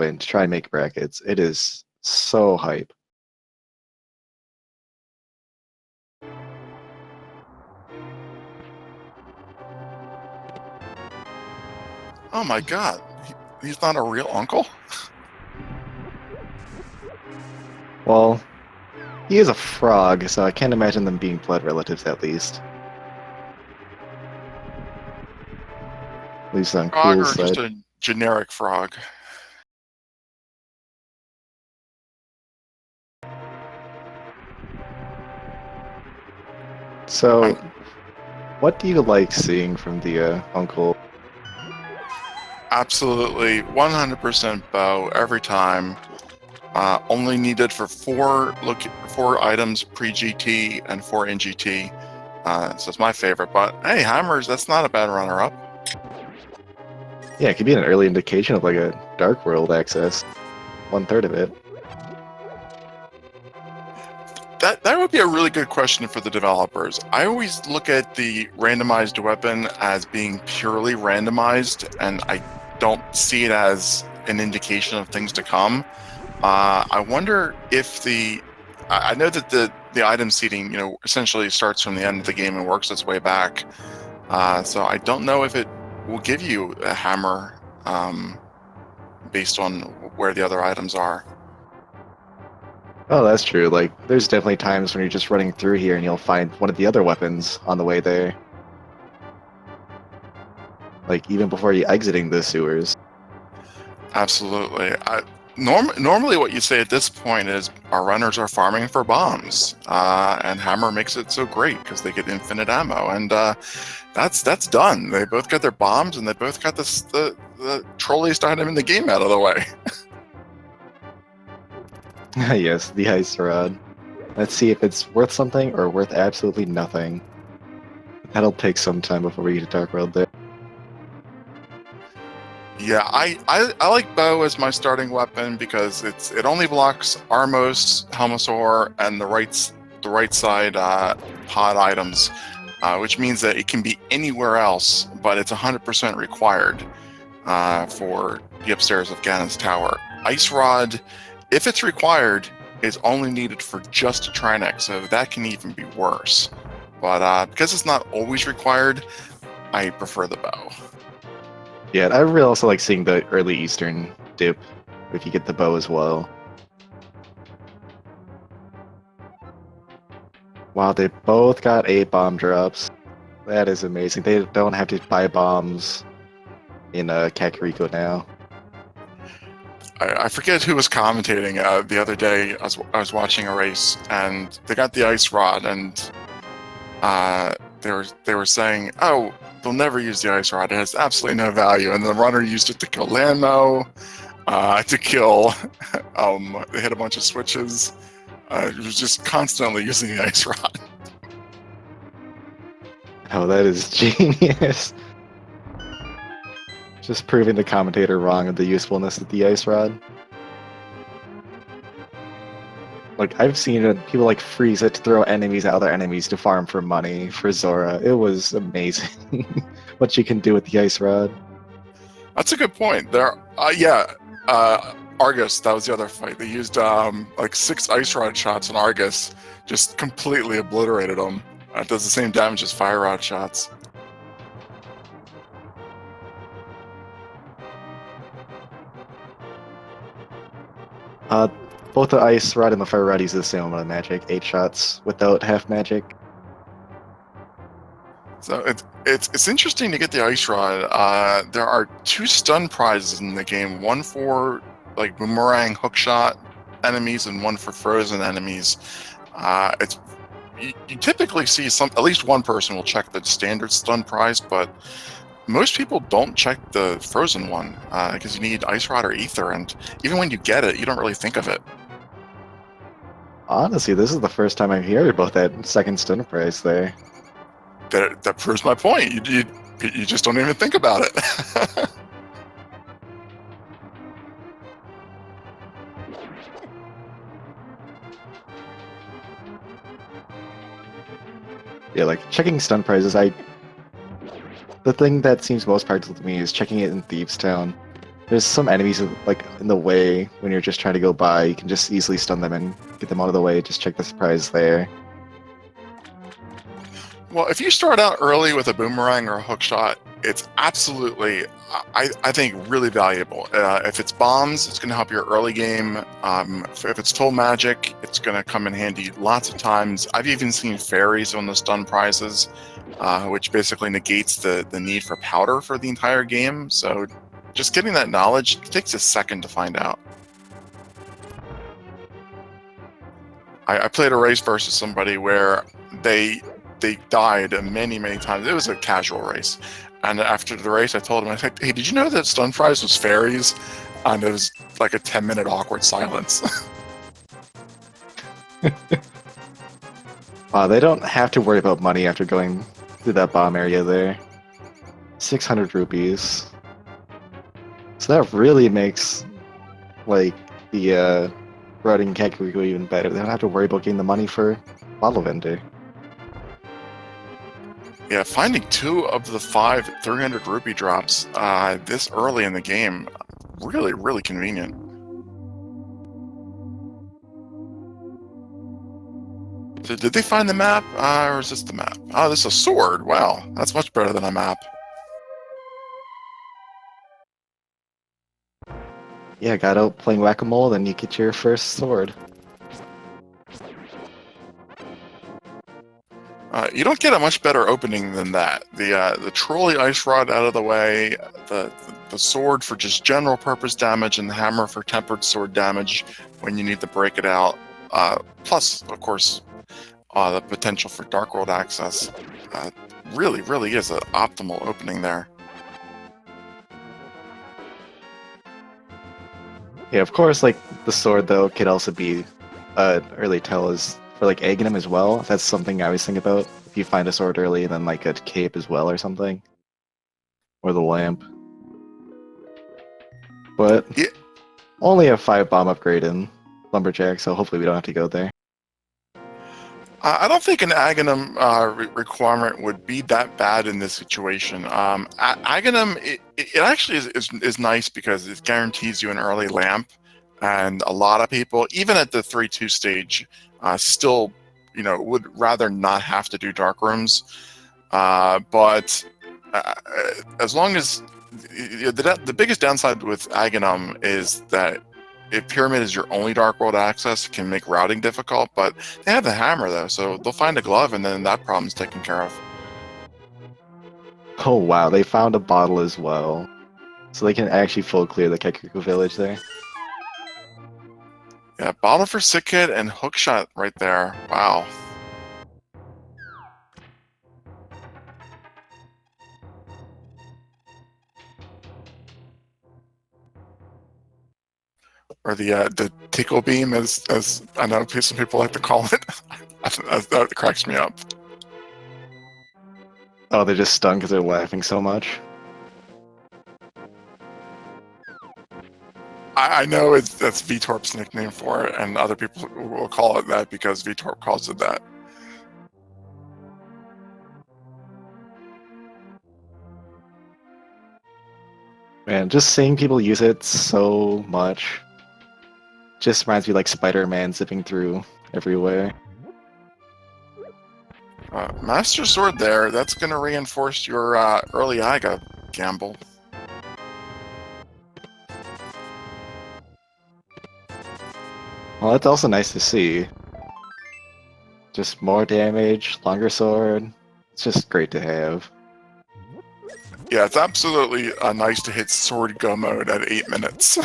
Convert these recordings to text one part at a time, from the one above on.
to try and make brackets. It is so hype. Oh my god, he's not a real uncle? Well, he is a frog, so I can't imagine them being blood relatives at least. At least on Frog Crrool's or just side. a generic frog? So, what do you like seeing from the uncle? Absolutely, 100% bow every time. Only needed for four items pre-GT and 4 in GT. So it's my favorite. But hey, hammers, that's not a bad runner-up. Yeah, it could be an early indication of like a Dark World access. 1/3 of it. That would be a really good question for the developers. I always look at the randomized weapon as being purely randomized, and I don't see it as an indication of things to come. I wonder if I know that the item seeding, essentially starts from the end of the game and works its way back. So I don't know if it will give you a hammer based on where the other items are. Oh, that's true. Like, there's definitely times when you're just running through here and you'll find one of the other weapons on the way there. Like, even before you exiting the sewers. Absolutely. Normally what you say at this point is our runners are farming for bombs, and hammer makes it so great because they get infinite ammo, and that's done. They both got their bombs, and they both got the trolliest item in the game out of the way. Yes, the ice rod. Let's see if it's worth something or worth absolutely nothing. That'll take some time before we get to Dark World there. Yeah, I like bow as my starting weapon because it only blocks Armos, Helmosaur, and the right side pod items, which means that it can be anywhere else, but it's 100% required for the upstairs of Ganon's tower. Ice Rod, if it's required, is only needed for just a Trinex, so that can even be worse. But because it's not always required, I prefer the bow. Yeah, I really also like seeing the early Eastern dip if you get the bow as well. Wow, they both got 8 bomb drops. That is amazing. They don't have to buy bombs in Kakariko now. I forget who was commentating the other day. I was watching a race, and they got the ice rod, and they were saying, "Oh, they'll never use the ice rod. It has absolutely no value." And the runner used it to kill Landmo, to kill. They had a bunch of switches. It was just constantly using the ice rod. Oh, that is genius. Just proving the commentator wrong of the usefulness of the ice rod. Like, I've seen people like freeze it to throw enemies at other enemies to farm for money for Zora. It was amazing what you can do with the ice rod. That's a good point. Argus, that was the other fight. They used like 6 ice rod shots on Argus, just completely obliterated him. It does the same damage as fire rod shots. Both the ice rod and the fire rod use the same amount of magic, 8 shots without half magic. So it's interesting to get the ice rod. There are 2 stun prizes in the game, one for like boomerang hookshot enemies and one for frozen enemies. You typically see at least one person will check the standard stun prize, but most people don't check the frozen one because you need ice rod or ether, and even when you get it, you don't really think of it. Honestly, this is the first time I hear about that second stun prize there. That proves my point. You just don't even think about it. Yeah, like checking stun prizes, the thing that seems most practical to me is checking it in Thieves Town. There's some enemies like in the way when you're just trying to go by. You can just easily stun them and get them out of the way. Just check the surprise there. Well, if you start out early with a boomerang or a hook shot, it's absolutely, I think, really valuable. If it's bombs, it's going to help your early game. If it's full magic, it's going to come in handy lots of times. I've even seen fairies on the stun prizes, which basically negates the need for powder for the entire game. So just getting that knowledge takes a second to find out. I played a race versus somebody where they died many times. It was a casual race. And after the race, I told him, I said, hey, did you know that stun fries was fairies? And it was like a 10-minute awkward silence. They don't have to worry about money after going through that bomb area there. 600 rupees. So that really makes, like, the routing Kakariko even better. They don't have to worry about getting the money for bottle vendor. Yeah, finding 2 of the 5 300 rupee drops this early in the game, really convenient. So did they find the map, or is this the map? Oh, this is a sword. Wow, that's much better than a map. Yeah, got out playing whack-a-mole, then you get your first sword. You don't get a much better opening than that. The trolley ice rod out of the way, the sword for just general purpose damage, and the hammer for tempered sword damage when you need to break it out. Plus, of course, the potential for Dark World access. Really is an optimal opening there. Yeah, of course, like, the sword, though, could also be early tell is for, like, Aghanim as well. That's something I always think about. If you find a sword early, then, like, a cape as well or something. Or the lamp. But Yeah. only a 5-bomb upgrade in Lumberjack, so hopefully we don't have to go there. I don't think an Aghanim requirement would be that bad in this situation. Aghanim, it actually is nice because it guarantees you an early lamp, and a lot of people, even at the 3-2 stage, still, would rather not have to do dark rooms. But as long as the biggest downside with Aghanim is that if Pyramid is your only Dark World access, it can make routing difficult, but they have the hammer, though, so they'll find a glove, and then that problem's taken care of. Oh wow, they found a bottle as well. So they can actually full clear the Kakariko village there. Yeah, bottle for Sick Kid and Hookshot right there. Wow. Or the tickle beam, as I know some people like to call it. That cracks me up. Oh, they're just stunned because they're laughing so much. I know that's VTorp's nickname for it, and other people will call it that because VTorp calls it that. Man, just seeing people use it so much just reminds me like Spider-Man zipping through everywhere. Master Sword there, that's going to reinforce your early Aga gamble. Well, that's also nice to see. Just more damage, longer sword. It's just great to have. Yeah, it's absolutely nice to hit Sword Go mode at 8 minutes.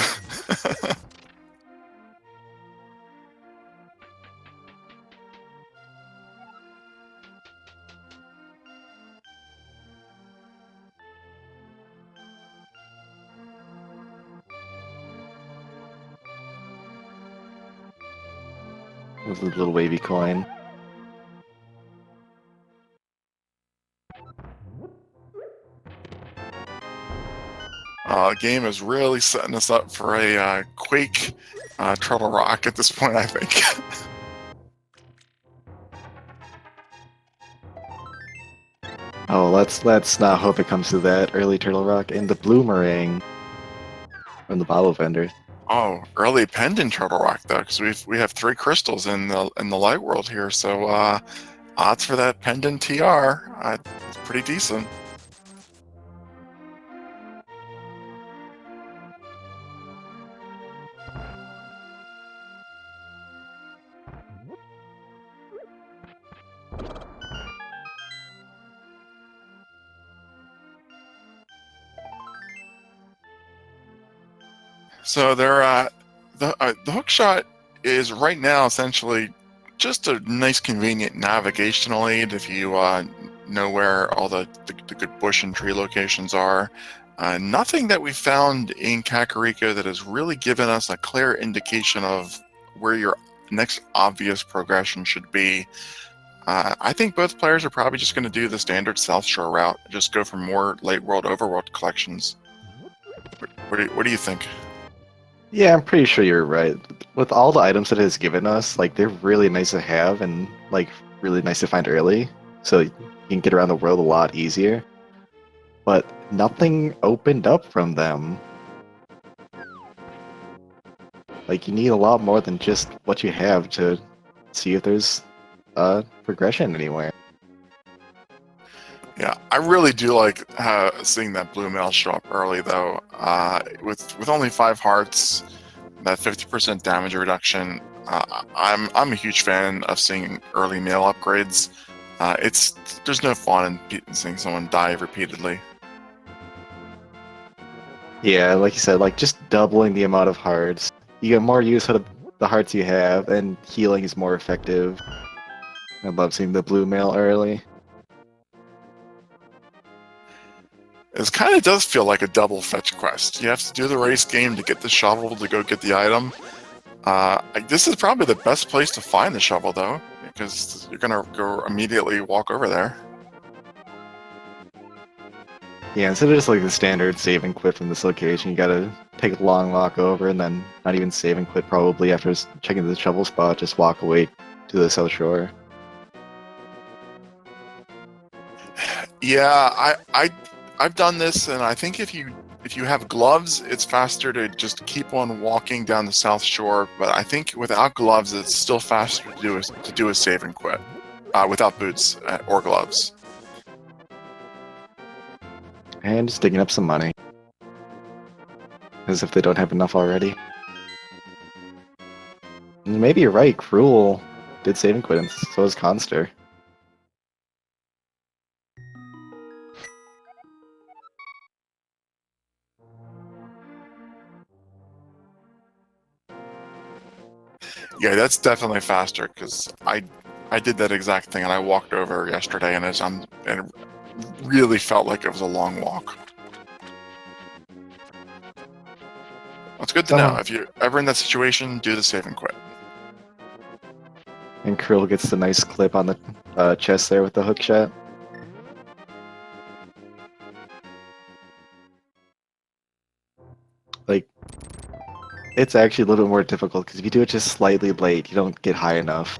With a little wavy coin. Game is really setting us up for a Quake Turtle Rock at this point, I think. Oh, let's not hope it comes to that early Turtle Rock and the Bloomerang. from the bottle vendor. Oh, early pendant turtle rock though, because we have 3 crystals in the light world here, so odds for that pendant TR, it's pretty decent. So the hook shot is right now essentially just a nice, convenient navigational aid if you know where all the good bush and tree locations are. Nothing that we found in Kakariko that has really given us a clear indication of where your next obvious progression should be. I think both players are probably just going to do the standard South Shore route, just go for more late world overworld collections. What do you think? Yeah, I'm pretty sure you're right. With all the items that it has given us, like they're really nice to have and like really nice to find early, so you can get around the world a lot easier. But nothing opened up from them. Like you need a lot more than just what you have to see if there's progression anywhere. Yeah, I really do like seeing that blue mail show up early, though. With only 5 hearts, that 50% damage reduction, I'm a huge fan of seeing early mail upgrades. There's no fun in seeing someone die repeatedly. Yeah, like you said, like just doubling the amount of hearts. You get more use out of the hearts you have, and healing is more effective. I love seeing the blue mail early. It kind of does feel like a double fetch quest. You have to do the race game to get the shovel to go get the item. This is probably the best place to find the shovel, though, because you're gonna go immediately walk over there. Yeah, instead of just like the standard save and quit from this location, you gotta take a long walk over and then not even save and quit probably after checking the shovel spot, just walk away to the South Shore. Yeah, I've done this, and I think if you have gloves, it's faster to just keep on walking down the South Shore. But I think without gloves, it's still faster to do a save and quit without boots or gloves. And just digging up some money. As if they don't have enough already. And maybe you're right, Crrool did save and quit, and so is Khanster. Yeah, that's definitely faster because I did that exact thing, and I walked over yesterday, and it really felt like it was a long walk. That's good to know. If you're ever in that situation, do the save and quit. And Crrool gets the nice clip on the chest there with the hook shot. Like, it's actually a little bit more difficult because if you do it just slightly late, you don't get high enough.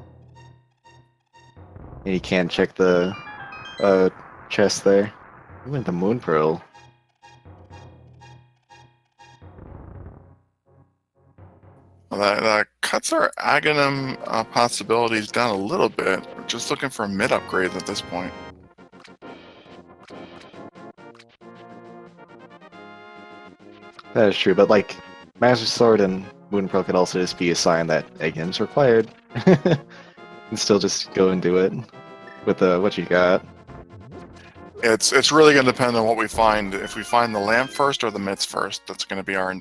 And you can't check the chest there. Ooh, and the moon pearl. Well, that cuts our Aghanim possibilities down a little bit. We're just looking for mid upgrades at this point. That is true, but like, Master Sword and Moon Pearl could also just be a sign that Eggman's required. And still just go and do it with what you got. It's really going to depend on what we find. If we find the lamp first or the mitts first, that's going to be our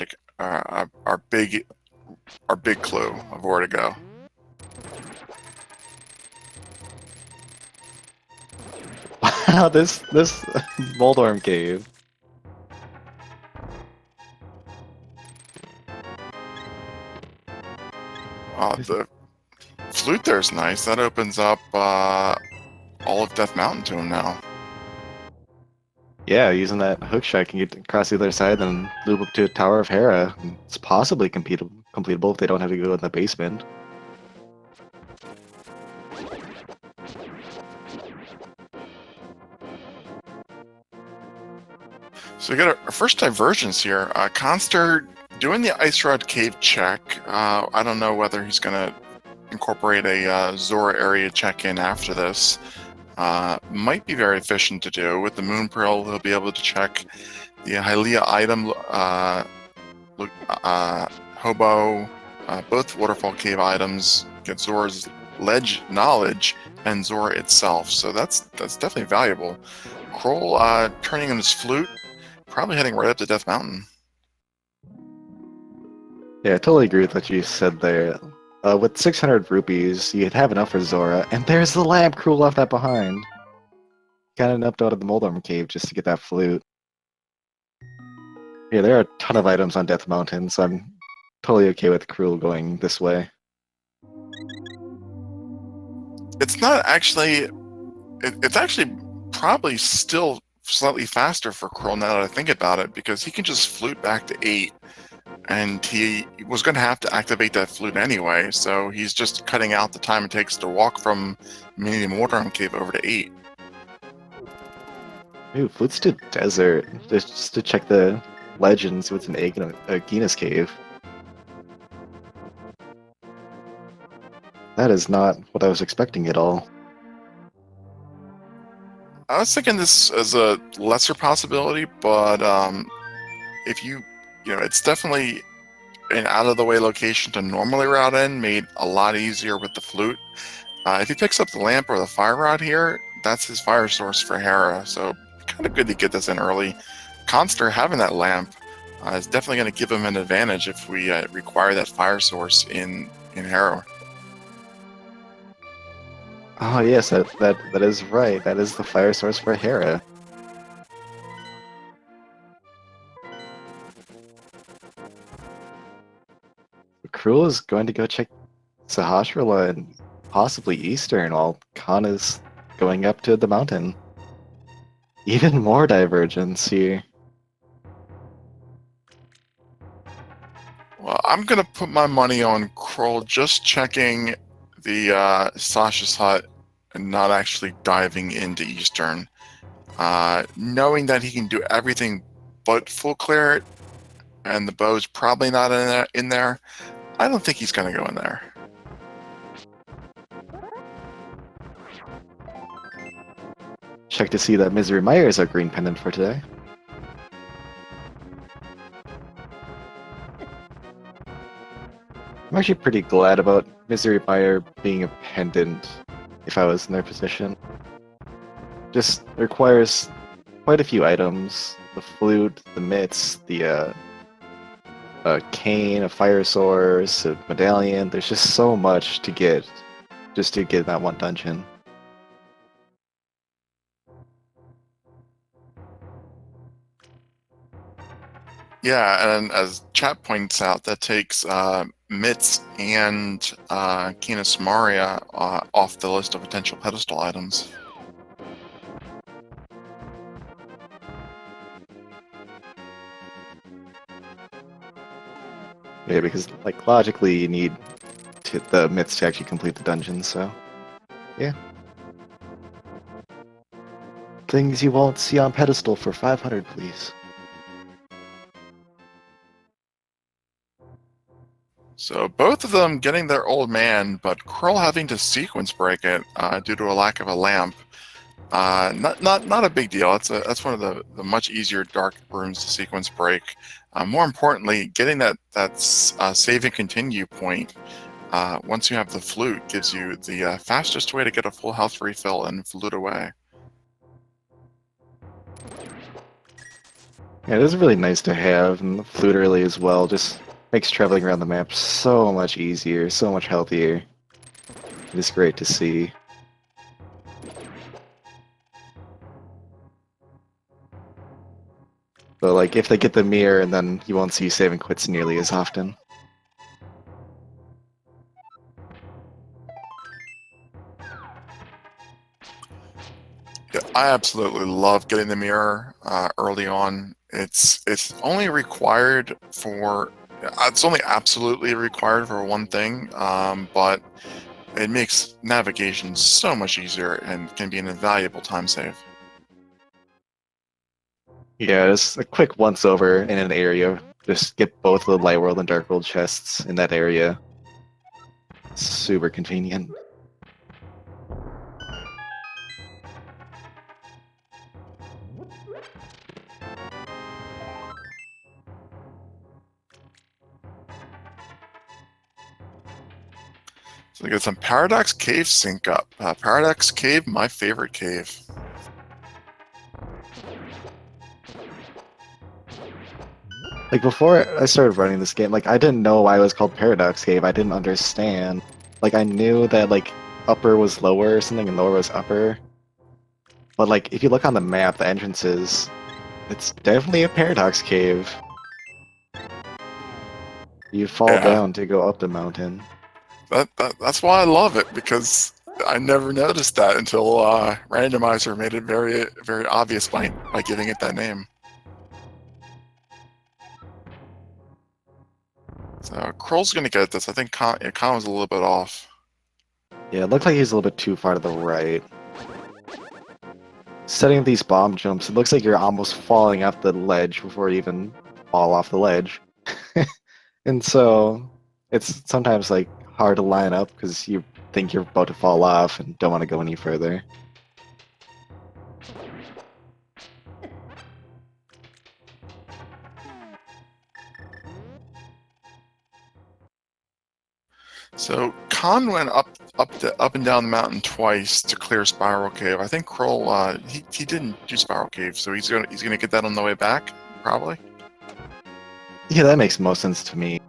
big clue of where to go. Wow, this Moldorm cave. The flute there's nice. That opens up all of Death Mountain to him now. Yeah, using that hook shot, I can get across the other side and loop up to Tower of Hera. It's possibly completable if they don't have to go in the basement. So we got our first divergence here. Khanster doing the Ice Rod Cave check. I don't know whether he's going to incorporate a Zora area check-in after this. Might be very efficient to do. With the Moon Pearl, he'll be able to check the Hylia item, Hobo, both Waterfall Cave items, get Zora's ledge knowledge, and Zora itself. So that's definitely valuable. Crrool turning in his flute, probably heading right up to Death Mountain. Yeah, I totally agree with what you said there. With 600 rupees, you'd have enough for Zora, and there's the lamp Crrool left that behind. Kind of nipped out of the Moldorm Cave just to get that flute. Yeah, there are a ton of items on Death Mountain, so I'm totally okay with Crrool going this way. It's not actually... It's actually probably still slightly faster for Crrool now that I think about it, because he can just flute back to 8, and he was going to have to activate that flute anyway, so he's just cutting out the time it takes to walk from Mini Moldorm Cave over to 8. Ooh, flutes to desert, just to check the legends with an egg in a Gina's cave. That is not what I was expecting at all. I was thinking this as a lesser possibility, but if you know, it's definitely an out-of-the-way location to normally route in, made a lot easier with the flute. If he picks up the lamp or the fire rod here, that's his fire source for Hera, so kind of good to get this in early. Khanster having that lamp is definitely going to give him an advantage if we require that fire source in Hera. Oh yes, that is right. That is the fire source for Hera. Crrool is going to go check Sahasrahla and possibly Eastern while Khan is going up to the mountain. Even more divergence here. Well, I'm going to put my money on Crrool just checking the Sasha's hut and not actually diving into Eastern. Knowing that he can do everything but full clear it, and the bow's probably not in there, I don't think he's going to go in there. Check to see that Misery Mire is our green pendant for today. I'm actually pretty glad about Misery Mire being a pendant if I was in their position. Just requires quite a few items. The flute, the mitts, the a cane, a fire source, a medallion. There's just so much to get just to get that one dungeon. Yeah, and as chat points out, that takes Mitts and Kina Samaria off the list of potential pedestal items. Yeah, because like logically you need the myths to actually complete the dungeon, so yeah. Things you won't see on pedestal for 500, please. So both of them getting their old man, but Crrool having to sequence break it due to a lack of a lamp. Not a big deal. That's one of the much easier dark rooms to sequence break. More importantly, getting that save and continue point once you have the flute gives you the fastest way to get a full health refill and flute away. Yeah, it is really nice to have, and the flute early as well. Just makes traveling around the map so much easier, so much healthier. It is great to see. But like, if they get the mirror, and then you won't see save and quits nearly as often. Yeah, I absolutely love getting the mirror early on. It's only required for it's only absolutely required for one thing, but it makes navigation so much easier and can be an invaluable time save. Yeah, just a quick once over in an area Just get both the Light World and Dark World chests in that area. Super convenient. So we got some Paradox Cave sync up. Paradox Cave, my favorite cave. Like, before I started running this game, like, I didn't know why it was called Paradox Cave. I didn't understand. Like, I knew that, like, upper was lower or something and lower was upper. But, like, if you look on the map, the entrances, it's definitely a Paradox Cave. You fall down to go up the mountain. That's why I love it, because I never noticed that until Randomizer made it very, very obvious by giving it that name. So Crrool's going to get this. I think Khan was a little bit off. Yeah, it looked like he's a little bit too far to the right. Setting these bomb jumps, it looks like you're almost falling off the ledge before you even fall off the ledge. And so it's sometimes like hard to line up because you think you're about to fall off and don't want to go any further. So Khan went up and down the mountain twice to clear Spiral Cave. I think Crrool he didn't do Spiral Cave, so he's gonna get that on the way back, probably. Yeah, that makes most sense to me.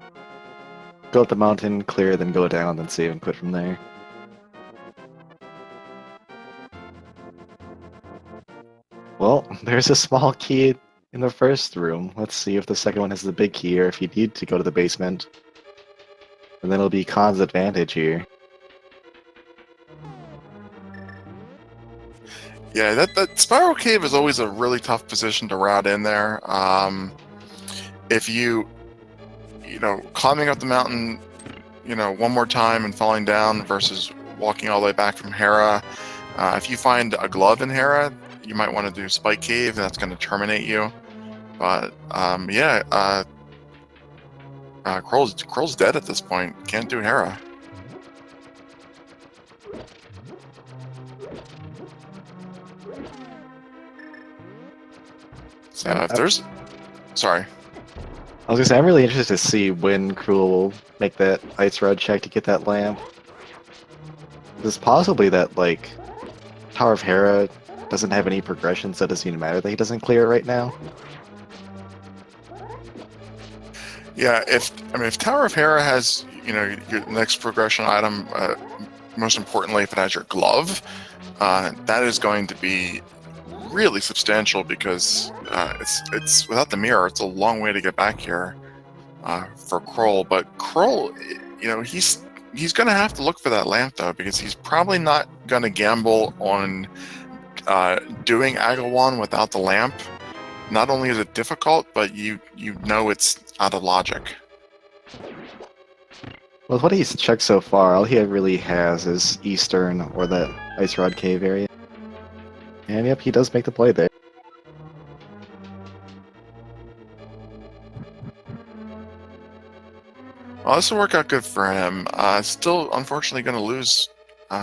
Go up the mountain, clear, then go down, then save and quit from there. Well, there's a small key in the first room. Let's see if the second one has the big key or if you need to go to the basement. And then it'll be Khan's advantage here. Yeah, that Spiral Cave is always a really tough position to route in there. If you know, climbing up the mountain, you know, one more time and falling down versus walking all the way back from Hera. If you find a glove in Hera, you might want to do Spike Cave, and that's going to terminate you. But yeah, Crrool's dead at this point. Can't do Hera. So if there's, sorry. I was gonna say, I'm really interested to see when Crrool will make that ice rod check to get that lamp. It's possibly that, like, Tower of Hera doesn't have any progression, so it doesn't even matter that he doesn't clear it right now. Yeah, if Tower of Hera has, you know, your next progression item, most importantly, if it has your glove, that is going to be really substantial, because it's without the mirror, it's a long way to get back here for Crrool. But Crrool, you know, he's going to have to look for that lamp, though, because he's probably not going to gamble on doing Agilwan without the lamp. Not only is it difficult, but you know it's out of logic. Well, what he's checked so far, all he really has is Eastern or that Ice Rod Cave area. And yep, he does make the play there. Well, this will work out good for him. Still, unfortunately, going to lose you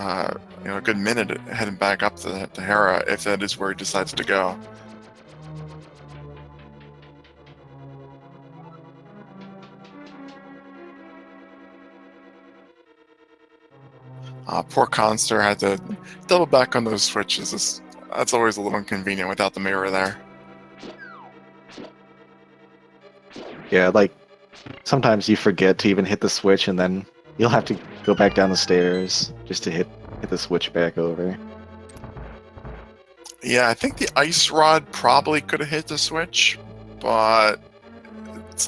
know, a good minute heading back up to Hera, if that is where he decides to go. Poor Khanster had to double back on those switches. That's always a little inconvenient without the mirror there. Yeah, like, sometimes you forget to even hit the switch, and then you'll have to go back down the stairs just to hit the switch back over. Yeah, I think the ice rod probably could have hit the switch, but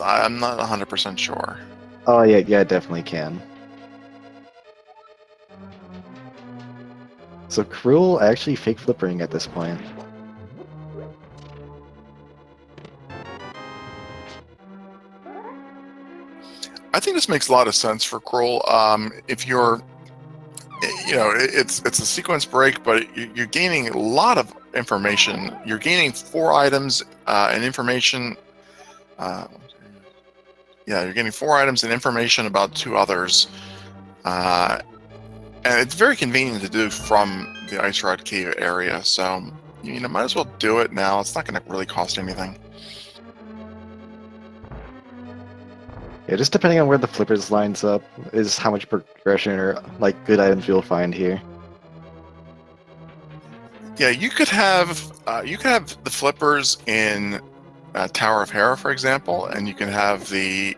I'm not 100% sure. Oh yeah, it definitely can. So Crrool actually fake flippering at this point. I think this makes a lot of sense for Crrool. If you're, you know, it's a sequence break, but you're gaining a lot of information. You're gaining 4 items and information. Yeah, you're getting 4 items and information about 2 others. And it's very convenient to do from the Ice Rod Cave area, so might as well do it now. It's not going to really cost anything. Yeah, just depending on where the flippers lines up is how much progression or like good items you'll find here. Yeah, you could have the flippers in Tower of Hera, for example, and you can have the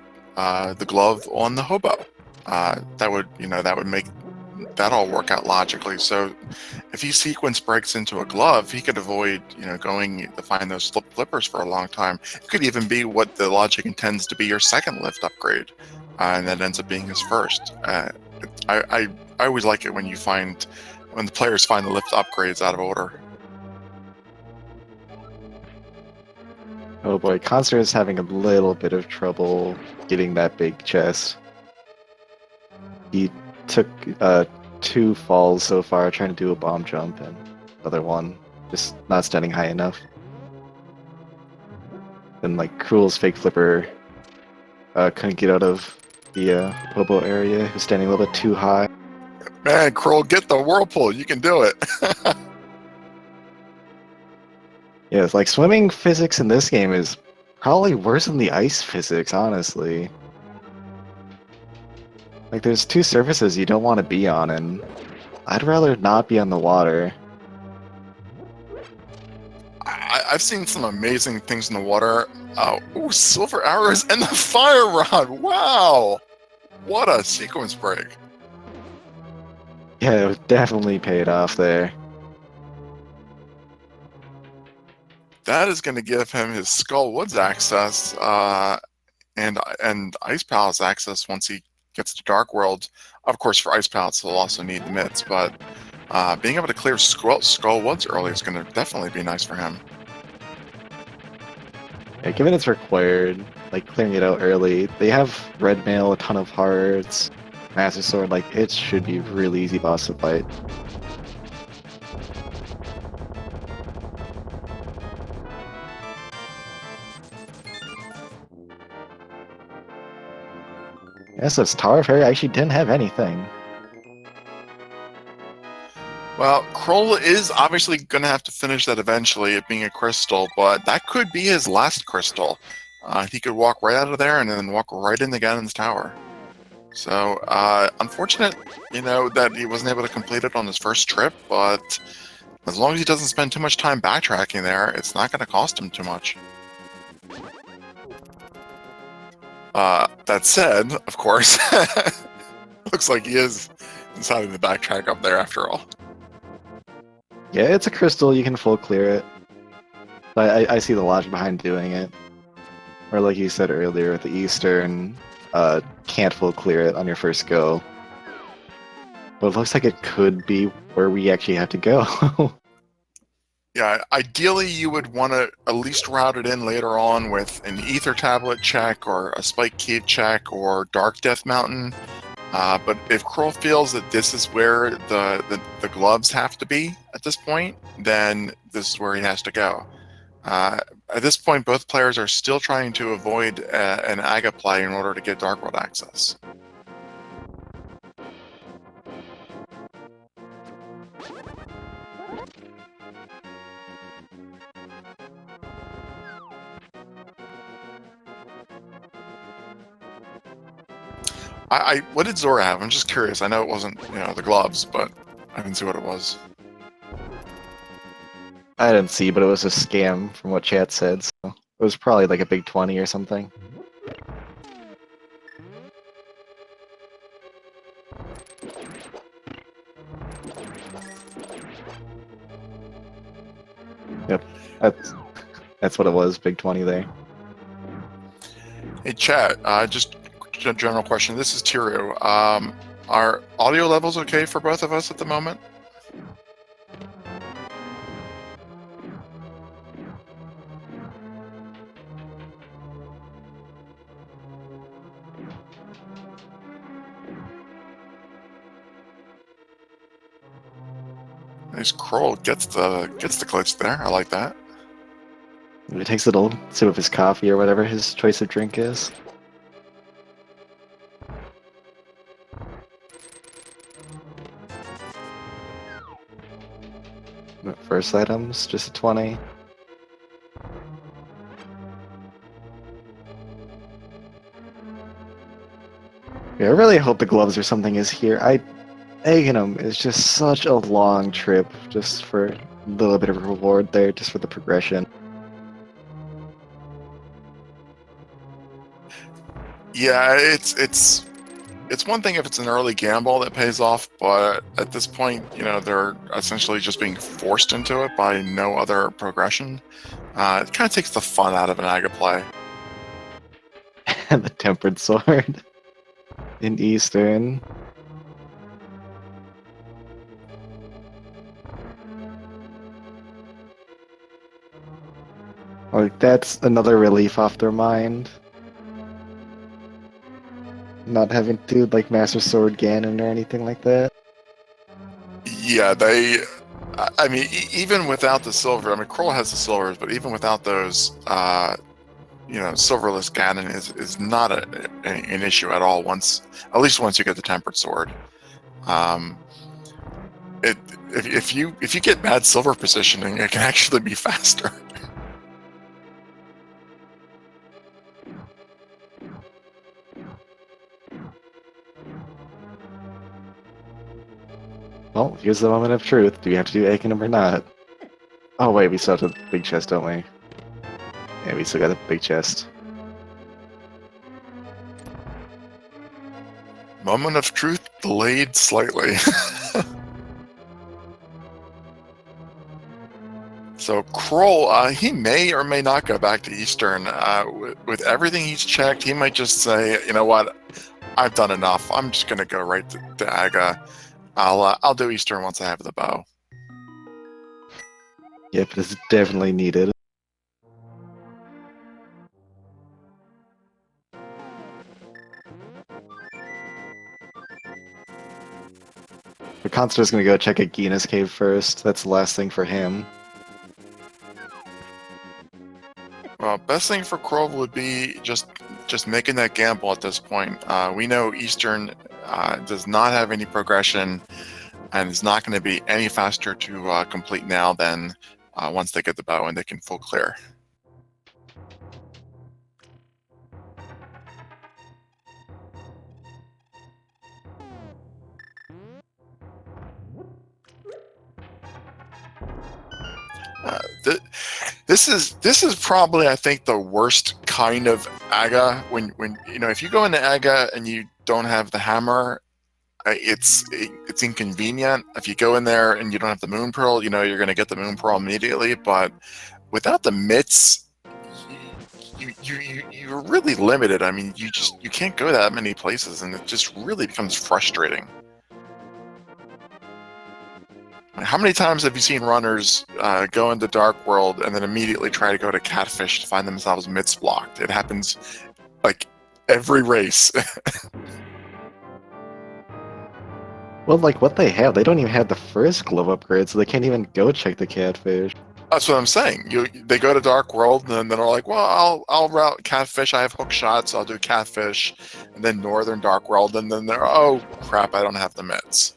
glove on the hobo. That would make that all work out logically. So if he sequence breaks into a glove, he could avoid going to find those flippers for a long time. It could even be what the logic intends to be your second lift upgrade, and that ends up being his first. I always like it when the players find the lift upgrades out of order. Oh boy, Khanster is having a little bit of trouble getting that big chest. He took 2 falls so far trying to do a bomb jump, and another one just not standing high enough. Then like Crrool's fake flipper couldn't get out of the hobo area. He was standing a little bit too high. Man, Crrool, get the whirlpool. You can do it. Yeah, it's like swimming physics in this game is probably worse than the ice physics, honestly. Like, there's 2 surfaces you don't want to be on, and I'd rather not be on the water. I've seen some amazing things in the water. Ooh, silver arrows and the fire rod. Wow. What a sequence break. Yeah, it definitely paid off there. That is going to give him his Skull Woods access and Ice Palace access once he gets to Dark World. Of course, for Ice Palace, he'll also need the mitts, but being able to clear Skull Woods early is going to definitely be nice for him. Yeah, given it's required, like clearing it out early, they have red mail, a ton of hearts, Master Sword, like it should be really easy boss to fight. Yes, this Tower of Harry actually didn't have anything. Well, Crrool is obviously going to have to finish that eventually, it being a crystal, but that could be his last crystal. He could walk right out of there and then walk right into Ganon's tower. So, unfortunate, that he wasn't able to complete it on his first trip, but as long as he doesn't spend too much time backtracking there, it's not going to cost him too much. That said, of course, looks like he is deciding to backtrack up there after all. Yeah, it's a crystal, you can full clear it. But I see the logic behind doing it. Or like you said earlier with the Eastern, can't full clear it on your first go. But it looks like it could be where we actually have to go. Yeah, ideally you would want to at least route it in later on with an Ether Tablet check or a Spike Cave check or Dark Death Mountain. But if Crrool feels that this is where the gloves have to be at this point, then this is where he has to go. At this point, both players are still trying to avoid an Aga play in order to get Dark World access. What did Zora have? I'm just curious. I know it wasn't, the gloves, but I didn't see what it was. I didn't see, but it was a scam from what chat said, so it was probably like a big 20 or something. Yep, that's what it was, big 20 there. Hey, chat, just a general question. This is Tiru. Are audio levels okay for both of us at the moment? Nice. Crrool gets the glitch there. I like that. He takes a little sip of his coffee or whatever his choice of drink is. First items, just a 20. Yeah, I really hope the gloves or something is here. Egging them is just such a long trip, just for a little bit of reward there, just for the progression. Yeah, it's one thing if it's an early gamble that pays off, but at this point, you know, they're essentially just being forced into it by no other progression. It kind of takes the fun out of an AGA play. And the tempered sword in Eastern. Like, that's another relief off their mind. Not having to, like, Master Sword Ganon or anything like that. Yeah, I mean, even without the silver, I mean, Crrool has the silvers, but even without those, you know, silverless Ganon is not an issue at all. At least once you get the tempered sword. If you get bad silver positioning, it can actually be faster. Well, here's the moment of truth. Do we have to do Akenum or not? Oh wait, we still have the big chest, don't we? Yeah, we still got the big chest. Moment of truth delayed slightly. So Crrool, he may or may not go back to Eastern. With everything he's checked, he might just say, you know what, I've done enough. I'm just going to go right to AGA. I'll do Eastern once I have the bow. Yep, it is definitely needed. The Khanster's gonna go check Agina's cave first. That's the last thing for him. Well, best thing for Crrool would be just making that gamble at this point. We know Eastern does not have any progression and is not going to be any faster to complete now than once they get the bow and they can full clear. This is probably, I think, the worst kind of AGA. When you know, if you go into AGA and you don't have the hammer, it's inconvenient. If you go in there and you don't have the moon pearl, you know you're going to get the moon pearl immediately. But without the mitts, you're really limited. I mean, you can't go that many places, and it just really becomes frustrating. How many times have you seen runners go into Dark World and then immediately try to go to Catfish to find themselves mitts blocked? It happens like every race. Well, like what they have, they don't even have the first glove upgrade, so they can't even go check the Catfish. That's what I'm saying. They go to Dark World and then they're like, well, I'll route Catfish. I have hook shots, so I'll do Catfish, and then Northern Dark World, and then they're, oh crap, I don't have the mitts.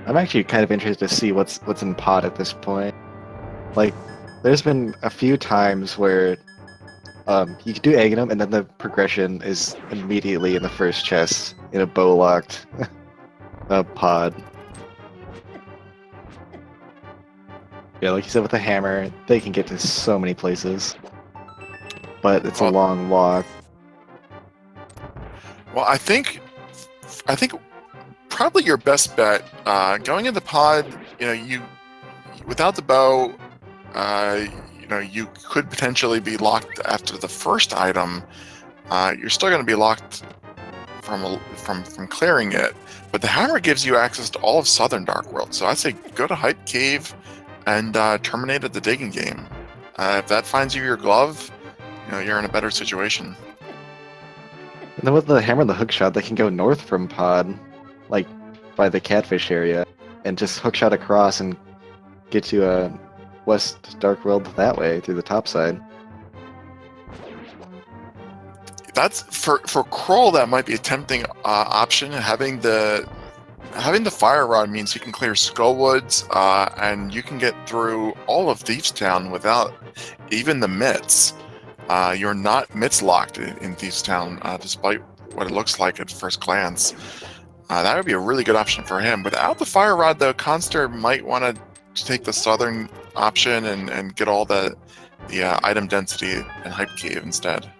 I'm actually kind of interested to see what's in pot at this point. Like, there's been a few times where you can do Aghanim, and then the progression is immediately in the first chest in a bow-locked pod. Yeah, like you said, with the hammer, they can get to so many places. But it's a long walk. Well, I think probably your best bet going into pod. You know, you without the bow, you know, you could potentially be locked after the first item. You're still going to be locked from clearing it, but the hammer gives you access to all of Southern Dark World. So I say go to Hype Cave and terminate at the digging game. If that finds you your glove, you know, you're in a better situation. And then with the hammer and the hookshot, they can go north from pod, like by the Catfish area, and just hookshot across and get to West Dark World that way through the top side. That's for Crrool. That might be a tempting option, having the Having the fire rod means you can clear Skullwoods, and you can get through all of Thiefstown without even the mitts. You're not mitts locked in Thiefstown, despite what it looks like at first glance. That would be a really good option for him. Without the fire rod, though, Khanster might want to take the southern option and get all the item density and hype cave instead.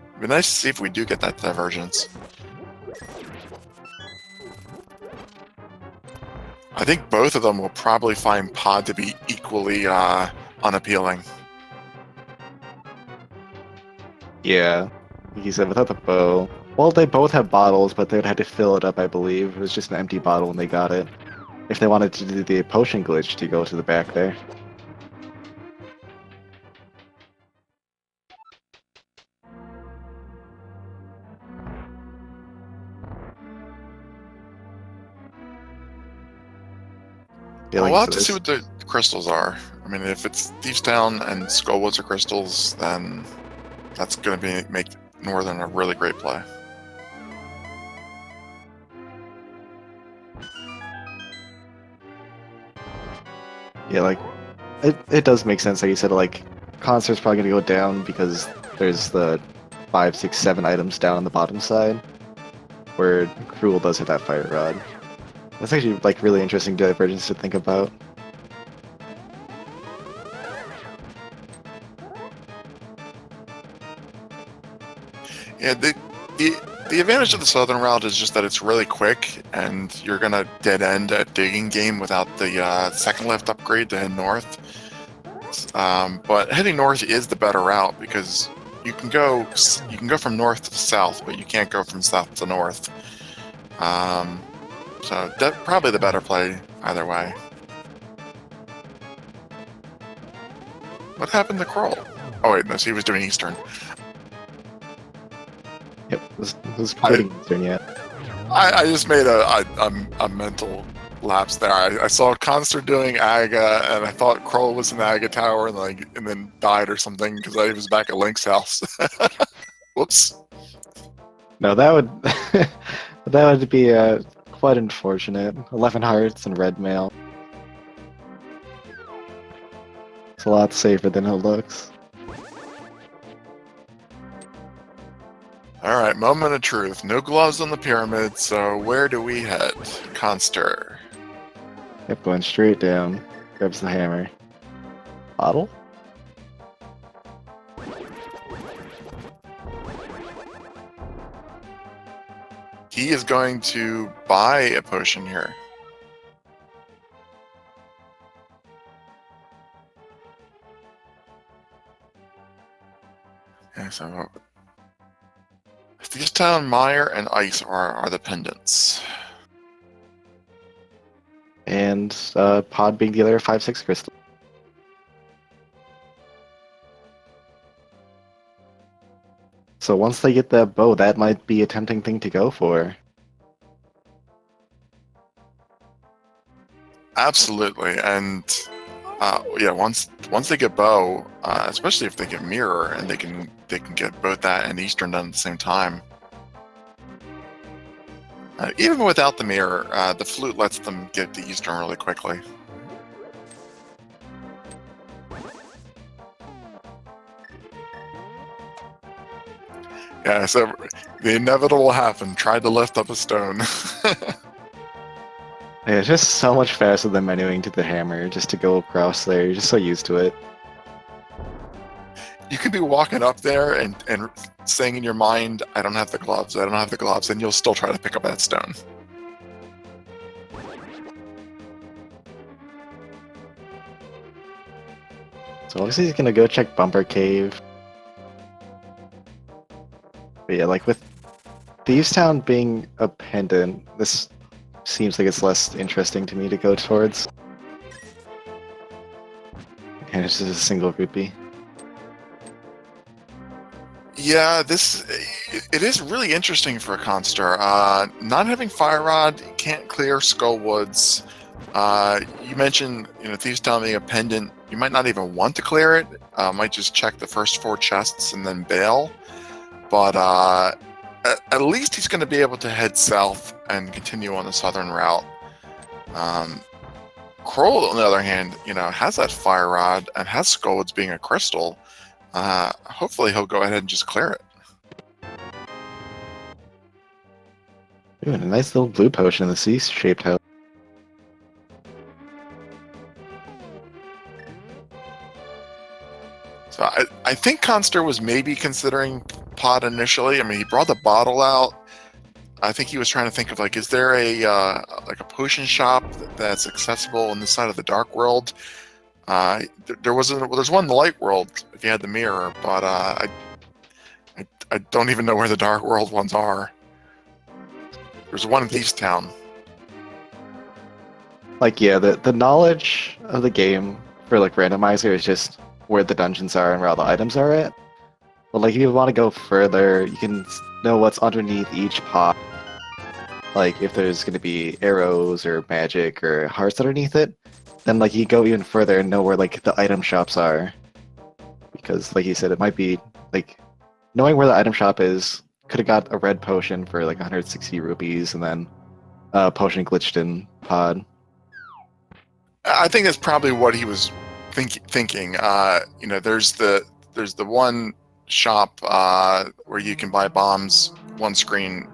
It'd be nice to see if we do get that divergence. I think both of them will probably find Pod to be equally unappealing. Yeah, he said without the bow. Well, they both have bottles, but they'd had to fill it up, I believe. It was just an empty bottle when they got it. If they wanted to do the potion glitch to go to the back there. Well, we'll have to see what the crystals are. I mean, if it's Thiefstown and Skullwoods are crystals, then that's going to make Northern a really great play. Yeah, like, it does make sense that you said, like, Khanster's probably going to go down because there's the 5, 6, 7 items down on the bottom side, where Crrool does hit that fire rod. That's actually, like, really interesting divergence to think about. Yeah, the advantage of the southern route is just that it's really quick, and you're gonna dead end a digging game without the second lift upgrade to head north. But heading north is the better route because you can go from north to south, but you can't go from south to north. So that's probably the better play either way. What happened to Crrool? Oh wait, no, so he was doing Eastern. Yep, this was pretty Eastern yet. I just made a mental lapse there. I saw Khanster doing Aga, and I thought Crrool was in the Aga tower, and then died or something because I was back at Link's house. Whoops. No, that would that would be quite unfortunate. 11 hearts and red mail. It's a lot safer than it looks. Alright, moment of truth. No gloves on the pyramid, so where do we head? Khanster. Yep, going straight down. Grabs the hammer. Bottle? He is going to buy a potion here. Yeah, so Thiefstown, Mire, and Ice are the pendants. And Pod being the other 5/6 crystal. So once they get that bow, that might be a tempting thing to go for. Absolutely, and yeah, once they get bow, especially if they get mirror, and they can get both that and Eastern done at the same time. Even without the mirror, the flute lets them get to Eastern really quickly. Yeah, so the inevitable happened. Tried to lift up a stone. Yeah, it's just so much faster than menuing to the hammer just to go across there. You're just so used to it. You could be walking up there and saying in your mind, I don't have the gloves, I don't have the gloves, and you'll still try to pick up that stone. So obviously he's gonna go check Bumper Cave. But yeah, like with Thiefstown being a pendant, this seems like it's less interesting to me to go towards. And it's just a single rupee. Yeah, it is really interesting for a Khanster. Not having Fire Rod, can't clear Skullwoods. You mentioned, Thiefstown being a pendant. You might not even want to clear it. Might just check the first 4 chests and then bail. But at least he's going to be able to head south and continue on the southern route. Crrool, on the other hand, has that fire rod and has Scolds being a crystal. Hopefully he'll go ahead and just clear it. Ooh, and a nice little blue potion in the C-shaped house. So I think Khanster was maybe considering pot initially. I mean, he brought the bottle out. I think he was trying to think of is there a potion shop that's accessible on this side of the dark world? There's one in the light world if you had the mirror, but I don't even know where the dark world ones are. There's one in Thieves Town. Yeah, the knowledge of the game for Randomizer is just where the dungeons are and where all the items are at. But if you want to go further, you can know what's underneath each pot. If there's going to be arrows or magic or hearts underneath it, then you go even further and know where the item shops are. Because you said, it might be knowing where the item shop is, could have got a red potion for 160 rupees and then a potion glitched in pod. I think that's probably what he was thinking. There's the one shop where you can buy bombs one screen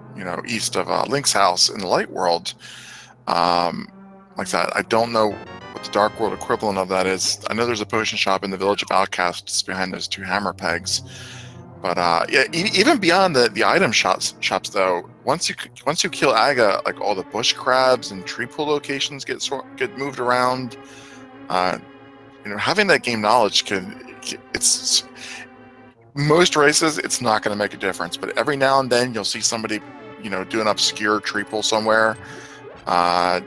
east of Link's house in the light world. Like that, I don't know what the dark world equivalent of that is. I know there's a potion shop in the village of Outcasts behind those two hammer pegs. But yeah, even beyond the item shops though, once you kill Aga, all the bush crabs and tree pool locations get moved around. Having that game knowledge it's most races it's not going to make a difference, but every now and then you'll see somebody do an obscure tree pool somewhere.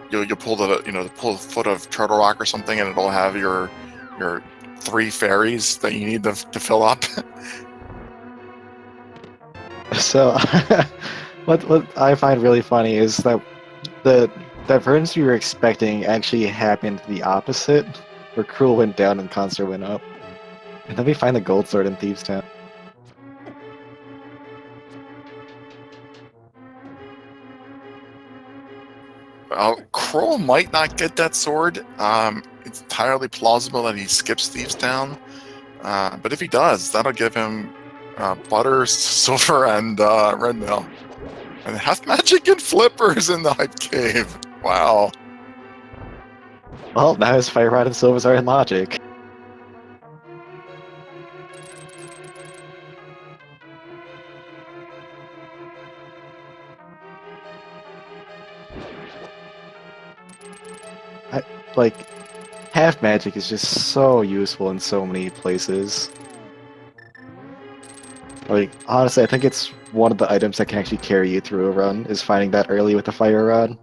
You'll pull the foot of Turtle Rock or something, and it'll have your 3 fairies that you need to fill up. So, what I find really funny is that the divergence you were expecting actually happened the opposite, where Crrool went down and Khanster went up. And then we find the gold sword in Thieves Town. Crrool might not get that sword. It's entirely plausible that he skips Thieves Town. But if he does, that'll give him butter, silver, and red mail. And half magic and flippers in the hype cave. Wow. Well, now his fire rod and silvers are in logic. Half magic is just so useful in so many places. Honestly, I think it's one of the items that can actually carry you through a run, is finding that early with the fire rod.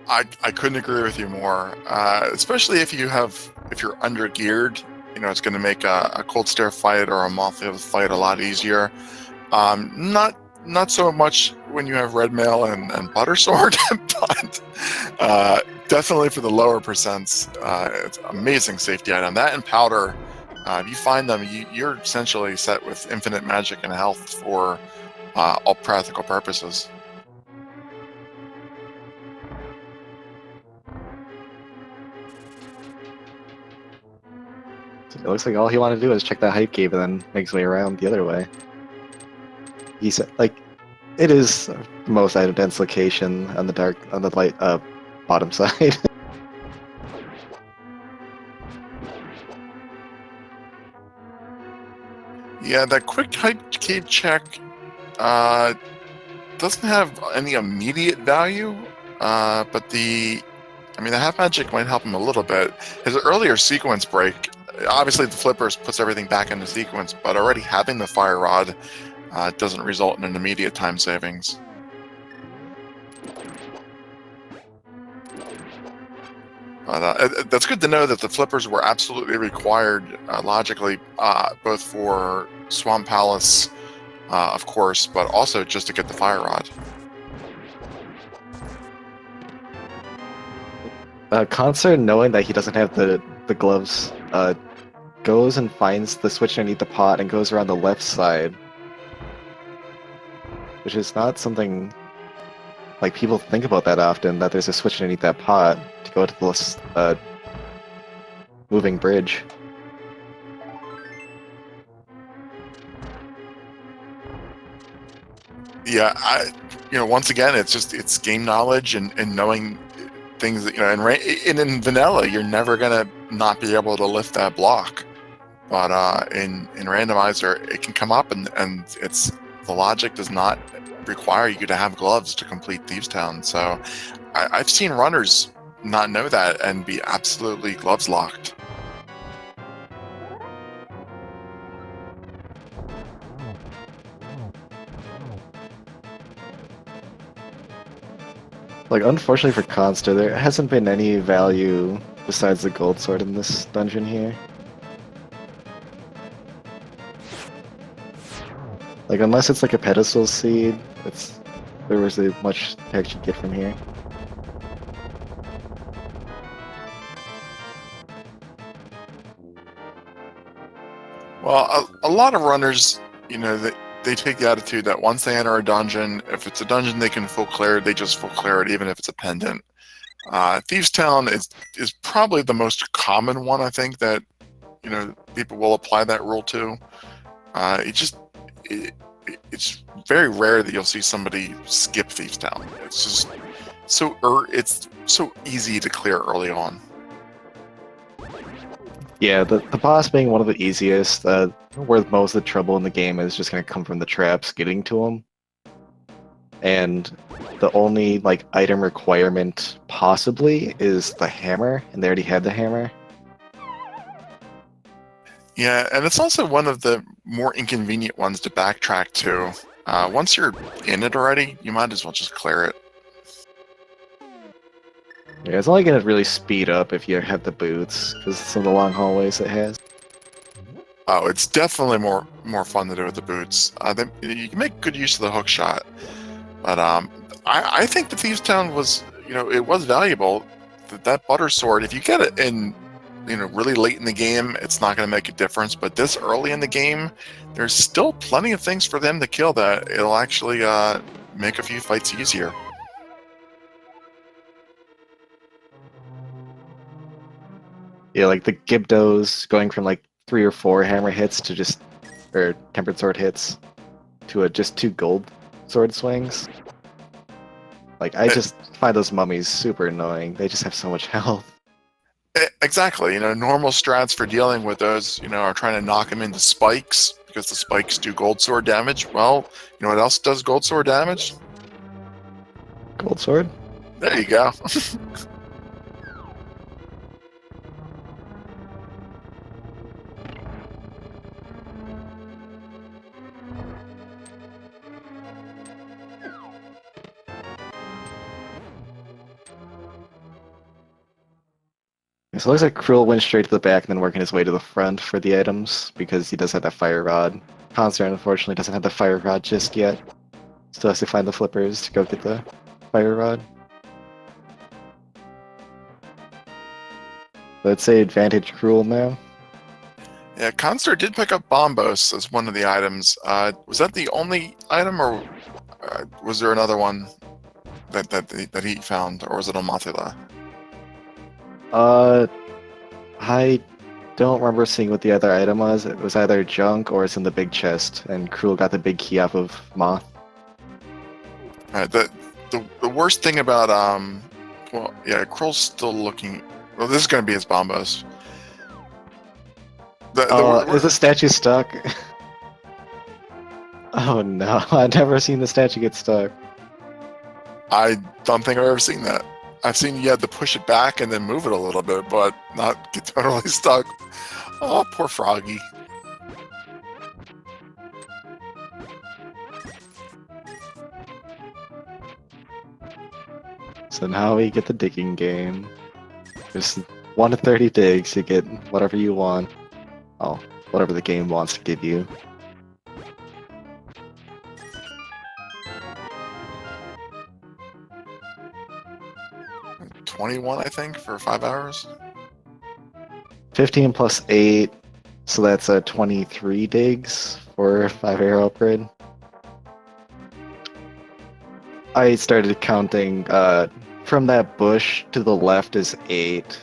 I couldn't agree with you more. Especially if you're under geared, it's going to make a cold stare fight or a moth fight a lot easier. Not so much when you have red mail and butter sword, but definitely for the lower percents, it's an amazing safety item. That and powder, if you find them, you're essentially set with infinite magic and health for all practical purposes. It looks like all he wanted to do is check that hype cave and then make his way around the other way. He said, it is the most item dense location on the light bottom side. Yeah, that quick hype cave check doesn't have any immediate value, but the half magic might help him a little bit. His earlier sequence break, obviously the flippers puts everything back into sequence, but already having the fire rod doesn't result in an immediate time savings. That's good to know that the flippers were absolutely required logically, both for Swamp Palace, of course, but also just to get the fire rod. Khanster, knowing that he doesn't have the gloves, goes and finds the switch underneath the pot and goes around the left side which is not something like people think about that often, that there's a switch underneath that pot to go to the moving bridge. Yeah, once again, it's game knowledge and knowing things that, and in vanilla, you're never gonna not be able to lift that block. But in randomizer, it can come up, and the logic does not require you to have gloves to complete Thieves Town. So I've seen runners not know that and be absolutely gloves locked. Like, unfortunately for Khanster, there hasn't been any value besides the gold sword in this dungeon here. Like, unless it's like a pedestal seed, there was a much to actually get from here. Well, a lot of runners, they take the attitude that once they enter a dungeon, if it's a dungeon they can full clear, they just full clear it, even if it's a pendant. Thieves Town is probably the most common one, I think, that people will apply that rule to. It's very rare that you'll see somebody skip Thieves Town. It's just it's so easy to clear early on. Yeah, the boss being one of the easiest, where most of the trouble in the game is just going to come from the traps getting to him. And the only like item requirement possibly is the hammer, and they already had the hammer. Yeah, and it's also one of the more inconvenient ones to backtrack to. Once you're in it already, you might as well just clear it. Yeah, it's only going to really speed up if you have the boots, because some of the long hallways it has. Oh, it's definitely more fun to do with the boots. You can make good use of the hook shot, but I think the Thieves Town was, it was valuable. That butter sword, if you get it in, really late in the game, it's not going to make a difference. But this early in the game, there's still plenty of things for them to kill that it'll actually make a few fights easier. Yeah, like the Gibdos going from like 3 or 4 hammer hits to or tempered sword hits to just 2 gold sword swings. Like, I just find those mummies super annoying. They just have so much health. Exactly. Normal strats for dealing with those, are trying to knock them into spikes because the spikes do gold sword damage. Well, you know what else does gold sword damage? Gold sword? There you go. So it looks like Crrool went straight to the back and then working his way to the front for the items, because he does have that fire rod. Khanster, unfortunately, doesn't have the fire rod just yet. Still has to find the flippers to go get the fire rod. Let's say advantage Crrool now. Yeah, Khanster did pick up Bombos as one of the items. Was that the only item, or was there another one that he found, or was it on Mathila? I don't remember seeing what the other item was. It was either junk or it's in the big chest, and Crrool got the big key off of Moth. The worst thing about Crrool's still looking. Well, this is going to be his Bombos. Is the statue stuck? Oh no, I've never seen the statue get stuck. I don't think I've ever seen that. I've seen you had to push it back and then move it a little bit, but not get totally stuck. Oh, poor Froggy. So now we get the digging game. Just 1 to 30 digs, you get whatever you want. Oh, whatever the game wants to give you. $21, I think, for 5 hours. 15 plus 8, so that's 23 digs for 5 arrow upgrade. I started counting from that bush to the left is 8.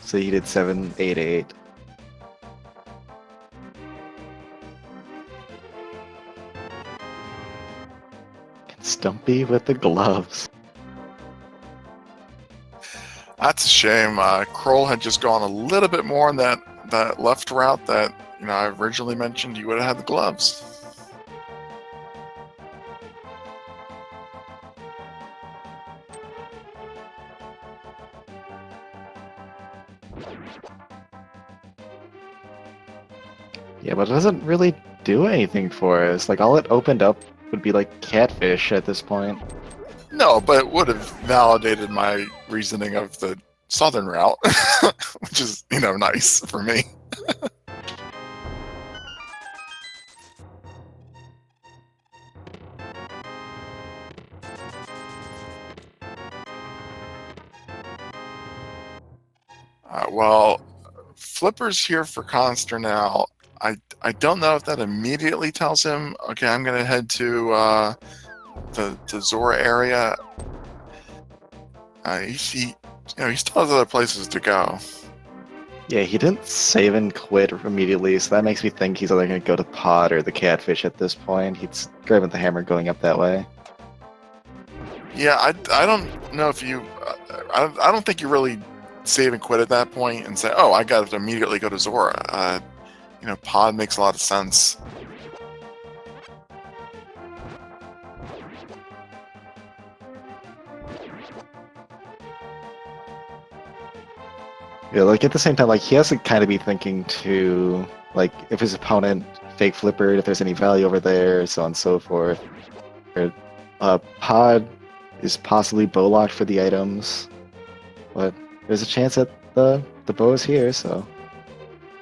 So he did 7, 8, 8. And Stumpy with the gloves. That's a shame. Crrool had just gone a little bit more on that left route that I originally mentioned. You would have had the gloves. Yeah, but it doesn't really do anything for us. Like, all it opened up would be like catfish at this point. No, but it would have validated my reasoning of the southern route, which is, nice for me. Well, Flipper's here for Khanster now. I don't know if that immediately tells him, okay, I'm going to head to the Zora area. He still has other places to go. Yeah, he didn't save and quit immediately, so that makes me think he's either going to go to Pod or the catfish at this point. He's grabbing the hammer going up that way. Yeah, I don't know if you... I don't think you really save and quit at that point and say, oh, I got to immediately go to Zora. Pod makes a lot of sense. Yeah, like at the same time, like he has to kind of be thinking to, like, if his opponent fake flippered, if there's any value over there, so on and so forth. Or, Pod is possibly bow locked for the items, but there's a chance that the bow is here, so.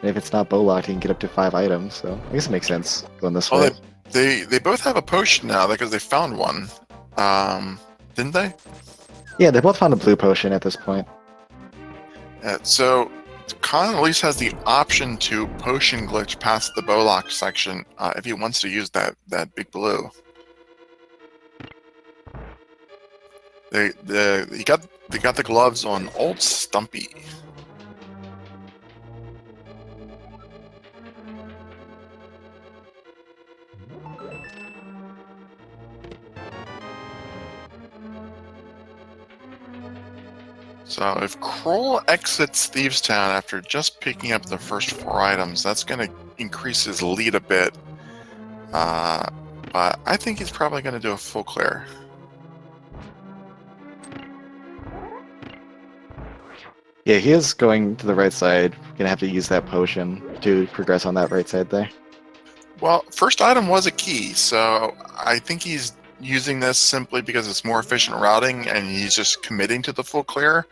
And if it's not bow locked, he can get up to 5 items, so I guess it makes sense going this way. They both have a potion now because they found one. Didn't they? Yeah, they both found a blue potion at this point. So Khan at least has the option to potion glitch past the bow lock section if he wants to use that big blue. They got the gloves on old Stumpy. So if Crrool exits Thieves Town after just picking up the first 4 items, that's going to increase his lead a bit. But I think he's probably going to do a full clear. Yeah, he is going to the right side. Gonna have to use that potion to progress on that right side there. Well, first item was a key, so I think he's using this simply because it's more efficient routing and he's just committing to the full clear.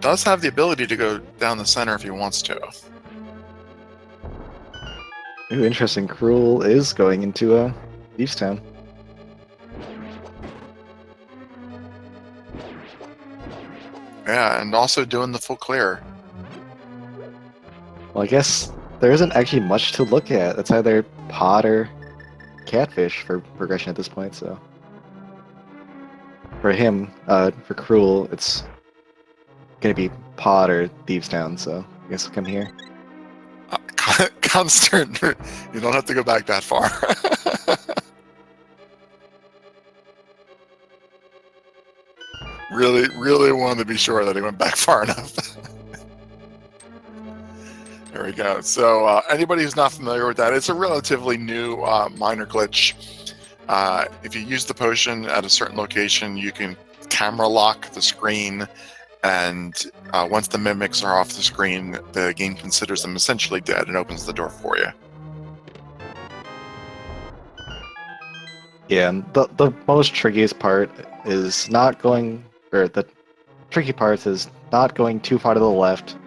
Does have the ability to go down the center if he wants to. Ooh, interesting. Crrool is going into Thieves Town. Yeah, and also doing the full clear. Well, I guess there isn't actually much to look at. It's either Pod or Catfish for progression at this point, so. For him, for Crrool, it's gonna be Pod or Thieves Town, so I guess we'll come here. Constant, you don't have to go back that far. Really wanted to be sure that he went back far enough. There we go. So anybody who's not familiar with that, it's a relatively new minor glitch. If you use the potion at a certain location, you can camera lock the screen, and once the mimics are off the screen, the game considers them essentially dead and opens the door for you. Yeah, and the most trickiest part is not going, or the tricky part is not going too far to the left,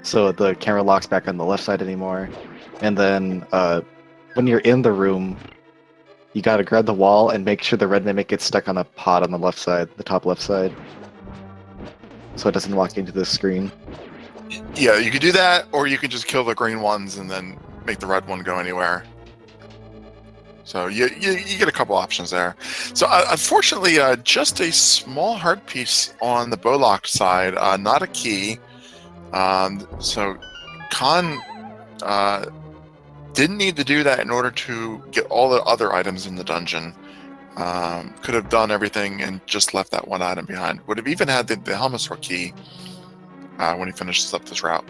so the camera locks back on the left side anymore. And then when you're in the room, you gotta grab the wall and make sure the red mimic gets stuck on a pot on the left side, the top left side, so it doesn't walk into the screen. Yeah, you could do that, or you can just kill the green ones and then make the red one go anywhere. So you get a couple options there. So unfortunately, just a small heart piece on the Bowlock side, not a key. So Khan didn't need to do that in order to get all the other items in the dungeon. Could have done everything and just left that one item behind. Would have even had the Helmasaur key when he finishes up this route.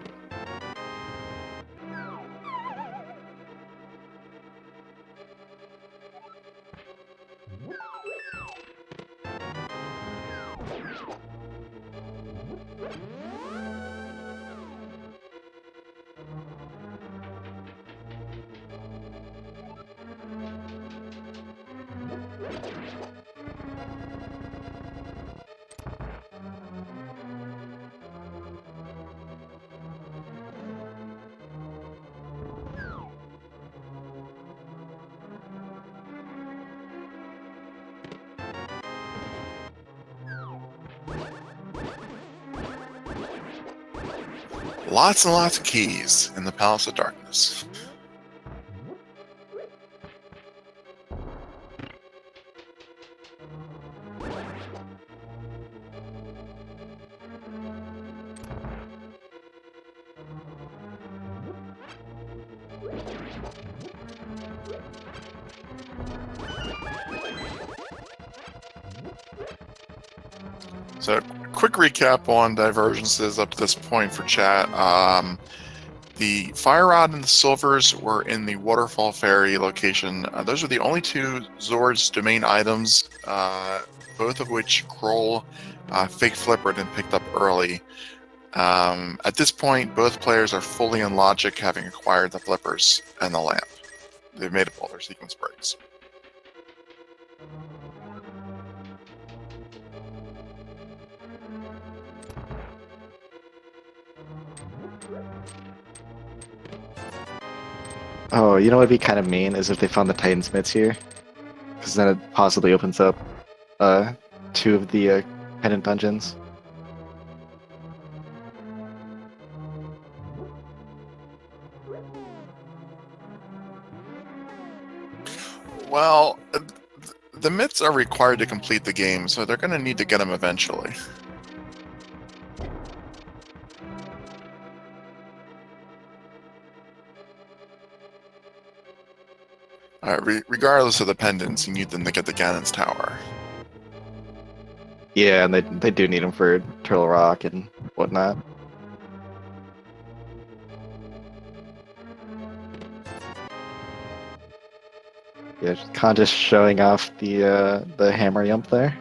Lots and lots of keys in the Palace of Darkness. So, quick recap on divergences up to this point for chat. The Fire Rod and the Silvers were in the Waterfall Ferry location. Those are the only two Zord's domain items, both of which Crrool fake flippered and picked up early. At this point, both players are fully in logic, having acquired the flippers and the lamp. They've made up all their sequence breaks. Oh, you know what would be kind of mean is if they found the Titan Smiths here, because then it possibly opens up two of the pendant dungeons. Well, the myths are required to complete the game, so they're going to need to get them eventually. Regardless of the pendants, you need them to get the Ganon's Tower. Yeah, and they do need them for Turtle Rock and whatnot. Yeah, Khan just showing off the hammer yump there.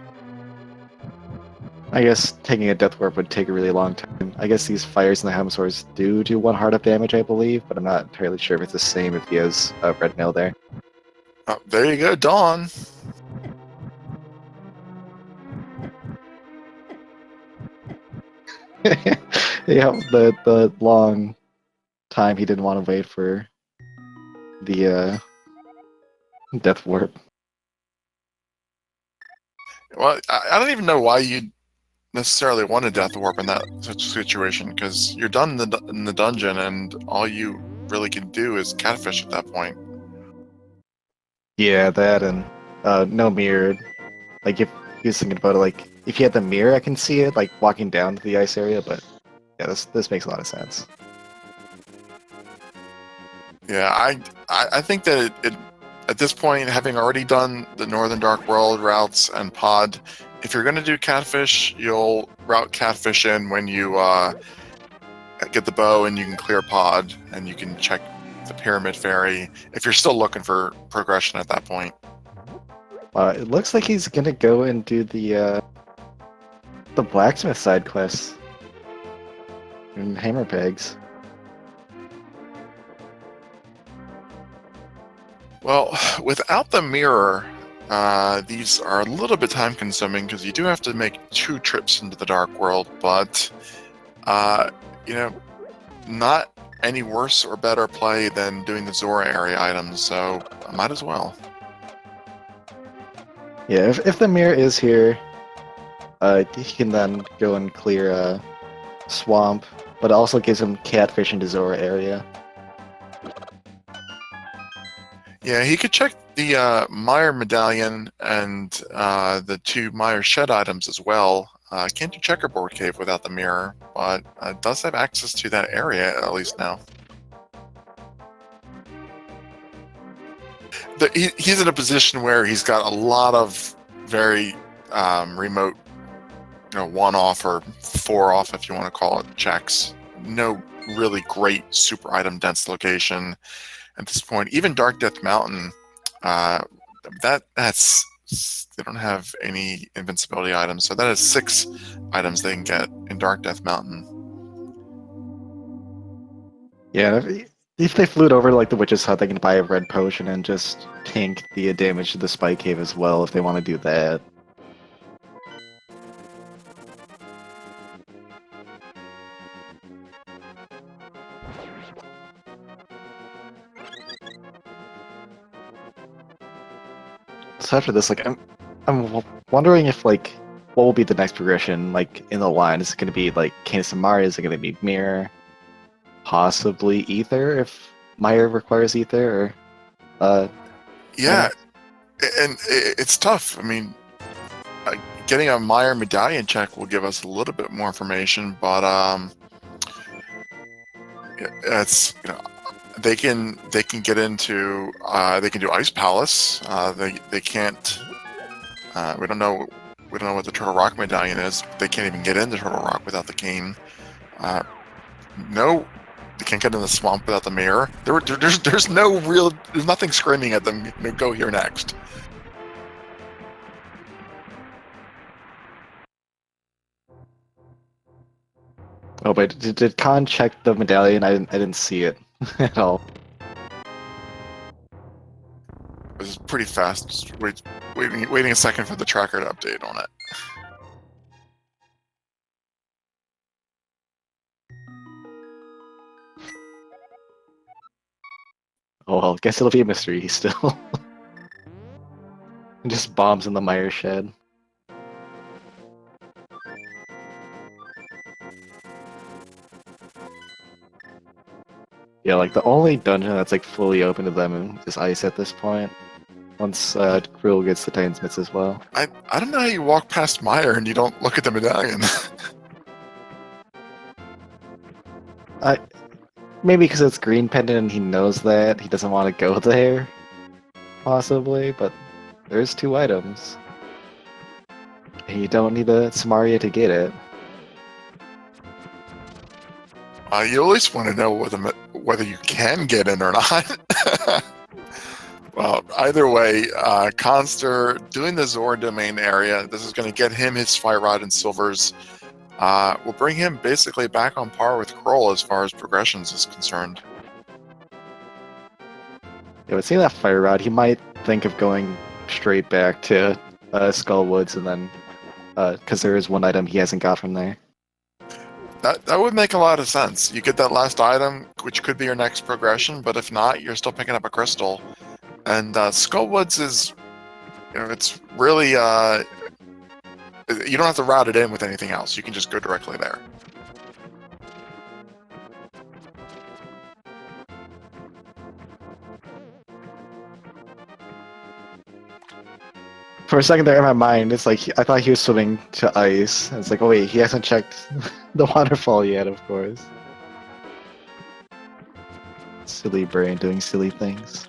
I guess taking a Death Warp would take a really long time. I guess these fires in the Helmasaurs do 1 heart up damage, I believe, but I'm not entirely sure if it's the same if he has Red Nail there. Oh, there you go, Dawn. Yeah, the long time he didn't want to wait for the Death Warp. Well, I don't even know why you'd necessarily want a Death Warp in that situation, because you're done in the dungeon, and all you really can do is catfish at that point. Yeah, that and no mirror. Like if he was thinking about it, like if he had the mirror, I can see it like walking down to the ice area. But yeah, this makes a lot of sense. Yeah, I think that it at this point, having already done the Northern Dark World routes and pod, if you're going to do Catfish, you'll route Catfish in when you get the bow and you can clear pod and you can check the Pyramid Ferry if you're still looking for progression at that point. It looks like he's gonna go and do the blacksmith side quests and hammer pegs. Well, without the mirror, these are a little bit time consuming because you do have to make 2 trips into the Dark World, but you know, not any worse or better play than doing the Zora area items, so I might as well. Yeah, if the mirror is here, he can then go and clear Swamp, but it also gives him Catfish into Zora area. Yeah, he could check the Meyer medallion and the 2 Meyer shed items as well. Can't do checkerboard cave without the mirror, but does have access to that area at least now. He's in a position where he's got a lot of very remote, one-off or 4-off, if you want to call it, checks. No really great super item dense location at this point. Even Dark Death Mountain, that's they don't have any invincibility items, so that is 6 items they can get in Dark Death Mountain. Yeah, if they flew over to like the witch's hut, they can buy a red potion and just tank the damage to the spike cave as well if they want to do that. So after this, like, I'm wondering if like what will be the next progression like in the line. Is it going to be like Khanster786? Is it going to be Mirror? Possibly Ether if Meyer requires Ether, or Yeah, and it's tough. I mean, getting a Meyer medallion check will give us a little bit more information, but it's they can get into they can do Ice Palace. They can't. We don't know what the Turtle Rock medallion is. They can't even get into Turtle Rock without the cane. No, they can't get in the swamp without the mirror. There's nothing screaming at them. Go here next. Oh, but did Khan check the medallion? I didn't see it at all. It was pretty fast. Just waiting a second for the tracker to update on it. Oh well, guess it'll be a mystery still. Just bombs in the Meyer shed. Yeah, like the only dungeon that's like fully open to them is Ice at this point. Once Crrool gets the Titan's Mitts as well. I don't know how you walk past Meyer and you don't look at the medallion. Maybe because it's green pendant and he knows that he doesn't want to go there. Possibly, but there's 2 items. And you don't need a Samaria to get it. You at least want to know whether you can get in or not. Well, either way, Khanster doing the Zora domain area, this is going to get him his Fire Rod and Silvers. Will bring him basically back on par with Crrool as far as progressions is concerned. Yeah, but seeing that Fire Rod, he might think of going straight back to Skullwoods and then, because there is 1 item he hasn't got from there. That would make a lot of sense. You get that last item, which could be your next progression, but if not, you're still picking up a crystal. And Skullwoods is, it's really, you don't have to route it in with anything else. You can just go directly there. For a second there in my mind, it's like I thought he was swimming to Ice. It's like, oh wait, he hasn't checked the waterfall yet, of course. Silly brain doing silly things.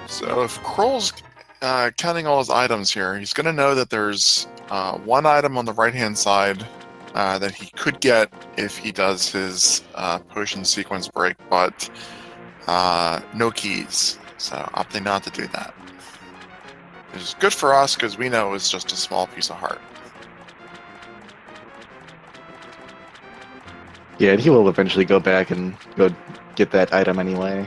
So if Crrool's counting all his items here, he's going to know that there's 1 item on the right-hand side that he could get if he does his potion sequence break, but no keys. So opting not to do that. Which is good for us because we know it's just a small piece of heart. Yeah, and he will eventually go back and go get that item anyway.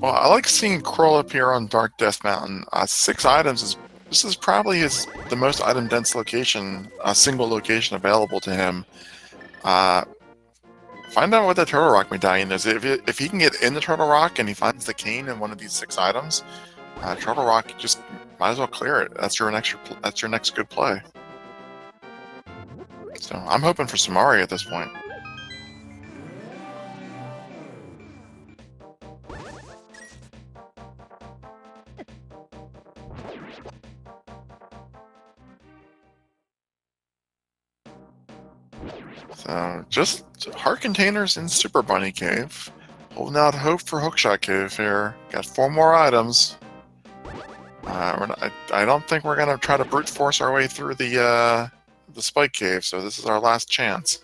Well, I like seeing Crrool appear on Dark Death Mountain. 6 items is this is probably the most item dense location, a single location available to him. Find out what the Turtle Rock medallion is. If he can get in the Turtle Rock and he finds the cane in one of these 6 items, Turtle Rock just might as well clear it. That's your next good play. So I'm hoping for Samari at this point. So just heart containers in Super Bunny Cave. Holding out hope for Hookshot Cave here. Got 4 more items. I don't think we're gonna try to brute force our way through the Spike Cave. So this is our last chance.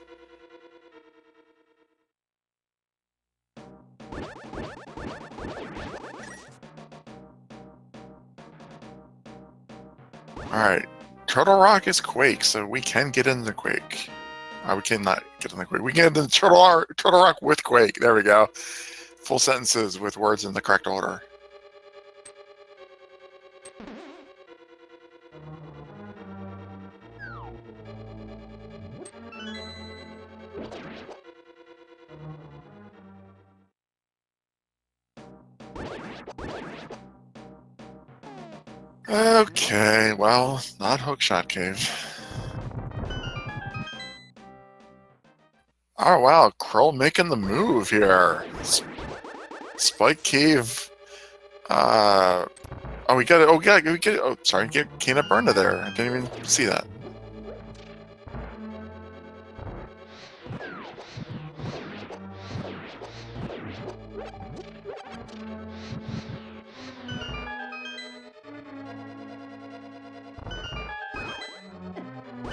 Alright, Turtle Rock is Quake, so we can get in the Quake. We cannot get in the Quake. We can get in the Turtle Rock with Quake. There we go. Full sentences with words in the correct order. Okay, well, not Hookshot Cave. Oh wow, Crrool making the move here. Spike Cave. Oh, we got it. We get it. Oh, sorry, get Kana Burna there. I didn't even see that.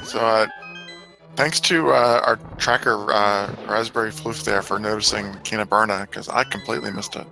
So, thanks to our tracker, Raspberry Floof there for noticing Kana Burna, because I completely missed it.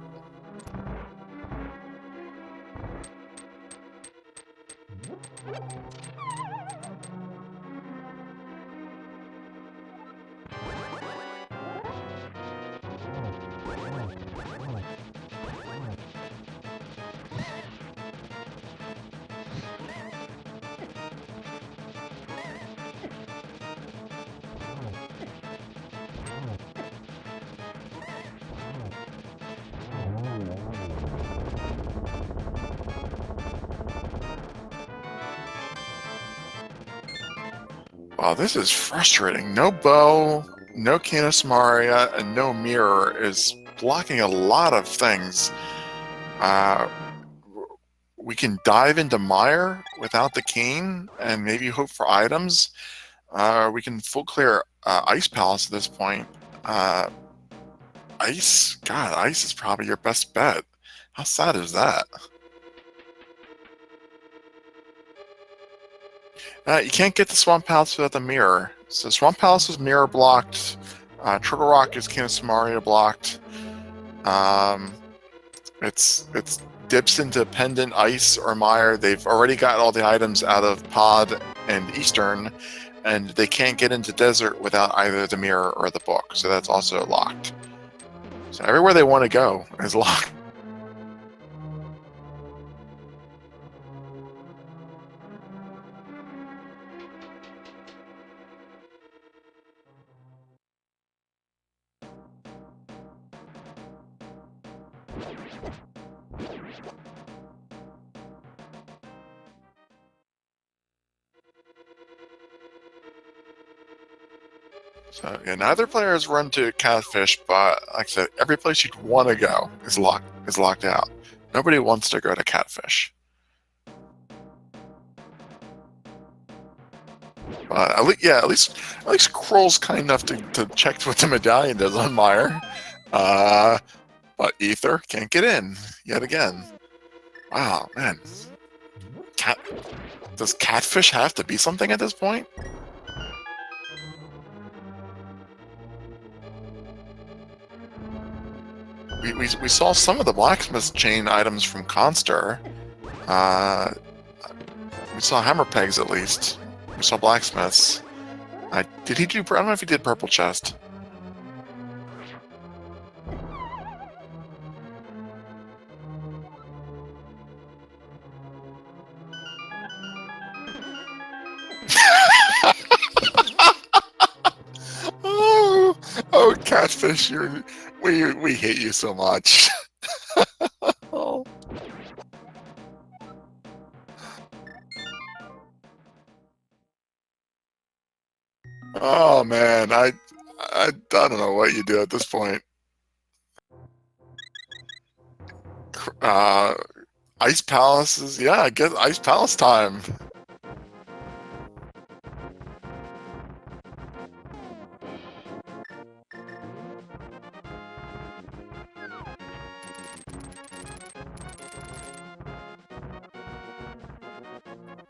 Wow, this is frustrating. No bow, no Canis Maria, and no mirror is blocking a lot of things. We can dive into Mire without the cane and maybe hope for items. We can full clear Ice Palace at this point. Ice? God, Ice is probably your best bet. How sad is that? You can't get the Swamp Palace without the mirror. So Swamp Palace is mirror blocked. Turtle Rock is Canis Maria blocked. It's dips into Pendant, Ice, or Mire. They've already got all the items out of Pod and Eastern, and they can't get into Desert without either the mirror or the book. So that's also locked. So everywhere they want to go is locked. So yeah, neither player has run to Catfish, but like I said, every place you'd want to go is locked out. Nobody wants to go to Catfish. But at least Crrool's kind enough to check what the medallion does on Mire. But Ether can't get in yet again. Wow, man. Does Catfish have to be something at this point? We saw some of the blacksmith chain items from Khanster. We saw hammer pegs at least. We saw blacksmiths. Did he do? I don't know if he did purple chest. Catfish, we hate you so much. Oh. Oh man, I don't know what you do at this point. Ice Palace yeah, I guess Ice Palace time.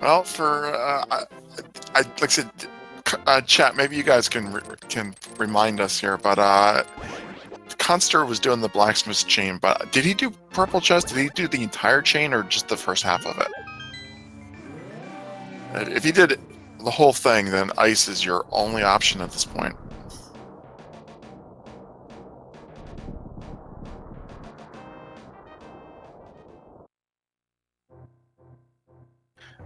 Well, like I said, chat. Maybe you guys can remind us here, but Khanster was doing the blacksmith's chain, but did he do purple chest? Did he do the entire chain or just the first half of it? If he did the whole thing, then ice is your only option at this point.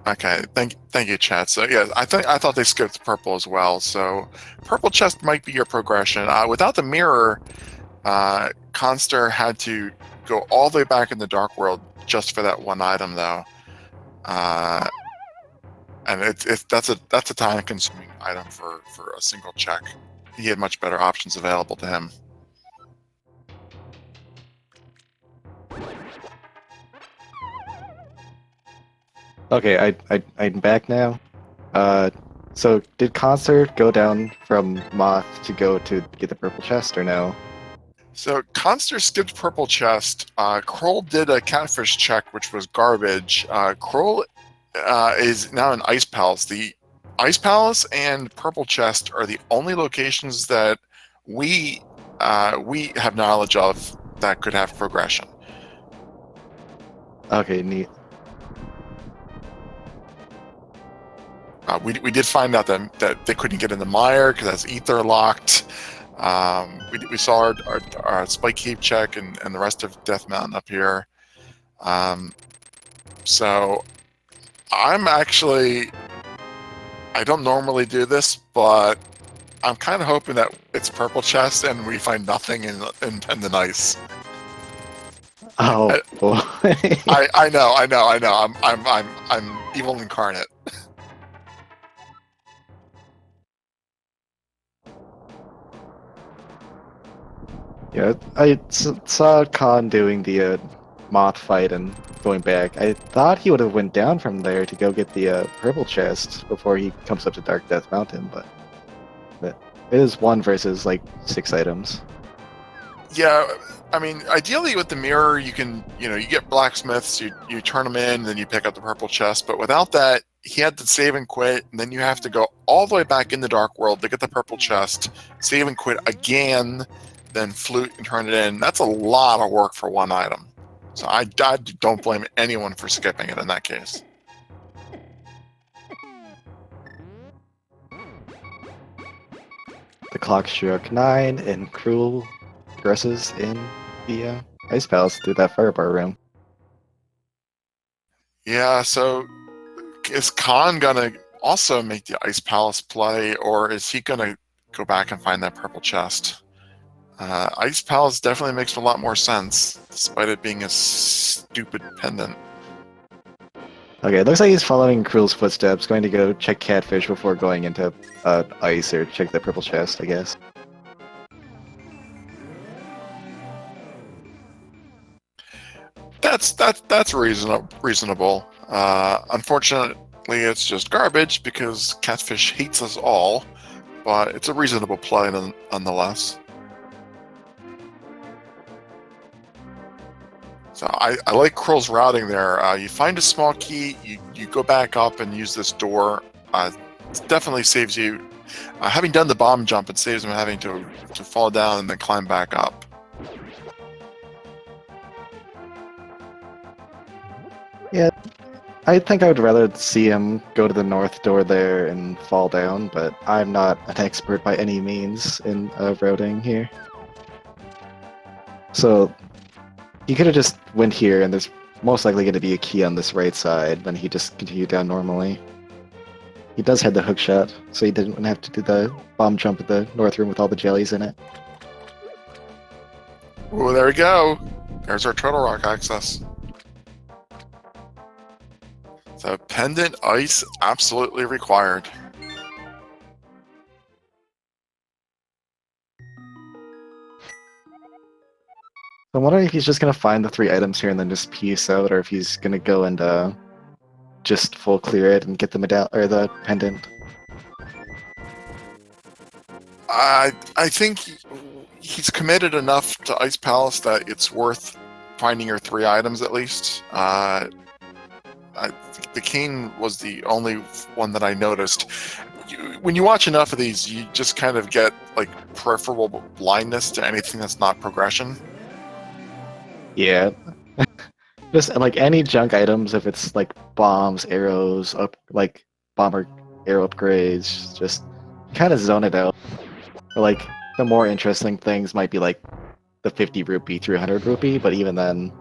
Okay, thank you, chat. So yeah, I thought they skipped purple as well. So purple chest might be your progression. Without the mirror, Khanster had to go all the way back in the Dark World just for that one item, though. And that's a time-consuming item for a single check. He had much better options available to him. Okay, I'm back now. So did Concert go down from Moth to go to get the purple chest or no? So Khanster skipped purple chest. Crrool did a catfish check, which was garbage. Crrool is now in Ice Palace. The Ice Palace and purple chest are the only locations that we have knowledge of that could have progression. Okay, neat. We did find out that they couldn't get in the mire because that's ether locked. We saw our Spike Keep check and the rest of Death Mountain up here. So I'm actually, I don't normally do this, but I'm kind of hoping that it's purple chest and we find nothing in the ice. Oh boy. I know. I'm evil incarnate. Yeah, I saw Khan doing the moth fight and going back. I thought he would have went down from there to go get the purple chest before he comes up to Dark Death Mountain, but it is 1 versus like 6 items. Yeah, I mean, ideally with the mirror, you can, you get blacksmiths, you turn them in, and then you pick up the purple chest. But without that, he had to save and quit, and then you have to go all the way back in the Dark World to get the purple chest, save and quit again, then flute and turn it in. That's a lot of work for one item. So I don't blame anyone for skipping it in that case. The clock struck 9, and Crrool progresses in the Ice Palace through that firebar room. Yeah, so is Khan gonna also make the Ice Palace play, or is he gonna go back and find that purple chest? Ice Palace definitely makes a lot more sense, despite it being a stupid pendant. Okay, it looks like he's following Crrool's footsteps, going to go check Catfish before going into Ice or check the purple chest, I guess. That's reasonable. Unfortunately, it's just garbage because Catfish hates us all, but it's a reasonable play nonetheless. So I like Crrool's routing there. You find a small key, you go back up and use this door. It definitely saves you. Having done the bomb jump, it saves him having to fall down and then climb back up. Yeah, I think I would rather see him go to the north door there and fall down, but I'm not an expert by any means in routing here. So he could have just went here, and there's most likely going to be a key on this right side, then he just continued down normally. He does have the hook shot, so he didn't have to do the bomb jump at the north room with all the jellies in it. Oh, there we go. There's our Turtle Rock access. So pendant ice absolutely required. I'm wondering if he's just gonna find the 3 items here and then just peace out, or if he's gonna go and just full clear it and get the medal or the pendant. I think he's committed enough to Ice Palace that it's worth finding your 3 items at least. The cane was the only one that I noticed. When you watch enough of these, you just kind of get like peripheral blindness to anything that's not progression. Yeah. Just like any junk items, if it's like bombs, arrows, like bomber arrow upgrades, just kind of zone it out. Or like the more interesting things might be like the 50 rupee, 300 rupee, but even then,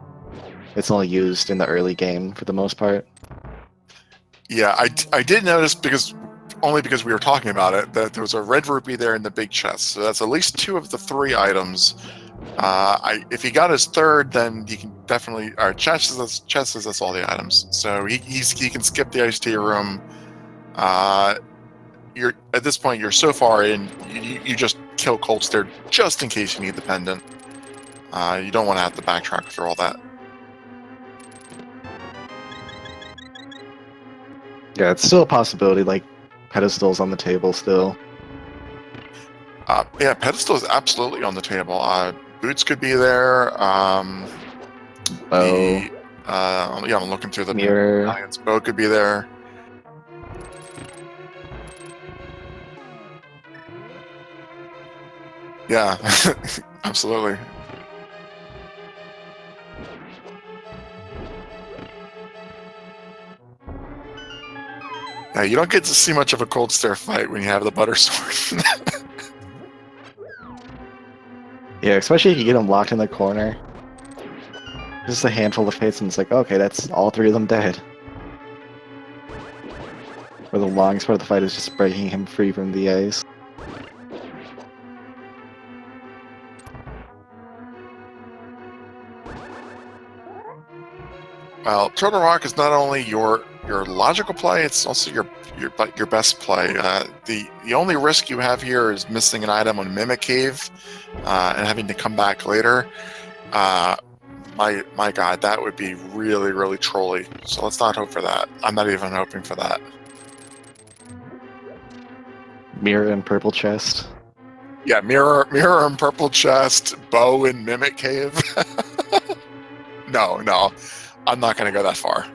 it's only used in the early game for the most part. Yeah, I did notice only because we were talking about it that there was a red rupee there in the big chest. So that's at least 2 of the 3 items. If he got his 3rd, then he can definitely. Our chest says that's all the items. So he can skip the iced tea room. You're at this point. You're so far in. You just kill Colster just in case you need the pendant. You don't want to have to backtrack through all that. Yeah, it's still a possibility, like pedestals on the table still. Yeah, pedestal is absolutely on the table. Boots could be there. Bow. Yeah, I'm looking through the Mirror. Alliance. Bow could be there. Yeah, absolutely. Yeah, you don't get to see much of a cold stare fight when you have the butter sword. Yeah, especially if you get them locked in the corner. Just a handful of hits and it's like, okay, that's all 3 of them dead. For the longest part of the fight is just breaking him free from the ice. Well, Turtle Rock is not only your logical play; it's also your best play. The only risk you have here is missing an item on Mimic Cave and having to come back later. My God, that would be really, really trolly. So let's not hope for that. I'm not even hoping for that. Mirror and purple chest. Yeah, mirror and purple chest, bow and Mimic Cave. No, I'm not going to go that far.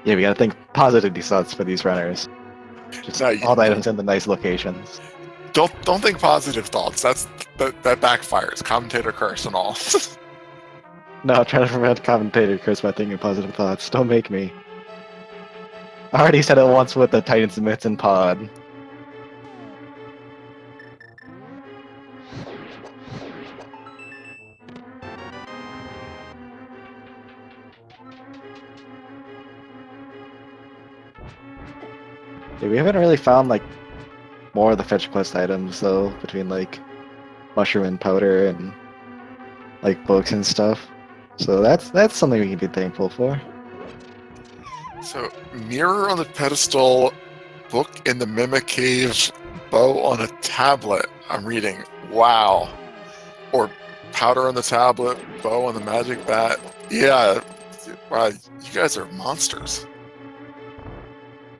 Yeah, we gotta think positive thoughts for these runners. Just all the items in the nice locations. Don't think positive thoughts. That backfires. Commentator curse and all. No, I'm trying to prevent commentator curse by thinking positive thoughts. Don't make me. I already said it once with the Titan's Myths and Pod. Yeah, we haven't really found like more of the fetch quest items though, between like mushroom and powder and like books and stuff. So that's something we can be thankful for. So mirror on the pedestal, book in the Mimic Cave, bow on a tablet. I'm reading. Wow. Or powder on the tablet, bow on the magic bat. Yeah. Wow, you guys are monsters.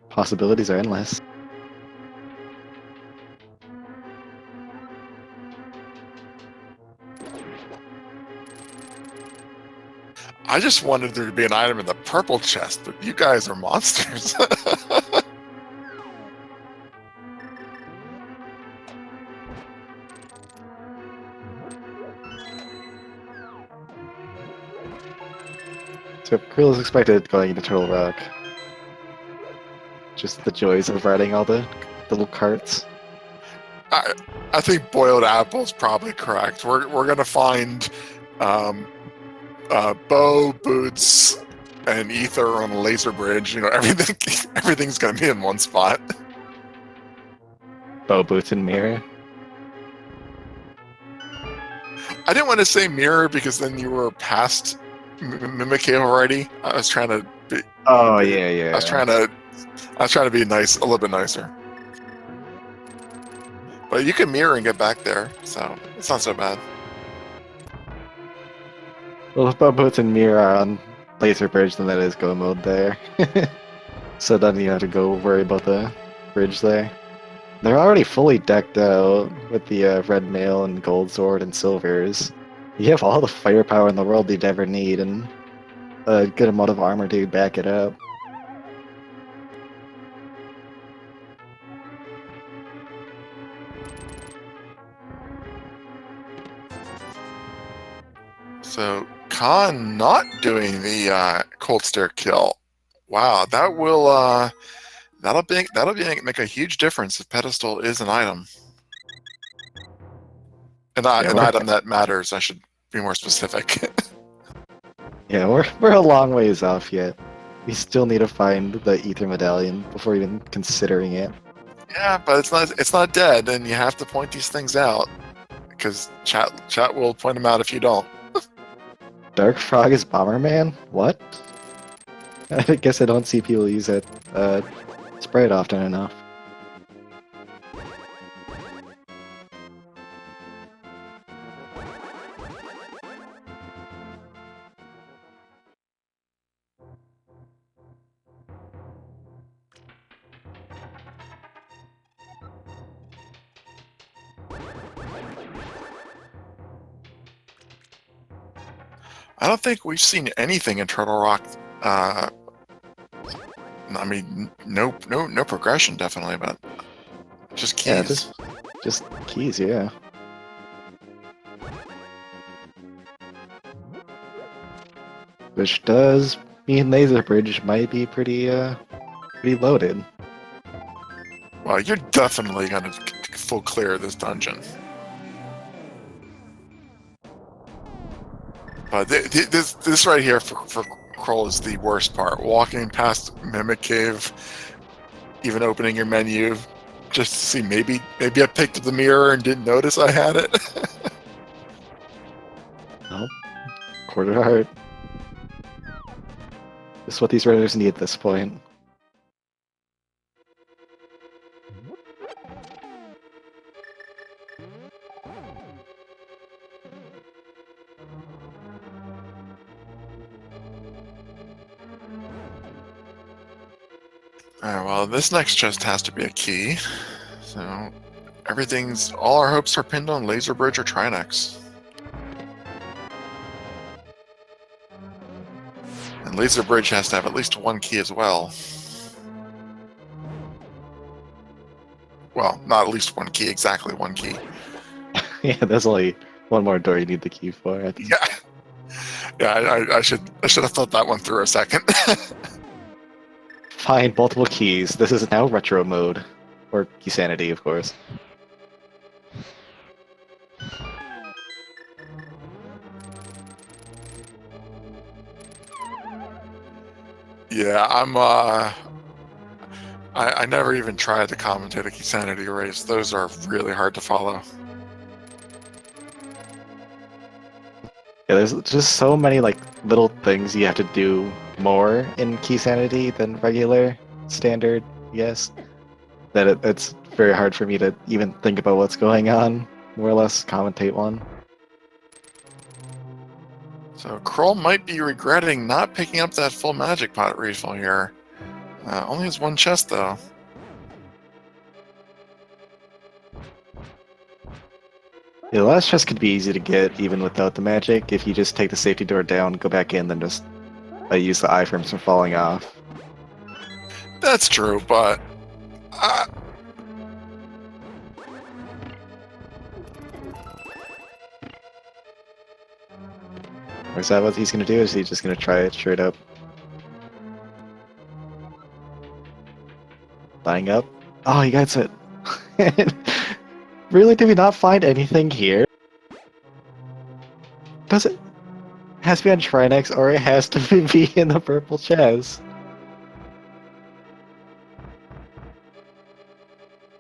Possibilities are endless. I just wanted there to be an item in the purple chest, but you guys are monsters. So Crrool is expected going into Turtle Rock. Just the joys of riding all the little carts. I think boiled apple's probably correct. We're gonna find bow, boots, and ether on a laser bridge. You know, everything's gonna be in one spot. Bow, boots, and mirror. I didn't want to say mirror because then you were past Mimikyu already. I was trying to be. Oh yeah, I was trying to be nice, a little bit nicer. But you can mirror and get back there, so it's not so bad. Well, if Bobo's and Mir are on Laser Bridge, then that is go mode there. So then you have to go worry about the bridge there. They're already fully decked out with the red mail and gold sword and silvers. You have all the firepower in the world you'd ever need and a good amount of armor to back it up. So Khan not doing the cold stare kill. Wow, that will make a huge difference if pedestal is an item. And Yeah, an item that matters. I should be more specific. yeah, we're a long ways off yet. We still need to find the ether medallion before even considering it. Yeah, but it's not dead, and you have to point these things out because chat will point them out if you don't. Dark Frog is Bomberman? What? I guess I don't see people use that sprite often enough. I don't think we've seen anything in Turtle Rock. I mean, no progression definitely, but just keys. Yeah, just keys, yeah. Which does mean Laser Bridge might be pretty loaded. Well, you're definitely gonna full clear this dungeon. But this right here for Crrool is the worst part. Walking past Mimic Cave, even opening your menu, just to see maybe I picked up the mirror and didn't notice I had it. Nope. Quarter heart. This is what these runners need at this point. Alright, well, this next chest has to be a key. So, all our hopes are pinned on Laser Bridge or Trinex. And Laser Bridge has to have at least one key as well. Well, not at least one key, exactly one key. Yeah, there's only one more door you need the key for. Yeah, I should have thought that one through a second. Find multiple keys. This is now retro mode. Or key sanity, of course. Yeah, I never even tried to commentate a key sanity race. Those are really hard to follow. Yeah, there's just so many like little things you have to do more in key sanity than regular standard, yes. That it's very hard for me to even think about what's going on, more or less commentate one. So Crrool might be regretting not picking up that full magic pot refill here. Only has one chest though. Yeah, the last chest could be easy to get even without the magic. If you just take the safety door down, go back in, then just use the iframes from falling off. That's true, but Or is that what he's gonna do? Is he just gonna try it straight up? Lying up? Oh, he gets it. Really, did we not find anything here? Does it has to be on Trinex or it has to be in the purple chest?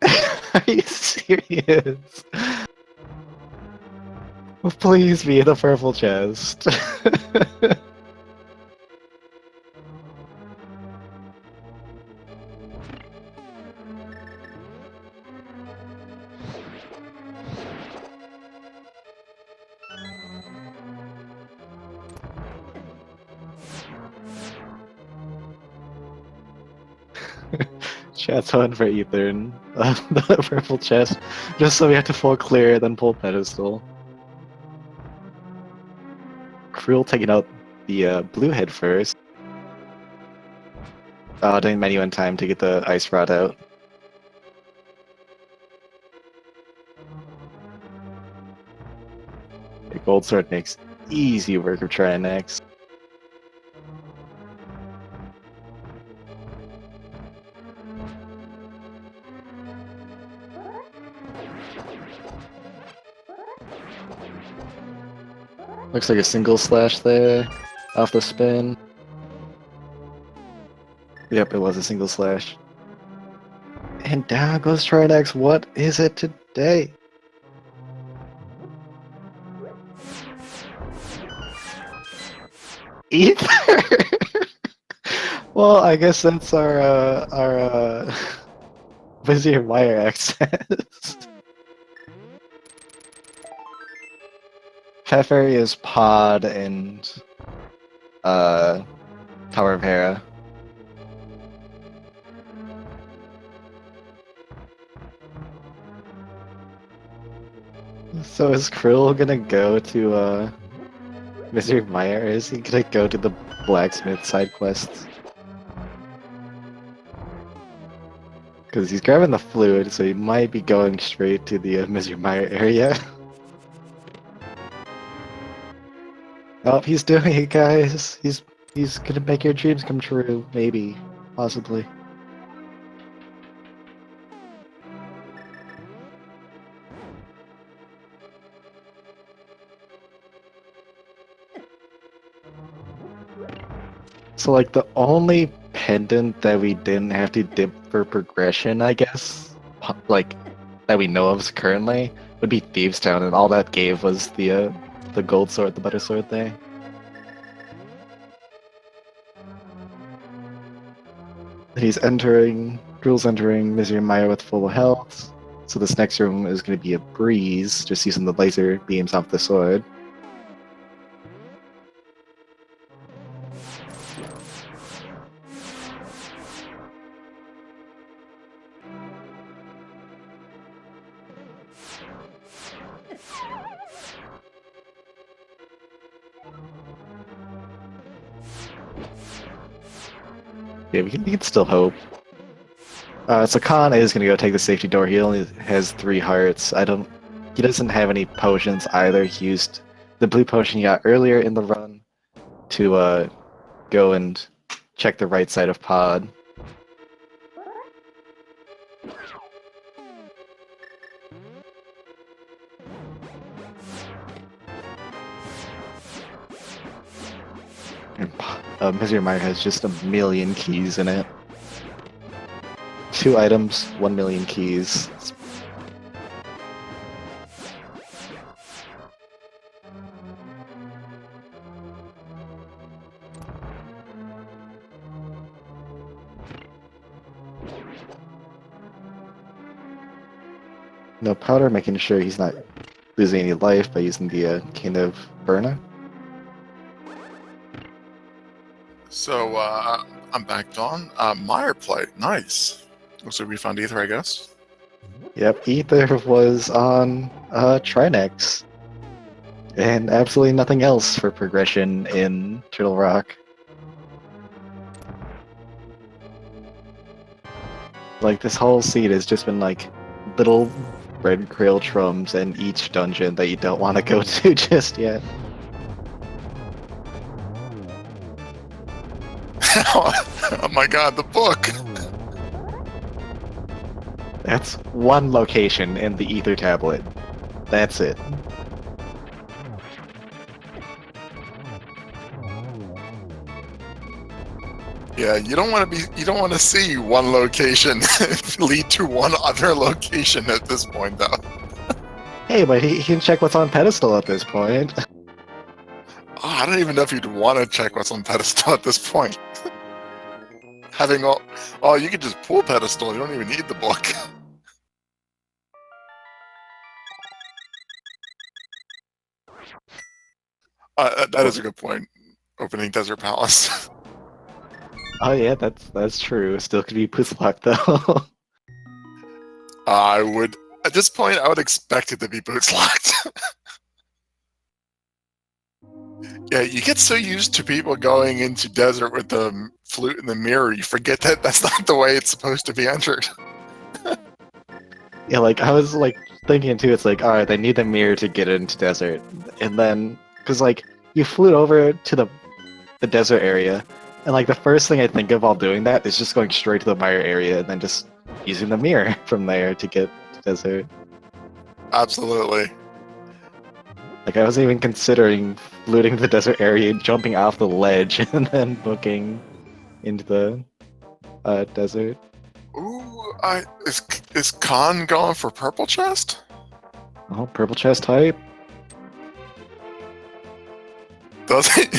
Are you serious? Please be the purple chest. Chat's on for Ether and the purple chest, just so we have to full clear, then pull pedestal. Crrool taking out the blue head first. Doing menu in time to get the ice rod out. The gold sword makes easy work of trying next. Looks like a single slash there, off the spin. Yep, it was a single slash. And down goes Trinex. What is it today? Ether? Well, I guess that's our Vizier Wire access. Pfeffer is Pod and Tower of Hera. So is Crrool gonna go to Vizier Mire, or is he gonna go to the blacksmith side quests? Because he's grabbing the fluid, so he might be going straight to the Vizier Mire area. Oh, he's doing it, guys. He's gonna make your dreams come true, maybe, possibly. So, like, the only pendant that we didn't have to dip for progression, I guess, like, that we know of currently, would be Thieves Town, and all that gave was the gold sword, the butter sword thing. Crrool's entering Vizier Mire with full health, so this next room is going to be a breeze, just using the laser beams off the sword. Yeah, we can still hope. So Khan is gonna go take the safety door. He only has 3 hearts. He doesn't have any potions either. He used the blue potion he got earlier in the run to go and check the right side of Pod. And Vizier Mire has just 1,000,000 keys in it. 2 items, 1,000,000 keys. No powder, making sure he's not losing any life by using the King of Burna. So, I'm back on. Mire play. Nice. Looks like we found Ether, I guess. Yep, Ether was on Trinex. And absolutely nothing else for progression in Turtle Rock. Like, this whole seed has just been like little red Crrool trums in each dungeon that you don't want to go to just yet. Oh my god, the book! That's one location in the Ether tablet. That's it. Yeah, you don't want to see one location lead to one other location at this point, though. Hey, but he can check what's on pedestal at this point. Oh, I don't even know if you'd want to check what's on pedestal at this point. Having all, oh, you can just pull pedestal. You don't even need the book. That is a good point. Opening Desert Palace. Oh yeah, that's true. Still could be push luck though. I would, at this point, I would expect it to be boots locked. Yeah, you get so used to people going into desert with the flute in the mirror, you forget that that's not the way it's supposed to be entered. Yeah, like I was like thinking too. It's like, all right, they need the mirror to get into desert, and then because like you flew over to the desert area, and like the first thing I think of while doing that is just going straight to the mire area and then just using the mirror from there to get to desert. Absolutely. Like I wasn't even considering looting the desert area, jumping off the ledge, and then booking into the desert. Ooh, is Khan going for purple chest? Oh, purple chest type. Does it?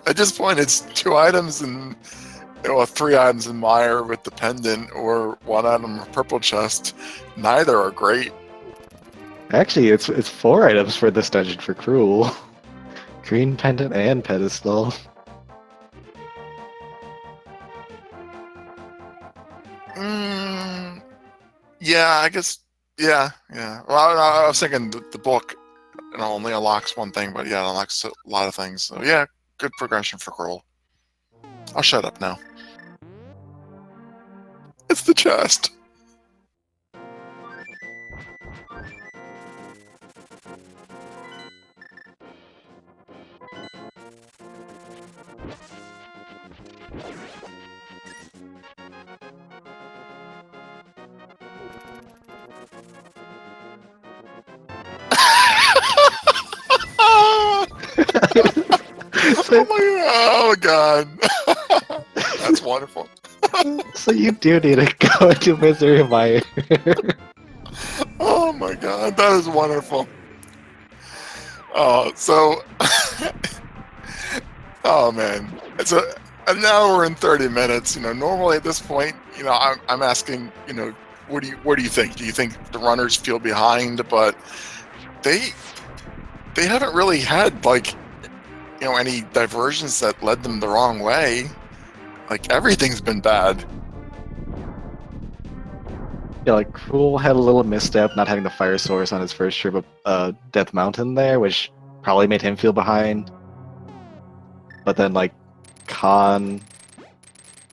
At this point, it's 2 items and well, 3 items in Mire with the pendant, or 1 item of purple chest. Neither are great. Actually, it's 4 items for this dungeon for Crrool. Green pendant and pedestal. Yeah, I guess. Yeah. Well, I was thinking the book only unlocks one thing, but yeah, it unlocks a lot of things. So yeah, good progression for Crrool. I'll shut up now. It's the chest. Oh my god. That's wonderful. So you do need to go into Misery Mire. Oh my god, that is wonderful. So oh man, an hour and 30 minutes. Normally at this point, I'm asking, what do you think? Do you think the runners feel behind? But they haven't really had like any diversions that led them the wrong way. Like everything's been bad. Yeah, like Crrool had a little misstep not having the fire source on his first trip of Death Mountain there, which probably made him feel behind. But then like Khan,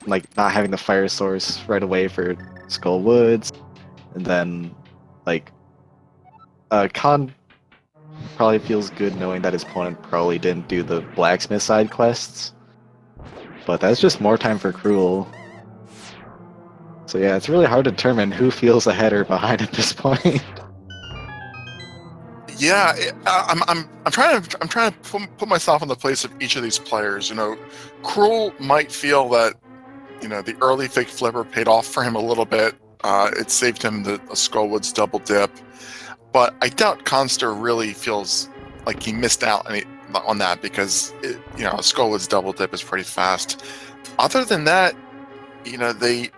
like not having the fire source right away for Skull Woods, and then like Khan probably feels good knowing that his opponent probably didn't do the blacksmith side quests. But that's just more time for Crrool. So yeah, it's really hard to determine who feels ahead or behind at this point. Yeah, I'm trying to put myself in the place of each of these players. Crrool might feel that the early fake flipper paid off for him a little bit. It saved him the Skullwoods double dip, but I doubt Khanster really feels like he missed out on that because Skullwoods double dip is pretty fast. Other than that, they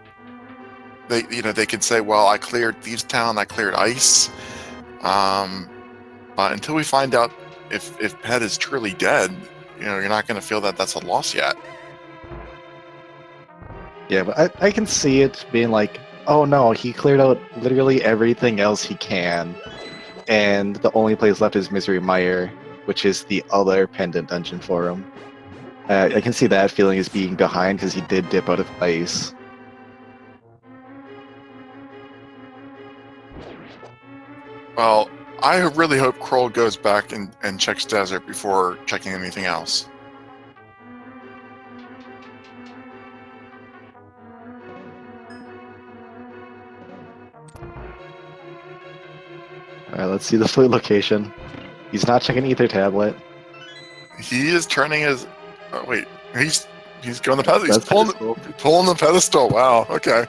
can say, well, I cleared Thieves Town, I cleared Ice. But until we find out if Pet is truly dead, you're not going to feel that that's a loss yet. Yeah, but I can see it being like, oh no, he cleared out literally everything else he can, and the only place left is Misery Mire, which is the other pendant dungeon for him. I can see that feeling as being behind because he did dip out of Ice. Well, I really hope Crrool goes back and checks Desert before checking anything else. Alright, let's see the flute location. He's not checking Ether Tablet. He is turning his... Oh, wait. He's going the pedestal. He's That's pulling the pedestal. Wow, okay.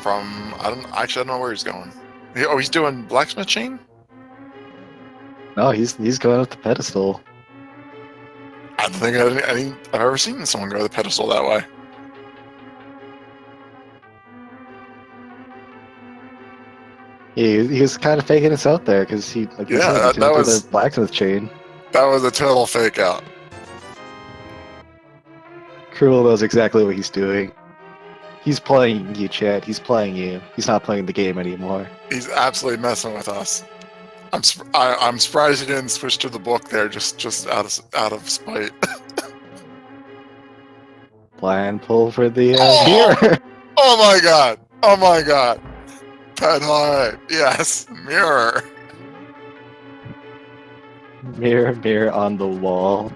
from, I don't know where he's going. Oh, he's doing blacksmith chain? No, he's going up the pedestal. I don't think I've ever seen someone go to the pedestal that way. He was kind of faking us out there because he, like you said, Yeah, he didn't do the blacksmith chain. that was a total fake out. Crrool knows exactly what he's doing. He's playing you, Chad. He's playing you. He's not playing the game anymore. He's absolutely messing with us. I'm surprised he didn't switch to the book there, just out of spite. Plan pull for the Oh! mirror. Oh my god! Oh my god! Pet high! Yes, mirror. Mirror on the wall.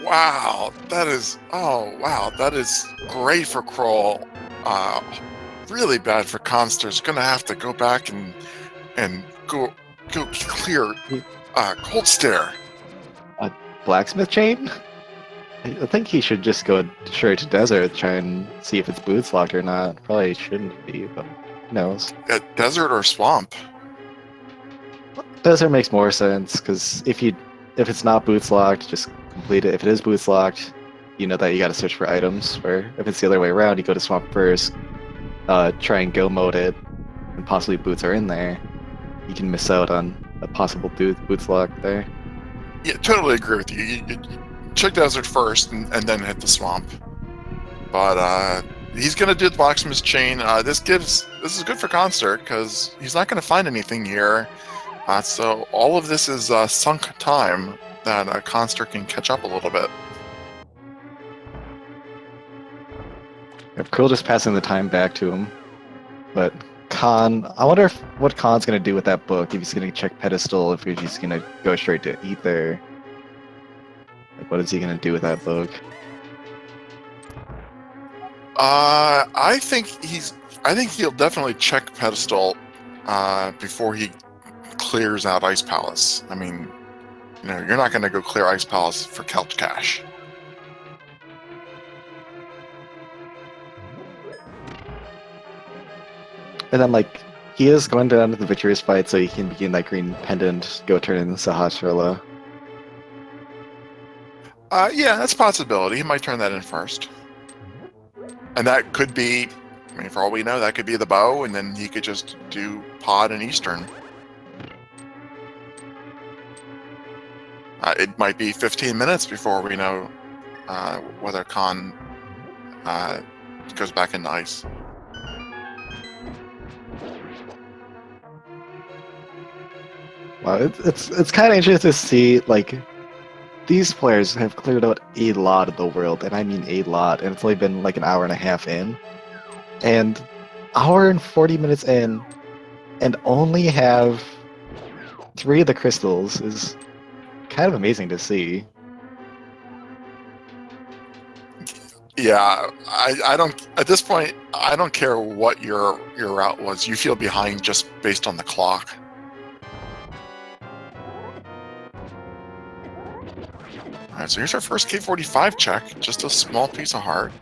Wow, that is great for Crrool. Really bad for Khanster786. Gonna have to go back and go clear cold stare. Blacksmith chain? I think he should just go straight to desert, try and see if it's boots locked or not. Probably shouldn't be, but who knows. Desert or swamp? Desert makes more sense because if it's not boots locked, just complete it. If it is boots locked, you know that you got to search for items. Where if it's the other way around, you go to swamp first, try and go mode it, and possibly boots are in there. You can miss out on a possible boots lock there. Yeah, totally agree with you. You check desert first and then hit the swamp. But he's gonna do the blacksmith chain. This is good for Khanster because he's not gonna find anything here. So all of this is sunk time that Khanster can catch up a little bit. Crrool just passing the time back to him, but Khan, I wonder what Khan's gonna do with that book. If he's gonna check pedestal, if he's just gonna go straight to ether. Like, what is he gonna do with that book? I think he'll definitely check pedestal before he clears out Ice Palace. I mean, you know, you're not going to go clear Ice Palace for couch cash. And then, like, he is going down to the victorious fight so he can begin that green pendant, go turn in Sahasrahla. Yeah, that's a possibility. He might turn that in first. And that could be, I mean, for all we know, that could be the bow, and then he could just do pod and Eastern. It might be 15 minutes before we know whether Khan goes back into ice. Wow, it's kind of interesting to see, like, these players have cleared out a lot of the world, and I mean a lot, and it's only been like an hour and a half in. And hour and 40 minutes in, and only have 3 of the crystals is kind of amazing to see. Yeah, I don't, at this point, I don't care what your route was. You feel behind just based on the clock. Alright, so here's our first K45 check. Just a small piece of heart.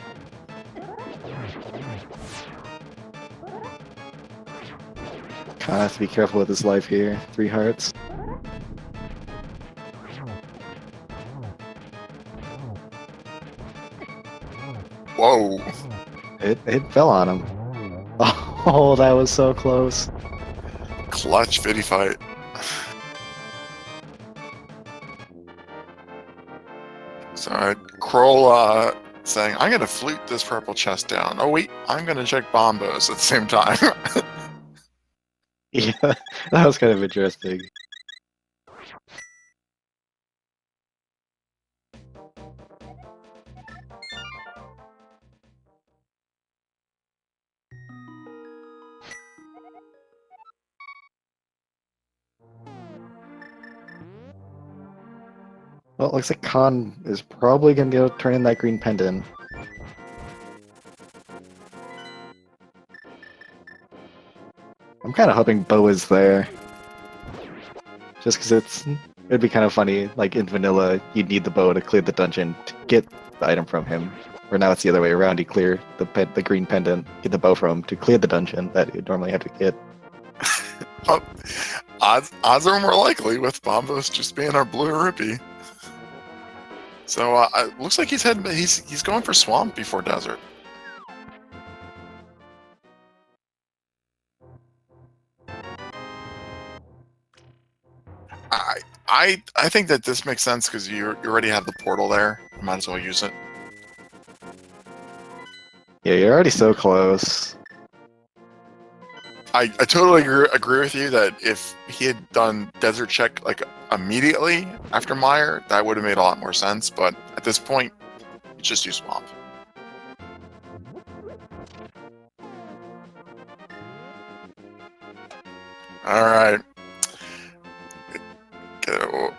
Kind of has to be careful with his life here. 3 hearts. Whoa. It fell on him. Oh, that was so close. Clutch Fitty fight. So Crrool saying, I'm going to flute this purple chest down. Oh wait, I'm going to check bombos at the same time. Yeah, that was kind of interesting. Well, it looks like Khan is probably going to go turn in that green pendant. I'm kind of hoping Bo is there. Just because it'd be kind of funny, like in vanilla, you'd need the bow to clear the dungeon to get the item from him. Or now it's the other way around. You clear the green pendant, get the bow from to clear the dungeon that you'd normally have to get. Odds are more likely with Bombos just being our blue rupee. So it looks like he's going for swamp before desert. I think that this makes sense because you already have the portal there. You might as well use it. Yeah, you're already so close. I totally agree with you that if he had done desert check like immediately after Mire, that would have made a lot more sense. But at this point, you just use swamp. All right. Go.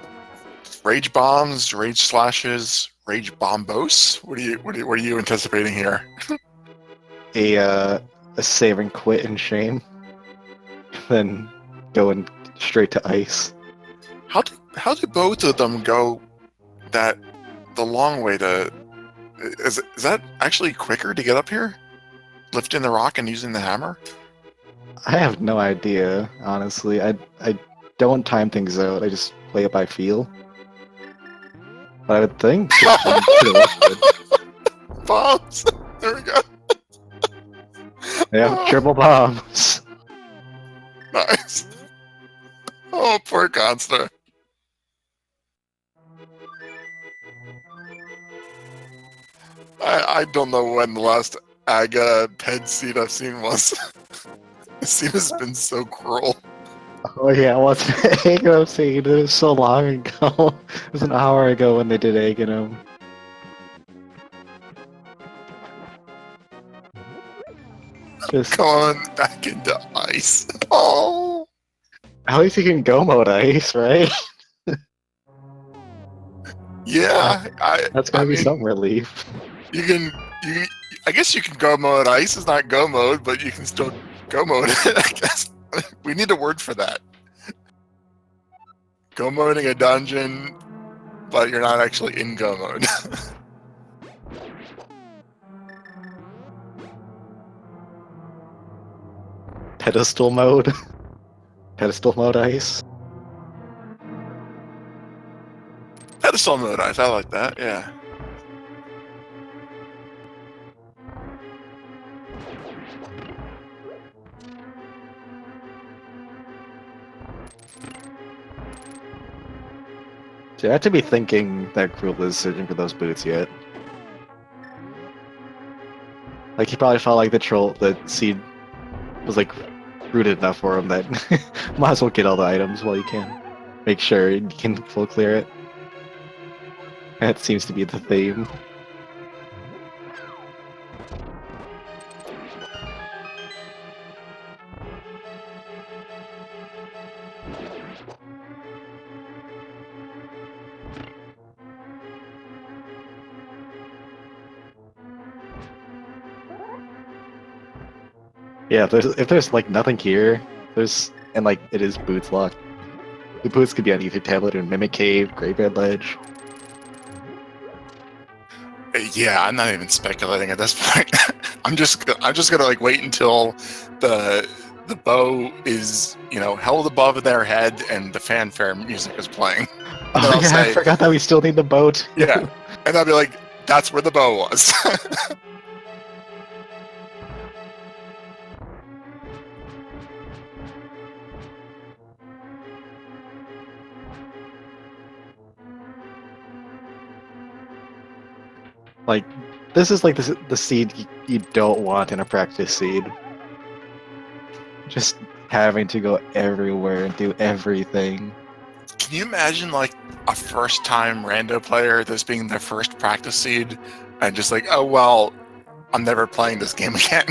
Rage bombs, rage slashes, rage bombos. What are you anticipating here? A save and quit in shame, then going straight to ice. How do both of them go the long way to? Is that actually quicker to get up here? Lifting the rock and using the hammer? I have no idea, honestly. I don't time things out. I just play it by feel. But I would think. Bombs. There we go. Yeah, triple bombs. Nice. Oh, poor Khanster. I don't know when the last Aga Ped seed I've seen was. This seed has been so cruel. Oh yeah, what's Aghanim seed? It was so long ago. It was an hour ago when they did Aghanim. Just Going back into ice. Oh. at least you can go mode ice, right? Yeah, That's gonna I be mean, some relief. I guess you can go mode. Ice is not go mode, but you can still go mode. I guess we need a word for that. Go moding a dungeon, but you're not actually in go mode. Pedestal mode. Pedestal mode ice. Pedestal mode ice. I like that. Yeah. So I have to be thinking that Crrool is searching for those boots yet. Like he probably felt like the seed was like rooted enough for him that might as well get all the items while you can. Make sure you can full clear it. That seems to be the theme. Yeah, if there's like nothing here, and like it is boots locked. The boots could be on either tablet or Mimic Cave, Graveyard Ledge. Yeah, I'm not even speculating at this point. I'm just gonna like wait until the bow is held above their head and the fanfare music is playing. Oh yeah, I forgot that we still need the boat. Yeah, and I'll be like, that's where the bow was. Like, this is like the seed you don't want in a practice seed. Just having to go everywhere and do everything. Can you imagine like a first-time rando player, this being their first practice seed, and just like, oh well, I'm never playing this game again.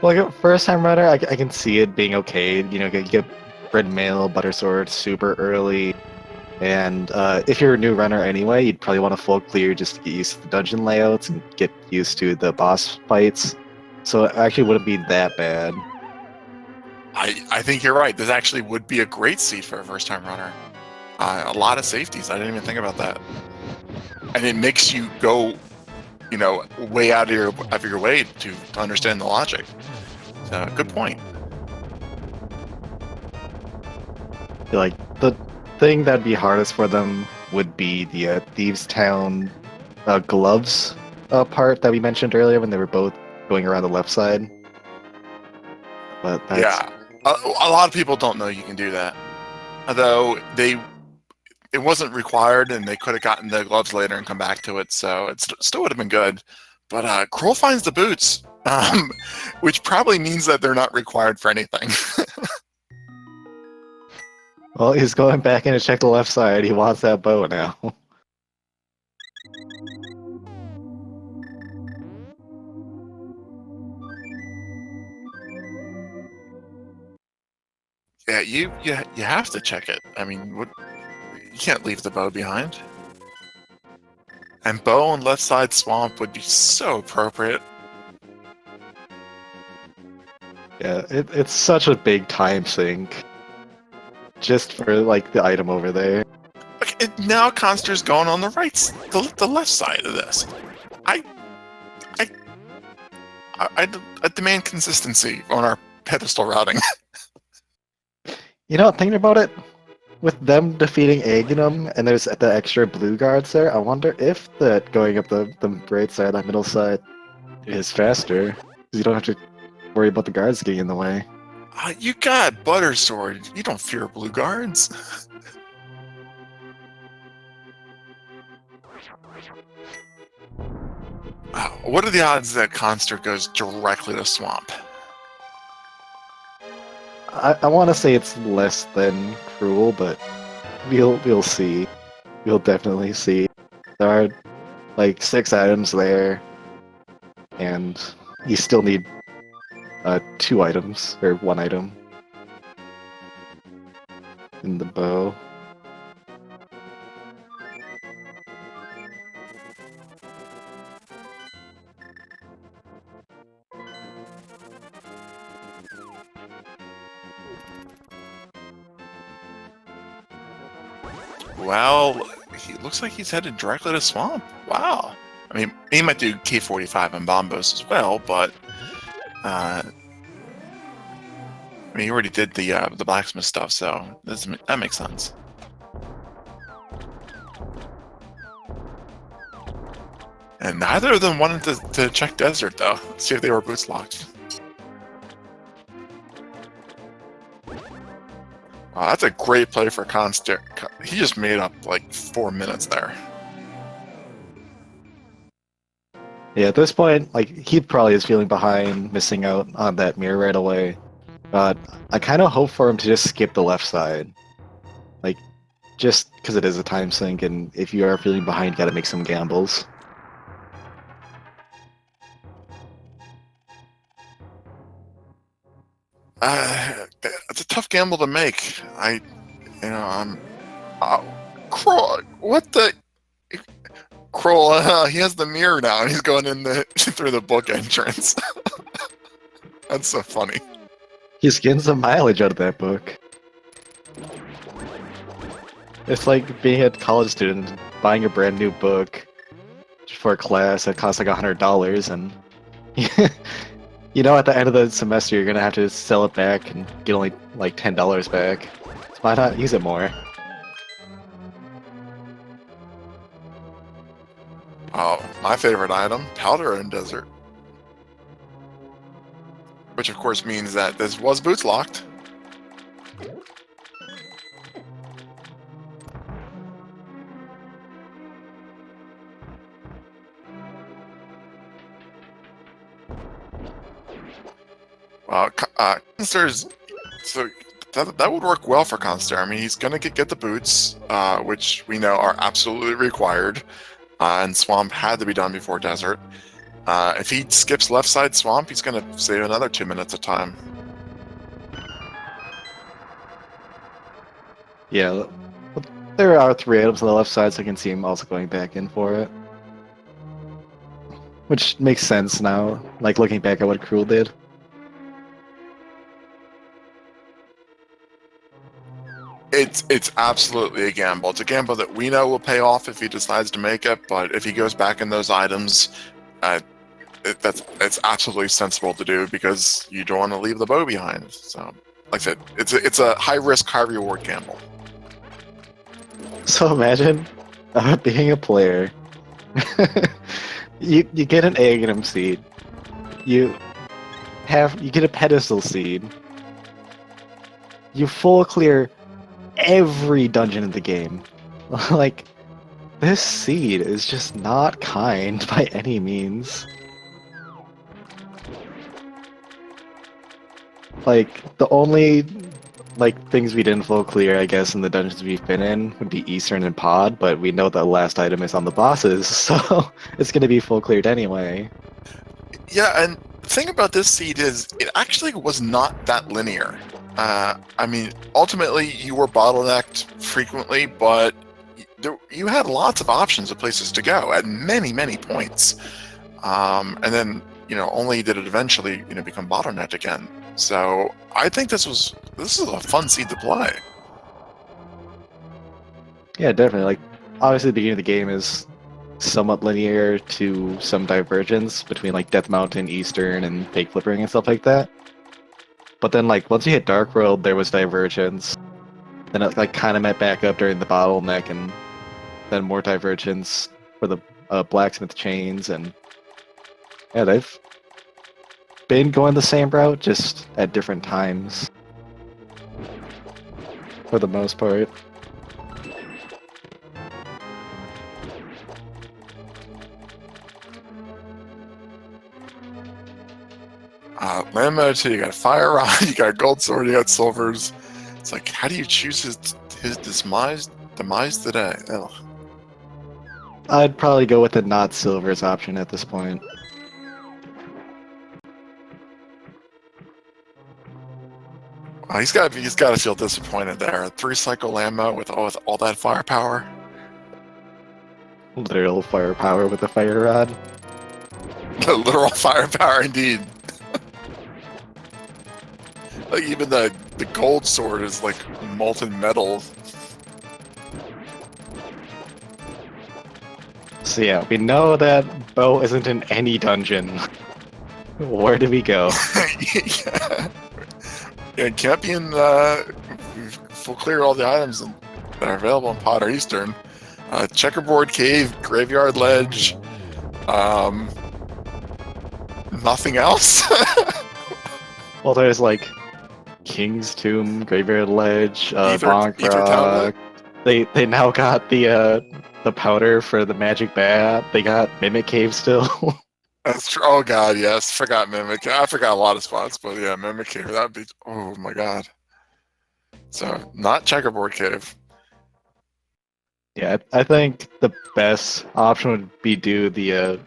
Like a first time runner, I can see it being okay. You get red mail, butter sword super early. And if you're a new runner anyway, you'd probably want to full clear just to get used to the dungeon layouts and get used to the boss fights. So it actually wouldn't be that bad. I think you're right. This actually would be a great seed for a first-time runner. A lot of safeties. I didn't even think about that. and it makes you go, way out of your way to understand the logic. So, good point. Like, the thing that'd be hardest for them would be the Thieves Town gloves part that we mentioned earlier when they were both going around the left side. But that's... Yeah, a lot of people don't know you can do that. Although it wasn't required, and they could have gotten the gloves later and come back to it, so it still would have been good. But Crrool finds the boots, which probably means that they're not required for anything. Well, he's going back in to check the left side. He wants that bow now. Yeah, you have to check it. I mean, you can't leave the bow behind. And bow on left side swamp would be so appropriate. Yeah, it's such a big time sink. Just for, like, the item over there. Okay, now Khanster's going on the the left side of this. I demand consistency on our pedestal routing. You know, thinking about it, with them defeating Aghanim and there's the extra blue guards there, I wonder if that going up the right side, that middle side, is faster. Because you don't have to worry about the guards getting in the way. You got Butter Sword. You don't fear blue guards. What are the odds that Khanster goes directly to swamp? I want to say it's less than Crrool, but we'll see. We'll definitely see. There are like 6 items there, and you still need 2 items or 1 item in the bow. Well, he looks like he's headed directly to swamp. Wow. I mean, he might do K45 and Bombos as well, but I mean, he already did the blacksmith stuff, so that makes sense. And neither of them wanted to check desert, though. See if they were boots locked. Wow, that's a great play for Khanster. He just made up like 4 minutes there. Yeah, at this point, like, he probably is feeling behind, missing out on that mirror right away. But I kind of hope for him to just skip the left side. Like, just because it is a time sink, and if you are feeling behind, you gotta make some gambles. It's a tough gamble to make. Crrool, what the? Crrool, he has the mirror now, and he's going in through the book entrance. That's so funny. He's getting some mileage out of that book. It's like being a college student, buying a brand new book for a class that costs like $100, and you know, at the end of the semester, you're gonna have to sell it back and get only like $10 back. So why not use it more? Oh, my favorite item, powder in desert. Which of course means that this was boots locked. Khanster's, so that would work well for Khanster. I mean, he's gonna get the boots, which we know are absolutely required, and swamp had to be done before desert. If he skips left side swamp, he's gonna save another 2 minutes of time. Yeah, there are 3 items on the left side, so I can see him also going back in for it. Which makes sense now, like looking back at what Crrool did. It's absolutely a gamble. It's a gamble that we know will pay off if he decides to make it, but if he goes back in those items, it's absolutely sensible to do because you don't want to leave the bow behind. So, like I said, it's a high risk, high reward gamble. So imagine being a player. you get an Aghanim seed. You get a pedestal seed. You full clear every dungeon in the game. Like, this seed is just not kind by any means. Like, the only things we didn't full clear, I guess, in the dungeons we've been in would be Eastern and Pod, but we know the last item is on the bosses, so it's gonna be full cleared anyway. Yeah, and the thing about this seed is it actually was not that linear. I mean, ultimately you were bottlenecked frequently, but you had lots of options of places to go at many, many points. And then, only did it eventually, become bottlenecked again. So I think this is a fun seed to play. Yeah, definitely. Like, obviously the beginning of the game is somewhat linear to some divergence between like Death Mountain, Eastern, and Fake Flippering and stuff like that. But then once you hit Dark World, there was divergence. Then it kind of met back up during the bottleneck, and then more divergence for the blacksmith chains, and yeah, they've been going the same route, just at different times. For the most part. Land Mode 2, you got a Fire Rod, you got a Gold Sword, you got Silvers. It's like, how do you choose his demise today? Ugh. I'd probably go with the not Silvers option at this point. He's got to feel disappointed there. 3-cycle Lambo with all that firepower. Literal firepower with a fire rod. Literal firepower, indeed. Like even the gold sword is like molten metal. So yeah, we know that bow isn't in any dungeon. Where do we go? Yeah. It can't be in full clear all the items that are available in Pod or Eastern. Checkerboard Cave, Graveyard Ledge, nothing else. Well, there's King's Tomb, Graveyard Ledge, Bonk Ether Rock. They now got the powder for the magic bat. They got Mimic Cave still. That's true. Oh god, yes. Forgot Mimic. I forgot a lot of spots, but yeah, Mimic Cave. That'd be. Oh my god. So not Checkerboard Cave. Yeah, I think the best option would be do the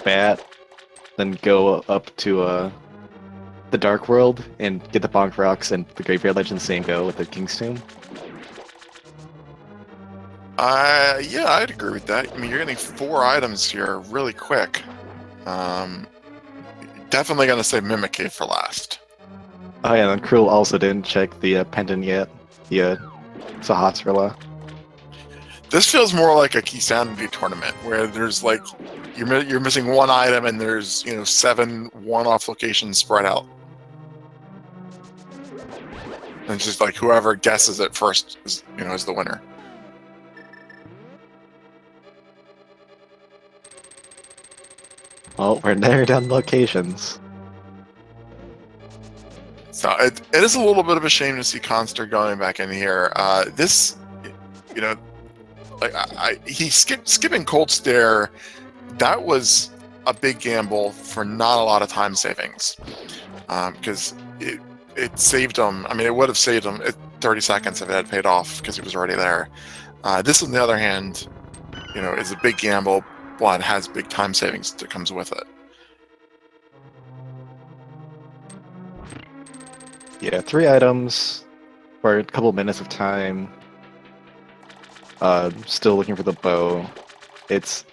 bat, then go up to the Dark World and get the Bonk Rocks and the Graveyard Ledge in the same go with the King's Tomb. Yeah, I'd agree with that. I mean, you're getting 4 items here really quick. Definitely gonna say Mimic Cave for last. Oh yeah, and Crrool also didn't check the pendant yet. The Sahasrahla. This feels more like a Key Sanity tournament where there's you're missing 1 item and there's 7 one-off locations spread out. And it's just whoever guesses it first is the winner. Well, we're narrowing down locations. So it is a little bit of a shame to see Khanster going back in here. This, skipping Cold Stare, that was a big gamble for not a lot of time savings, because it saved him. I mean, it would have saved him 30 seconds if it had paid off because he was already there. This, on the other hand, is a big gamble, but has big time savings that comes with it. Yeah, 3 items for a couple minutes of time. Still looking for the bow. It's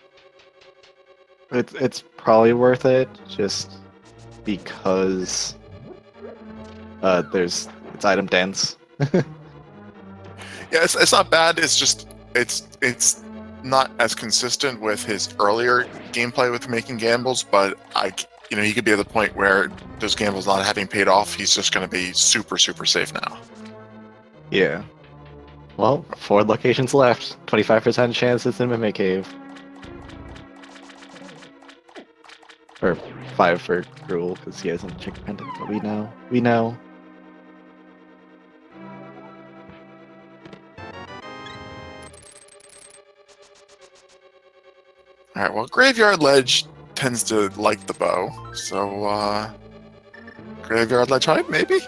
probably worth it just because it's item dense. Yeah, it's not bad. It's just it's not as consistent with his earlier gameplay with making gambles. But he could be at the point where those gambles not having paid off, he's just going to be super safe now. Yeah. Well, 4 locations left. 25% chance it's in Mimic Cave. Or 5 for Crrool, because he hasn't checked pendant, but we know. We know. Alright, well, Graveyard Ledge tends to like the bow, so, Graveyard Ledge Hype, maybe?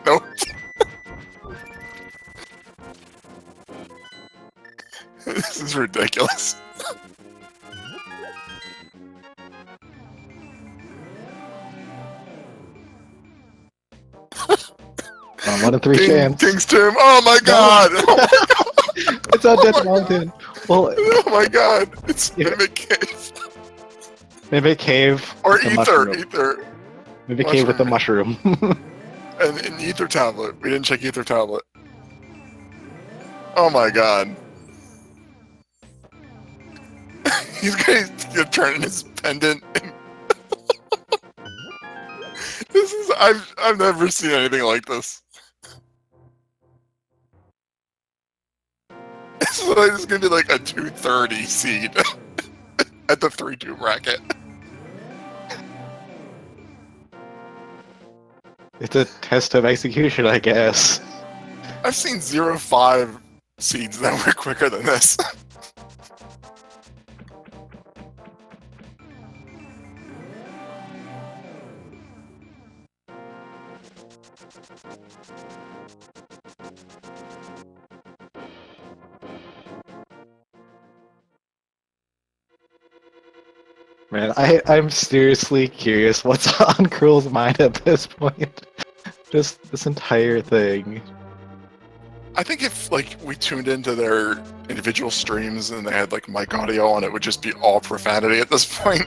Nope. This is ridiculous. On 1 in 3 chance. King's Tomb. Oh my god! It's on Death Mountain. Well, Oh my god! It's Mimic Cave. Mimic Cave. Or with the Ether. mushroom. Ether. Mimic Cave with the mushroom. And an Ether tablet. We didn't check Ether tablet. Oh my god. He's gonna turn in his pendant. This is I've never seen anything like this. This is gonna be like a 230 seed at the 3-2 bracket. It's a test of execution, I guess. I've seen 0-5 seeds that were quicker than this. Man, I'm seriously curious what's on Crrool's mind at this point. Just this entire thing. I think if we tuned into their individual streams and they had mic audio on, it would just be all profanity at this point.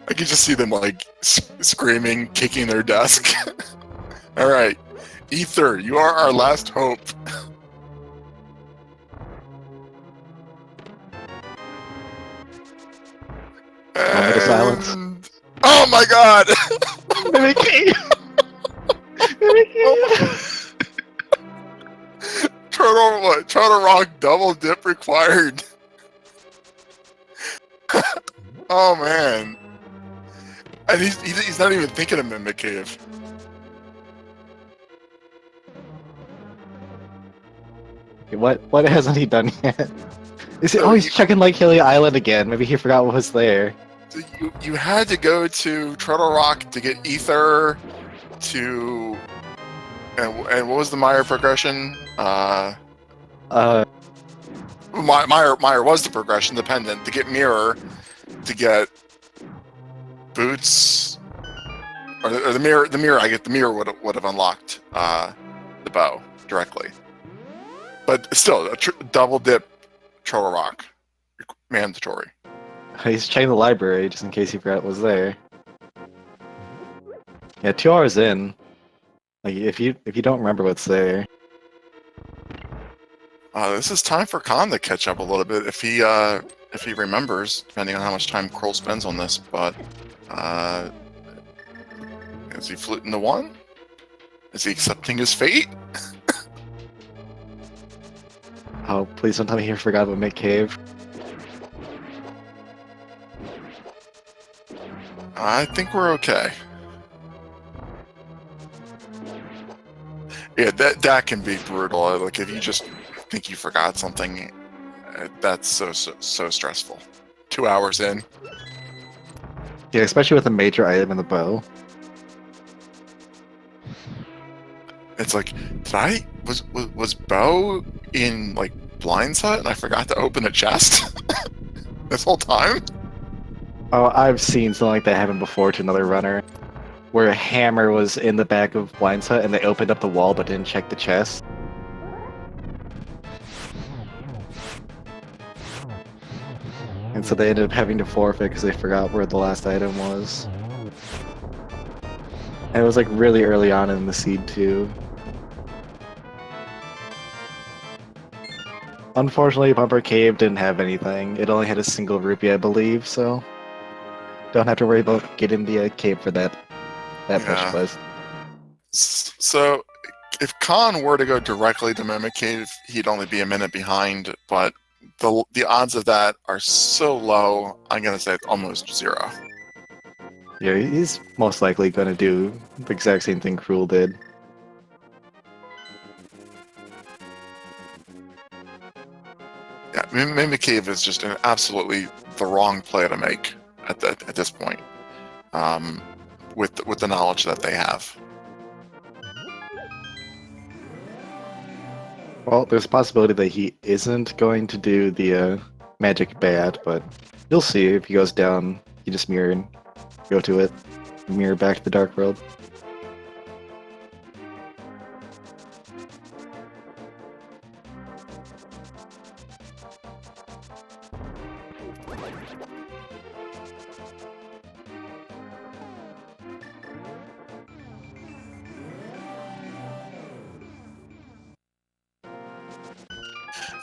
I could just see them screaming, kicking their desk. All right, Ether, you are our last hope. Moment of silence. And- Oh my god! Mimic Cave! Mimic Cave! Turtle Rock double dip required. Oh man. And he's not even thinking of Mimic Cave. What hasn't he done yet? He's checking Lake Hilly Island again. Maybe he forgot what was there. So you had to go to Turtle Rock to get Ether to and what was the Meyer progression? Uh Meyer was the progression, the pendant, to get Mirror, to get Boots, or the mirror. I get the mirror would have unlocked the bow directly, but still a double dip Turtle Rock mandatory. He's checking the library just in case he forgot what was there. Yeah, 2 hours in. If you don't remember what's there. This is time for Khan to catch up a little bit if he remembers, depending on how much time Crrool spends on this. But is he fluting the 1? Is he accepting his fate? Oh, please don't tell me he forgot about Mimic Cave. I think we're okay. Yeah, that can be brutal. If you just think you forgot something, that's so stressful. 2 hours in. Yeah, especially with a major item in the bow. It's was Bo in Blindside and I forgot to open a chest this whole time? Oh, I've seen something like that happen before to another runner. where a hammer was in the back of Blind's hut and they opened up the wall but didn't check the chest. And so they ended up having to forfeit because they forgot where the last item was. And it was like really early on in the seed too. Unfortunately, Bumper Cave didn't have anything. It only had a single rupee, I believe, so don't have to worry about getting the cave for that push quest. So, if Khan were to go directly to Mimic Cave, he'd only be a minute behind, but the odds of that are so low, I'm gonna say it's almost 0. Yeah, he's most likely gonna do the exact same thing Crrool did. Yeah, Mimic Cave is just absolutely the wrong play to make at this point, with the knowledge that they have. Well, there's a possibility that he isn't going to do the magic bat, but you'll see if he goes down. You just mirror and go to it. Mirror back to the dark world.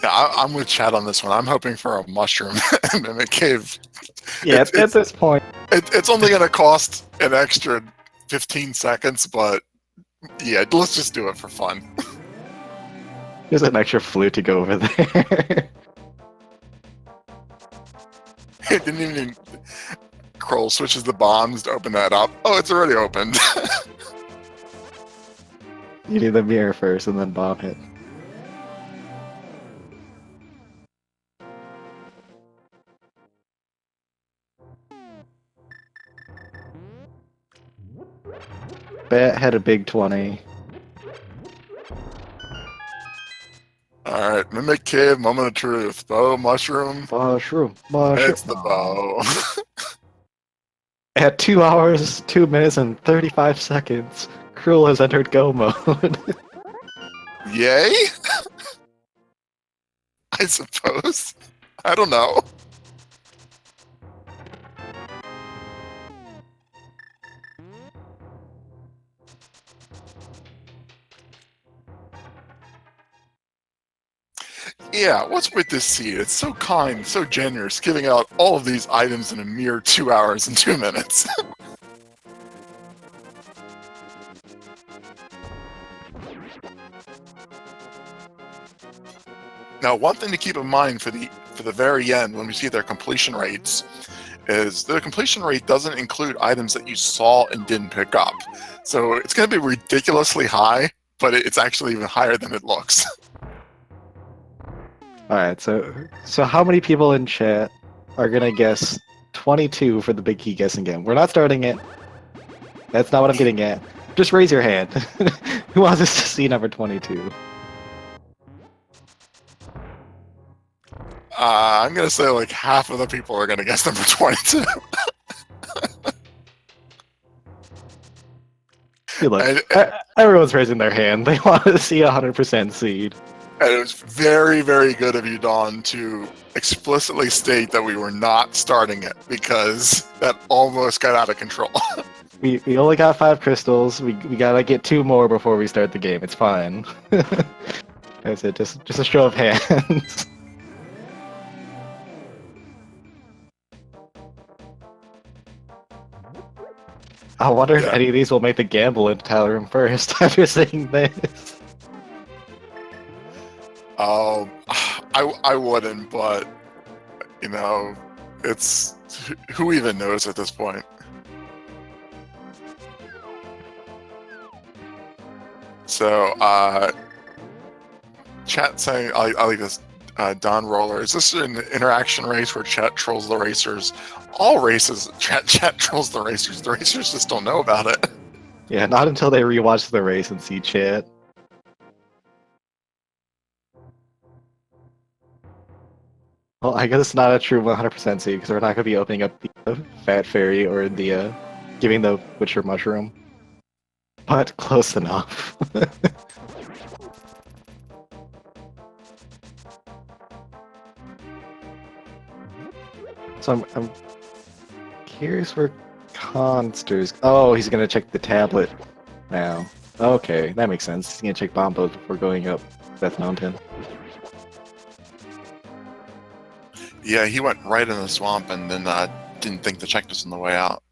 Yeah, I'm with Chad on this one. I'm hoping for a mushroom in Mimic Cave. Yeah, at this point. It's only going to cost an extra 15 seconds, but yeah, let's just do it for fun. There's an extra flute to go over there. It didn't even... Crrool switches the bombs to open that up. Oh, it's already opened. You need the mirror first and then bomb hit. Bat had a big 20. Alright, Mimic Cave, moment of truth. Bow, mushroom. Mushroom. It's the bow. At 2 hours, 2 minutes, and 35 seconds, Crrool has entered go mode. Yay? I suppose. I don't know. Yeah, what's with this seed? It's so kind, so generous, giving out all of these items in a mere 2 hours and 2 minutes. Now, one thing to keep in mind for the very end, when we see their completion rates, is the completion rate doesn't include items that you saw and didn't pick up. So it's going to be ridiculously high, but it's actually even higher than it looks. Alright, so how many people in chat are gonna guess 22 for the big key guessing game? We're not starting it. That's not what I'm getting at. Just raise your hand. Who wants us to see number 22? I'm going to say like half of the people are going to guess number 22. Look, everyone's raising their hand. They want to see 100% seed. And it was very, very good of you, Dawn, to explicitly state that we were not starting it, because that almost got out of control. We only got 5 crystals. We gotta get 2 more before we start the game. It's fine. That's it. Just a show of hands. I wonder if any of these will make the gamble into Tyler Room first after seeing this. I wouldn't, but you know, it's who even knows at this point. So, chat saying I like this. Don Roller, is this an interaction race where chat trolls the racers? All races, chat trolls the racers. The racers just don't know about it. Yeah, not until they rewatch the race and see chat. Well, I guess it's not a true 100% seed because we're not going to be opening up the Fat Fairy or the giving the Witcher Mushroom. but close enough. So I'm curious where Khanster's. Oh, he's gonna check the tablet now. Okay, that makes sense. He's gonna check bombos before going up Death Mountain. Yeah, he went right in the swamp and then didn't think to check this on the way out.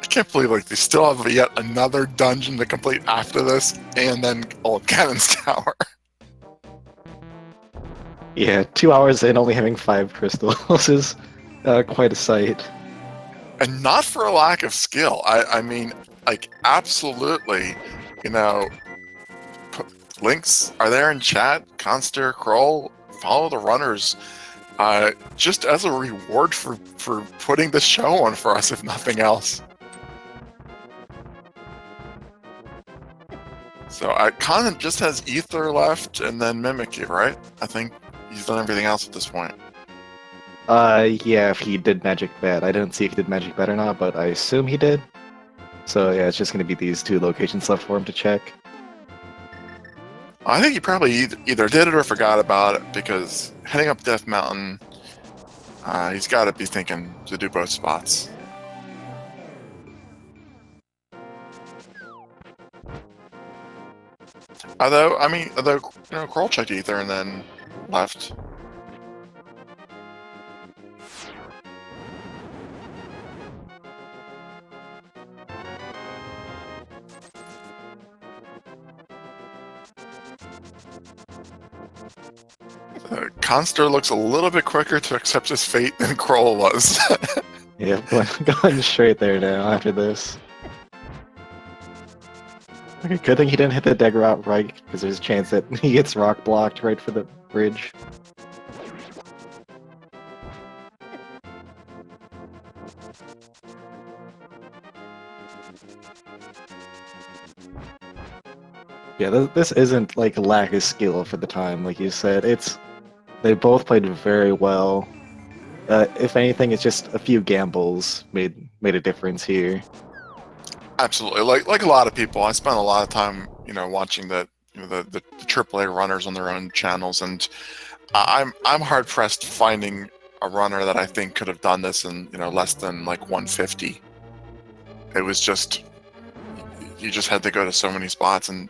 I can't believe like they still have yet another dungeon to complete after this, and then Old Cannon's Tower. Yeah, 2 hours in, only having 5 crystals is quite a sight. And not for a lack of skill. I mean, like, absolutely, you know, links are there in chat. Khanster, Crrool, follow the runners, just as a reward for putting the show on for us, if nothing else. So Khan just has Ether left and then Mimikyu, right? I think he's done everything else at this point. Yeah, if he did Magic Bet. I didn't see if he did Magic Bet or not, but I assume he did. So yeah, it's just gonna be these 2 locations left for him to check. I think he probably either did it or forgot about it, because heading up Death Mountain, he's got to be thinking to do both spots. Although Crrool checked Ether and then left. Khanster looks a little bit quicker to accept his fate than Crrool was. Yeah, going straight there now after this. Okay, good thing he didn't hit the dagger outright, because there's a chance that he gets rock blocked right for the bridge. Yeah, this isn't like a lack of skill for the time, like you said. They both played very well. If anything, it's just a few gambles made a difference here. Absolutely, like a lot of people, I spent a lot of time, watching the AAA runners on their own channels, and I'm hard pressed finding a runner that I think could have done this in less than like 150. It was just, you just had to go to so many spots, and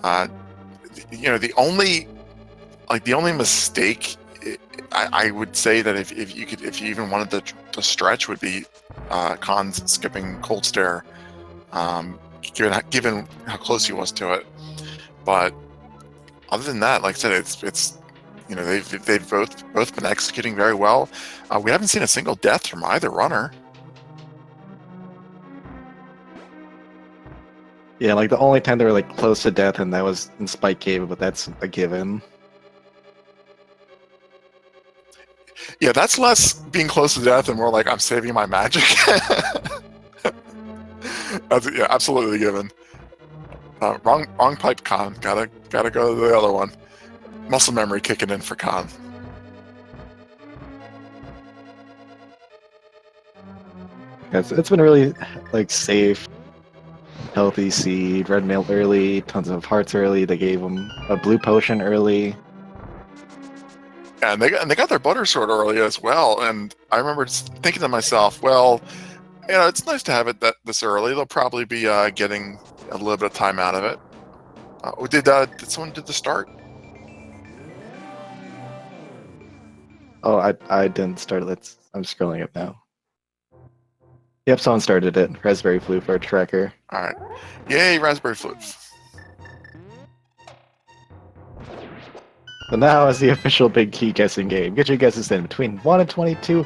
the only mistake I would say that if you even wanted to stretch would be Khan's skipping Cold Stare, given how close he was to it. But other than that, like I said, it's they've both been executing very well. We haven't seen a single death from either runner. Yeah, like the only time they were like close to death, and that was in Spike Cave, but that's a given. Yeah, that's less being close to death and more like I'm saving my magic. Yeah, absolutely given. Wrong pipe, Khan. Gotta go to the other one. Muscle memory kicking in for Khan. Yeah, it's been really like safe, healthy seed, red mail early, tons of hearts early. They gave him a blue potion early. And they got their butter sword early as well. And I remember thinking to myself, well, it's nice to have it this early. They'll probably be getting a little bit of time out of it. Did someone do the start? Oh, I didn't start it. I'm scrolling up now. Yep, someone started it. Raspberry Flute for a tracker. All right. Yay, Raspberry Flute. So now is the official big key guessing game. Get your guesses in between 1 and 22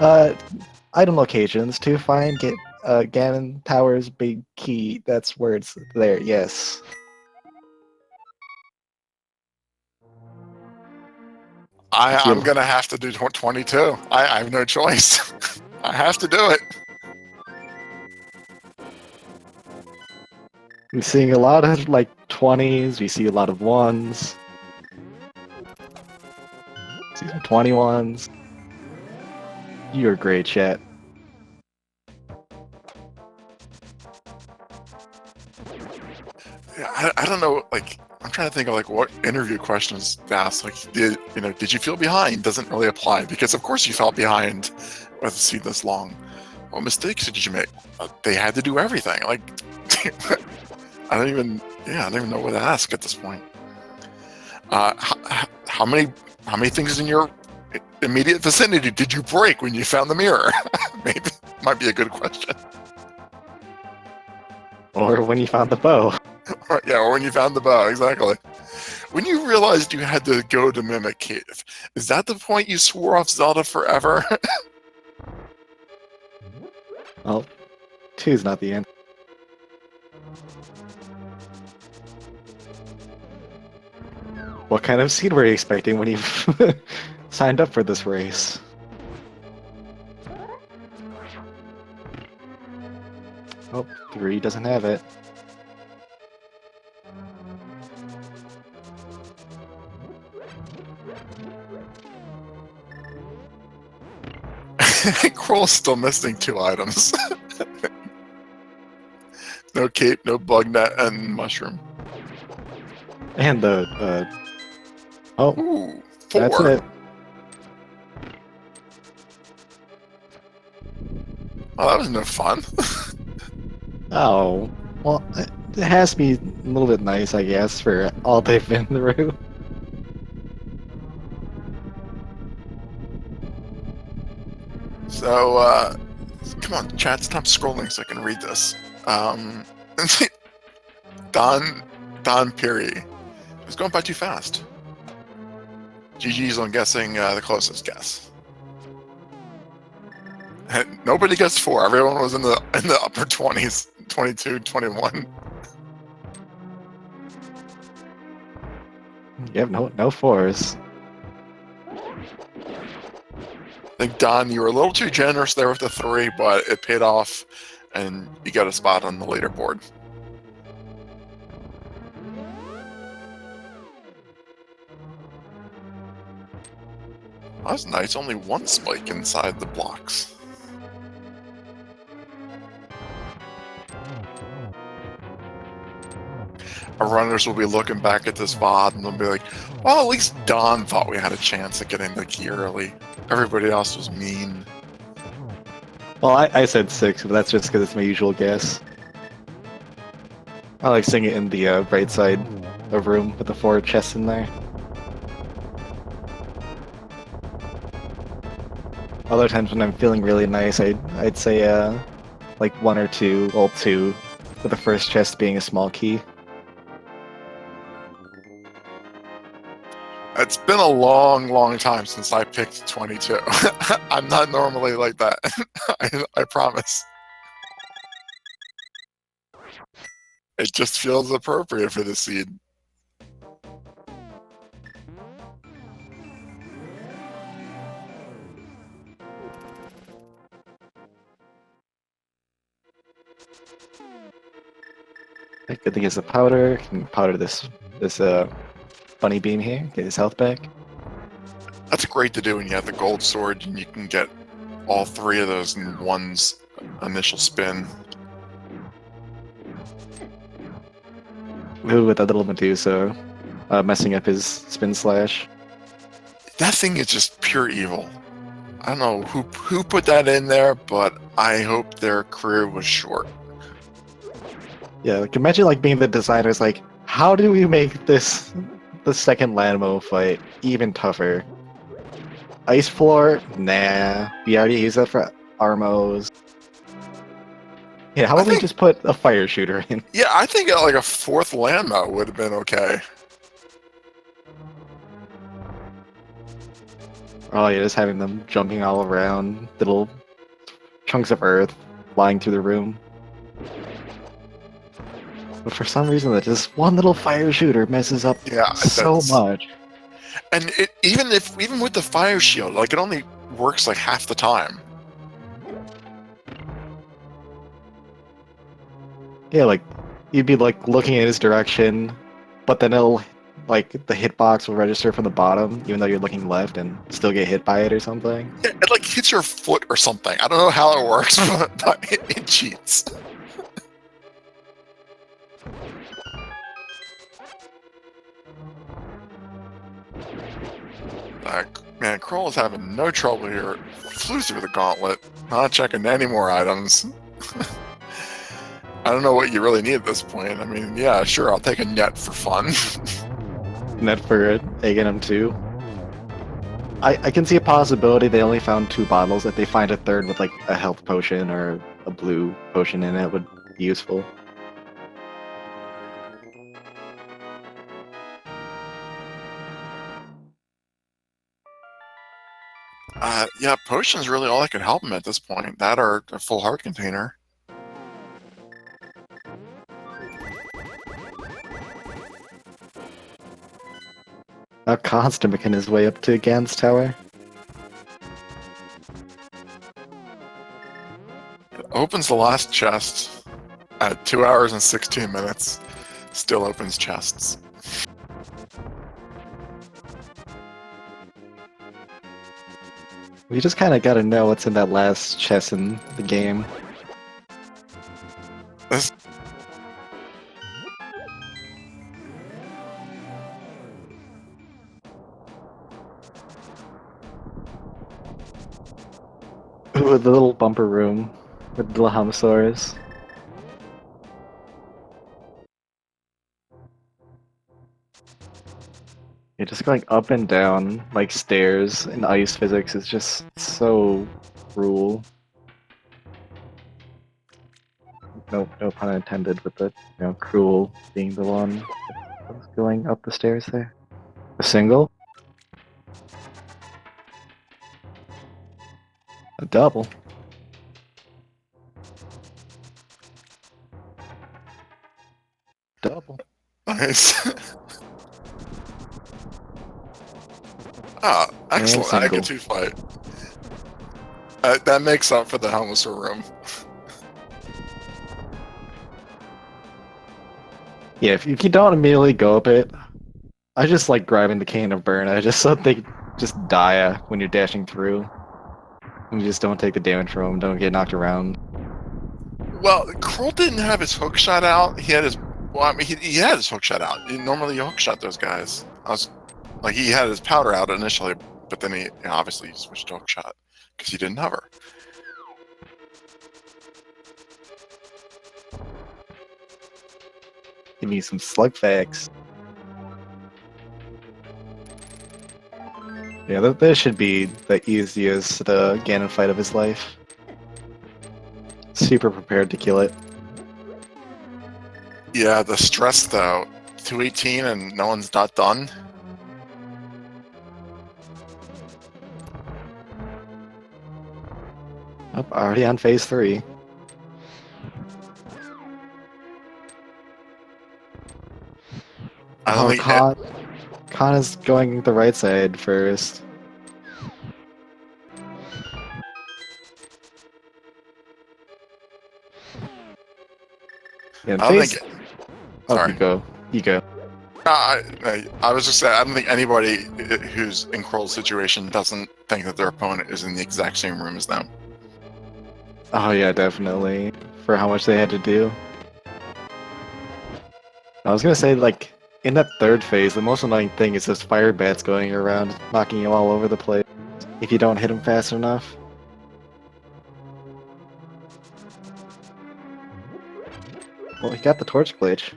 item locations to find Ganon Tower's big key. That's where it's there, yes. I'm going to have to do 22. I have no choice. I have to do it. I'm seeing a lot of like 20s, we see a lot of 1s. See some 21s. You're great, chat. Yeah, I don't know, like, I'm trying to think of like what interview questions to ask. Like, did you feel behind? Doesn't really apply because of course you felt behind with a seed this long. What mistakes did you make? They had to do everything. Like, I don't even know what to ask at this point. How many things in your immediate vicinity did you break when you found the mirror? Maybe might be a good question. Or when you found the bow. Or when you found the bow, exactly. When you realized you had to go to Mimic Cave, is that the point you swore off Zelda forever? Well, 2's not the end. What kind of seed were you expecting when you signed up for this race? Oh, 3 doesn't have it. Crrool's still missing 2 items. No cape, no bug net, and mushroom. And the, oh, Ooh, 4. that's it. Oh, that was no fun. Oh, well, it has to be a little bit nice, I guess, for all they've been through. So, come on, chat, stop scrolling so I can read this. Don Peary. It's going by too fast. GG's on guessing the closest guess. And nobody gets 4. Everyone was in the upper 20s, 22, 21. You have no 4s. I think, Don, you were a little too generous there with the 3, but it paid off, and you got a spot on the leaderboard. That was nice. Only 1 spike inside the blocks. Our runners will be looking back at this VOD and they'll be like, well, at least Don thought we had a chance at getting the key early. Everybody else was mean. Well, I said 6, but that's just because it's my usual guess. I like seeing it in the right side of room with the 4 chests in there. Other times when I'm feeling really nice, I'd say like 1 or 2, well 2, with the first chest being a small key. It's been a long, long time since I picked 22. I'm not normally like that. I promise. It just feels appropriate for the seed. Good thing is the powder. Can powder this bunny beam here. Get his health back. That's great to do when you have the gold sword and you can get all 3 of those in one's initial spin. Ooh, with that little Medusa messing up his spin slash. That thing is just pure evil. I don't know who put that in there, but I hope their career was short. Yeah, like imagine like being the designers. Like, how do we make this the second Landmo fight even tougher? Ice floor? Nah. We already used that for Armos. Yeah, how about we just put a fire shooter in? Yeah, I think like a 4th landmine would have been okay. Oh yeah, just having them jumping all around, little chunks of earth flying through the room. But for some reason, that just one little fire shooter messes up so much. And even with the fire shield, like it only works like half the time. Yeah, like you'd be like looking at his direction, but then it'll like the hitbox will register from the bottom, even though you're looking left, and still get hit by it or something. Yeah, it like hits your foot or something. I don't know how it works, but it cheats. Man, Crrool is having no trouble here. Flew through the gauntlet. Not checking any more items. I don't know what you really need at this point. I mean, yeah, sure, I'll take a net for fun. Net for egging him too. I can see a possibility they only found 2 bottles. If they find a third with like a health potion or a blue potion in it, would be useful. Yeah, potion's really all that can help him at this point. That or a full heart container. Now Khanster making his way up to Gan's tower. It opens the last chest at 2 hours and 16 minutes. Still opens chests. We just kind of gotta know what's in that last chest in the game. This Ooh, the little bumper room with the little Helmosaurs. Yeah, just going up and down like stairs in ice physics is just so cruel. No pun intended with the cruel being the one that's going up the stairs there. A single? A double? Double. nice. Ah, excellent. I single. get 2 fight. That makes up for the Helmosaur room. Yeah, if you don't immediately go up it, I just like grabbing the Cane of Burn. I just so they just die when you're dashing through. And you just don't take the damage from them, don't get knocked around. Well, Crrool didn't have his hook shot out. He had his. Well, I mean, he had his hook shot out. Normally, you hook shot those guys. Like he had his powder out initially, but then he obviously switched to hook shot because he didn't have her. Give me some slug facts. Yeah, this should be the easiest Ganon fight of his life. Super prepared to kill it. Yeah, the stress though. 218 and no one's not done. Oh, already on phase 3. I don't think Khan is going the right side first. Yeah, I don't think. Oh, Sorry. you go. I was just saying, I don't think anybody who's in Crrool's situation doesn't think that their opponent is in the exact same room as them. Oh yeah, definitely. For how much they had to do. I was gonna say, like, in that third phase, the most annoying thing is those fire bats going around, knocking you all over the place if you don't hit them fast enough. Well, he got the torch glitch.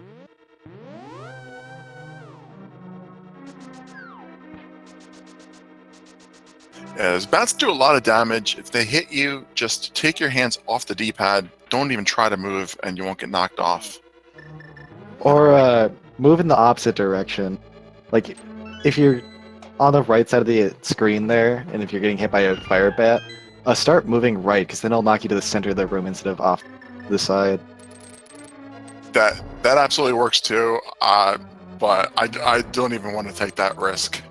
Yeah, those bats do a lot of damage. If they hit you, just take your hands off the D-pad. Don't even try to move, and you won't get knocked off. Or move in the opposite direction. Like, if you're on the right side of the screen there, and if you're getting hit by a fire bat, start moving right, because then it'll knock you to the center of the room instead of off the side. That absolutely works too, but I don't even want to take that risk.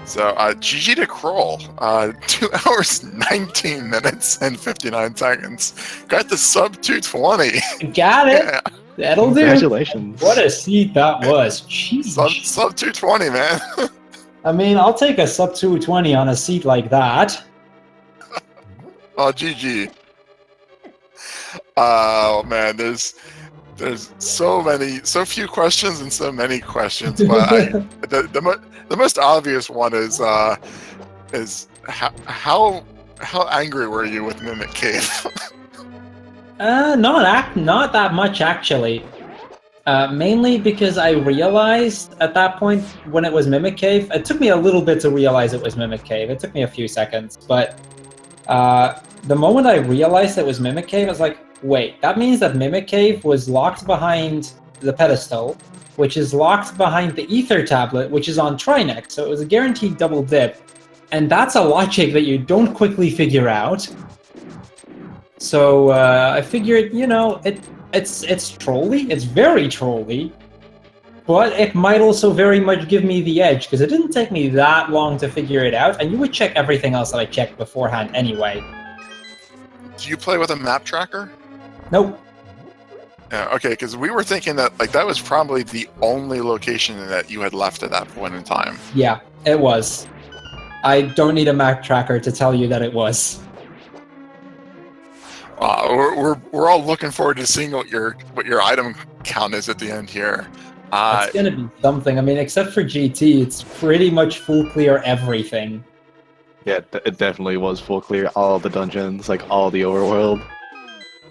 So, GG to Crrool. 2 hours, 19 minutes, and 59 seconds. Got the sub 220. Got it. Yeah. That'll do. Congratulations. What a seed that was. Jeez. Sub 220, man. I mean, I'll take a sub 220 on a seat like that. Oh, GG. Oh man, there's so few questions and so many questions. But the most obvious one is how angry were you with Mimic Cave? Not that much actually. Mainly because I realized at that point when it was Mimic Cave, it took me a little bit to realize it was Mimic Cave. It took me a few seconds, but the moment I realized it was Mimic Cave, I was like, wait, that means that Mimic Cave was locked behind the pedestal, which is locked behind the Ether tablet, which is on Trinex, so it was a guaranteed double dip. And that's a logic that you don't quickly figure out. So I figured, you know, it's trolly, it's very trolly, but it might also very much give me the edge, because it didn't take me that long to figure it out, and you would check everything else that I checked beforehand anyway. Do you play with a map tracker? Nope. Yeah, okay, because we were thinking that that was probably the only location that you had left at that point in time. Yeah, it was. I don't need a map tracker to tell you that it was. We're all looking forward to seeing what your item count is at the end here. It's gonna be something. I mean, except for GT, it's pretty much full clear everything. Yeah, it definitely was full clear. All the dungeons, like all the overworld.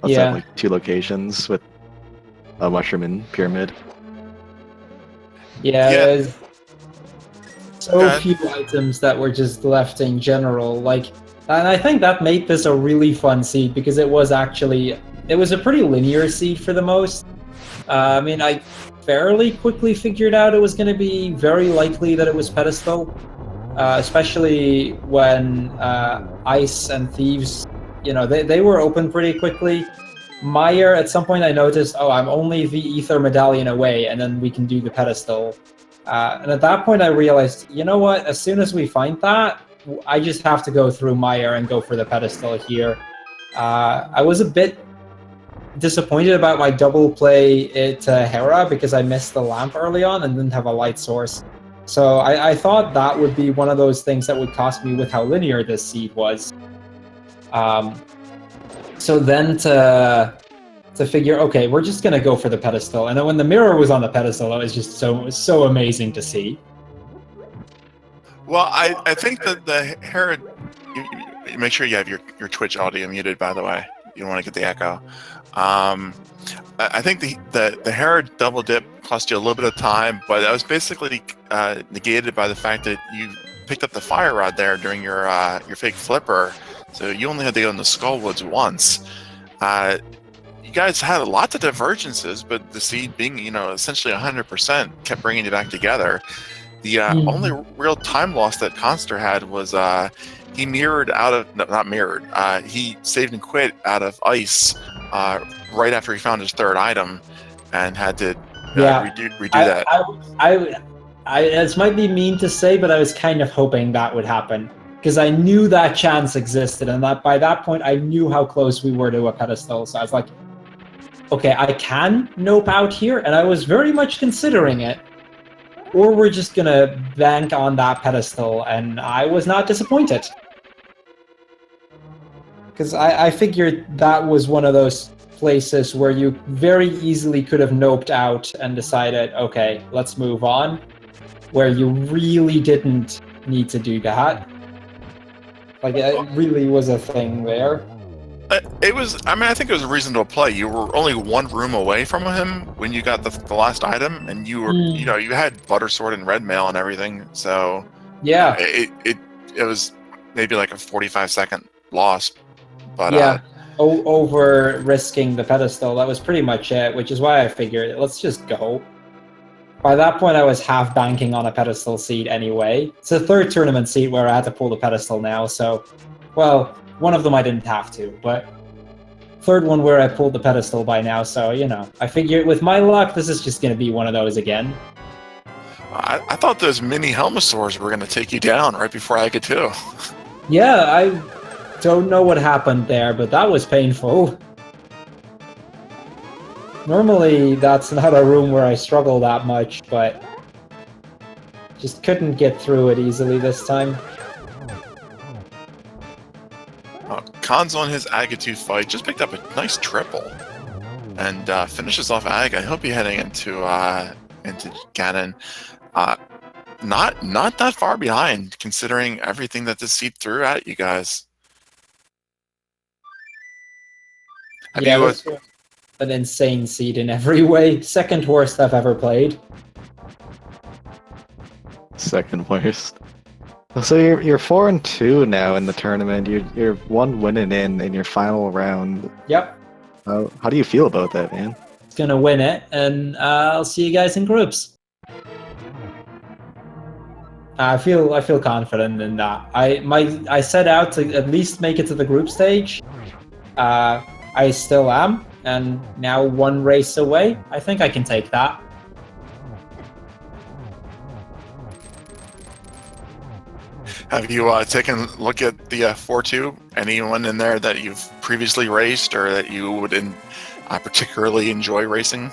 Let's Yeah. have like 2 locations with a mushroom and pyramid. Yeah, Yeah. there's so few items that were just left in general. Like, and I think that made this a really fun seed because it was a pretty linear seed for the most. I mean, I fairly quickly figured out it was going to be very likely that it was pedestal, especially when Ice and Thieves, you know, they were open pretty quickly. Meyer, at some point I noticed, oh, I'm only the Ether medallion away, and then we can do the pedestal. And at that point I realized, you know what, as soon as we find that, I just have to go through Meyer and go for the pedestal here. I was a bit disappointed about my double play to Hera because I missed the lamp early on and didn't have a light source. So I thought that would be one of those things that would cost me with how linear this seed was. So then to figure, okay, we're just gonna go for the pedestal. And then when the mirror was on the pedestal, that was just so amazing to see. Well, I think that the Herod, you make sure you have your Twitch audio muted, by the way. You don't want to get the echo. I think the Herod double dip cost you a little bit of time, but that was basically negated by the fact that you picked up the fire rod there during your fake flipper, so you only had to go in the Skullwoods once. You guys had lots of divergences, but the seed being, you know, essentially 100% kept bringing you back together. The only real time loss that Khanster had was he mirrored out of, no, not mirrored, he saved and quit out of ice right after he found his third item and had to redo that. This might be mean to say, but I was kind of hoping that would happen because I knew that chance existed, and that by that point I knew how close we were to a pedestal. So I was like, okay, I can nope out here, and I was very much considering it. Or we're just gonna bank on that pedestal, and I was not disappointed. Because I figured that was one of those places where you very easily could have noped out and decided, okay, let's move on, where you really didn't need to do that. Like, it really was a thing there. It was, I mean, I think it was a reasonable play. You were only one room away from him when you got the last item, and you were, you know, you had Buttersword and Red Mail and everything, so yeah, it was maybe like a 45-second loss, but yeah, over risking the pedestal, that was pretty much it, which is why I figured, let's just go. By that point, I was half banking on a pedestal seed anyway. It's the third tournament seed where I had to pull the pedestal now, so, well, one of them I didn't have to, but third one where I pulled the pedestal by now, so, you know, I figured with my luck, this is just going to be one of those again. I thought those mini Helmosaurs were going to take you down right before I could too. Yeah, I don't know what happened there, but that was painful. Normally, that's not a room where I struggle that much, but just couldn't get through it easily this time. Khan's on his Agatuth fight, just picked up a nice triple, and finishes off Ag. I hope he's heading into Ganon. Not that far behind, considering everything that this seed threw at you guys. Yeah, this was an insane seed in every way. Second worst I've ever played. Second worst. So you're 4-2 now in the tournament. You're one winning in your final round. Yep. How do you feel about that, man? It's gonna win it, and I'll see you guys in groups. I feel confident in that. I set out to at least make it to the group stage. I still am, and now one race away. I think I can take that. Have you taken a look at the 4-2? Anyone in there that you've previously raced or that you would particularly enjoy racing?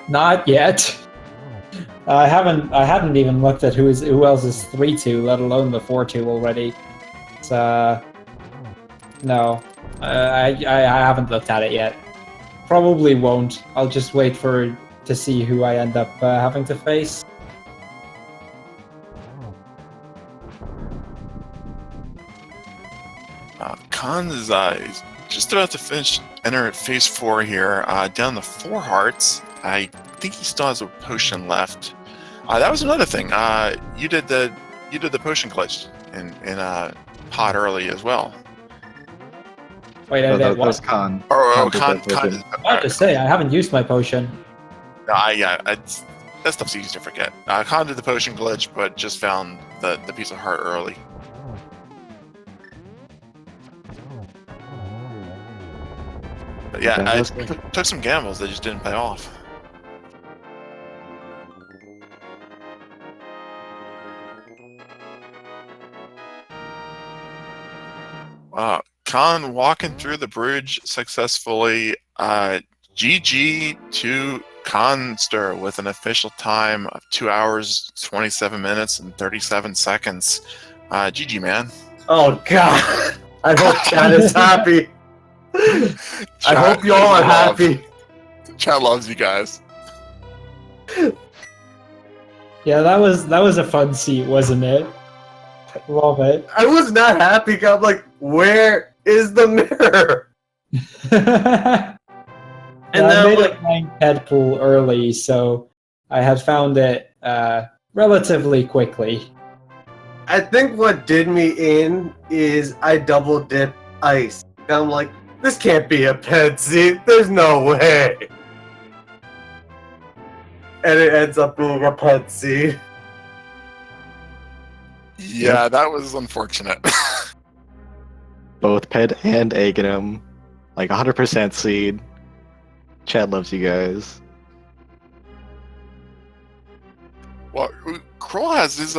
Not yet. I hadn't even looked at who else is 3-2, let alone the 4-2 already. So no, I haven't looked at it yet. Probably won't. I'll just wait to see who I end up having to face. Khan is just about to enter phase 4 here. Down the 4 hearts. I think he still has a potion left. That was another thing. You did the potion glitch in pod early as well. Wait, I did what? That's Khan. Khan. I have to say, I haven't used my potion. That stuff's easy to forget. Khan did the potion glitch, but just found the piece of heart early. But yeah, I took some gambles that just didn't pay off. Khan walking through the bridge successfully. GG to Khanster with an official time of 2 hours, 27 minutes, and 37 seconds. GG, man. Oh, God. I hope Chad is happy. I hope you all are happy. Chad loves you guys. Yeah, that was a fun seat, wasn't it? Love it. I was not happy. I'm like, where is the mirror? And I made a blind head pool early, so I had found it relatively quickly. I think what did me in is I double dipped ice. And I'm like, this can't be a pet seat. There's no way. And it ends up being a pet seat. Yeah, that was unfortunate. Both Ped and Aghanim, like 100% seed. Chad loves you guys. Well, Crrool has his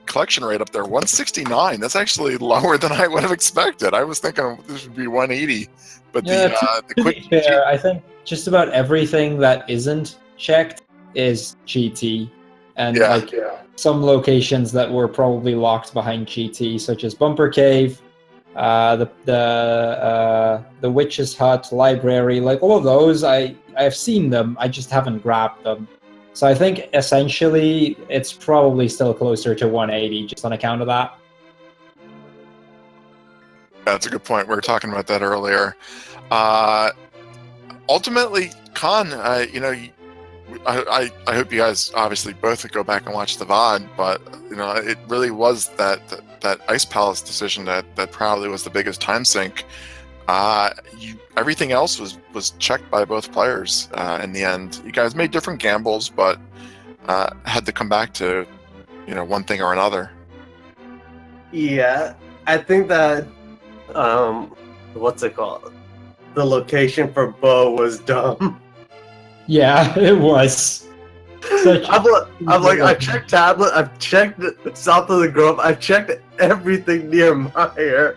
collection rate up there, 169. That's actually lower than I would have expected. I was thinking this would be 180. But yeah, the to quick be fair, I think just about everything that isn't checked is GT. And some locations that were probably locked behind GT, such as Bumper Cave, the Witch's Hut, Library, like all of those, I've seen them, I just haven't grabbed them. So I think essentially it's probably still closer to 180 just on account of that. That's a good point. We were talking about that earlier. Ultimately, Khan, I hope you guys obviously both go back and watch the VOD, but it really was that Ice Palace decision that probably was the biggest time sink. Everything else was checked by both players in the end. You guys made different gambles, but had to come back to one thing or another. Yeah, I think that what's it called? The location for Bo was dumb. Yeah, it was. I've checked Tablet, I've checked South of the Grove, I've checked everything near Meyer,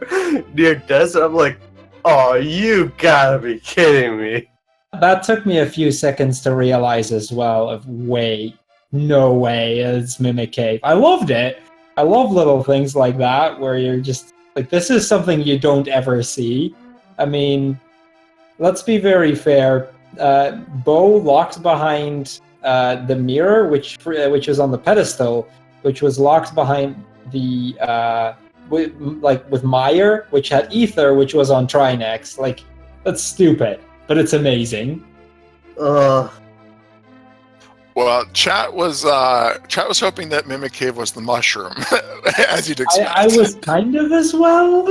near Desert. I'm like, oh, you gotta be kidding me. that took me a few seconds to realize as well. Of wait, no way, it's Mimic Cave. I loved it. I love little things like that where you're just like, this is something you don't ever see. I mean, let's be very fair. Bo locked behind the mirror, which was on the pedestal, which was locked behind the with Meyer, which had Ether, which was on Trinex. Like, that's stupid, but it's amazing. Ugh. Well, chat was hoping that Mimic Cave was the mushroom, as you'd expect. I was kind of as well.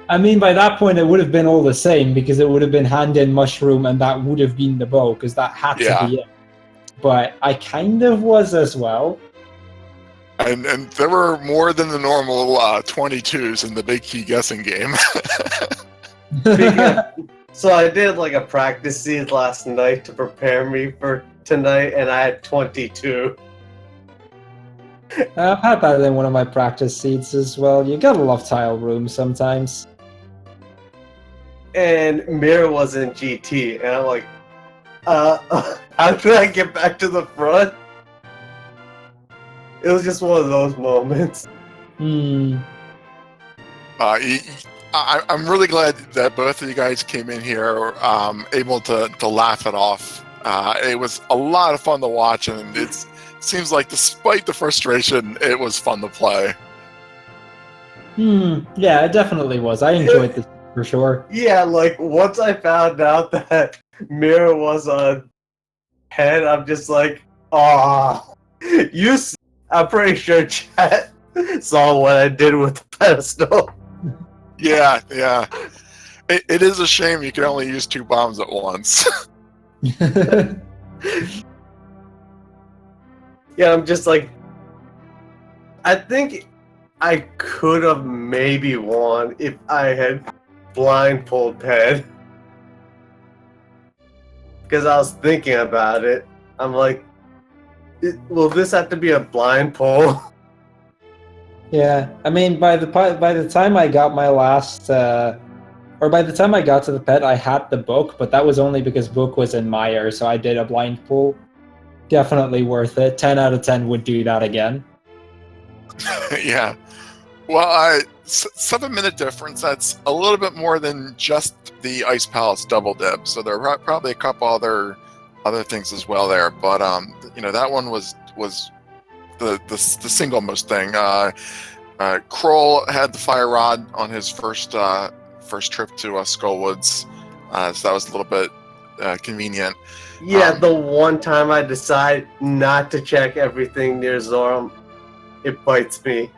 I mean, by that point, it would have been all the same because it would have been hand in mushroom, and that would have been the bow because that had to be it. But I kind of was as well. And there were more than the normal 22s in the big key guessing game. So I did like a practice seed last night to prepare me for tonight, and I had 22. I've had that in one of my practice seeds as well. You gotta love tile rooms sometimes. And Mirror was in GT, and I'm like, how do I get back to the front? It was just one of those moments. Hmm. I'm really glad that both of you guys came in here able to laugh it off. It was a lot of fun to watch, and it seems like despite the frustration, it was fun to play. Yeah, it definitely was. I enjoyed this for sure. Yeah, like once I found out that Mirror was on head, I'm just like, I'm pretty sure chat saw what I did with the pedestal. Yeah. It is a shame you can only use 2 bombs at once. Yeah, I'm just like, I think I could have maybe won if I had blindfold Ped. Because I was thinking about it. I'm like, will this have to be a blindfold? Yeah, I mean, by the time I got my last, by the time I got to the pet, I had the book, but that was only because book was in Meyer, so I did a blind pull. Definitely worth it. 10 out of 10 would do that again. Yeah. Well, 7-minute difference, that's a little bit more than just the Ice Palace double dip, so there are probably a couple other things as well there, but that one was the single most thing. Crrool had the fire rod on his first trip to Skullwoods, so that was a little bit convenient. Yeah, the one time I decide not to check everything near Zoram, it bites me.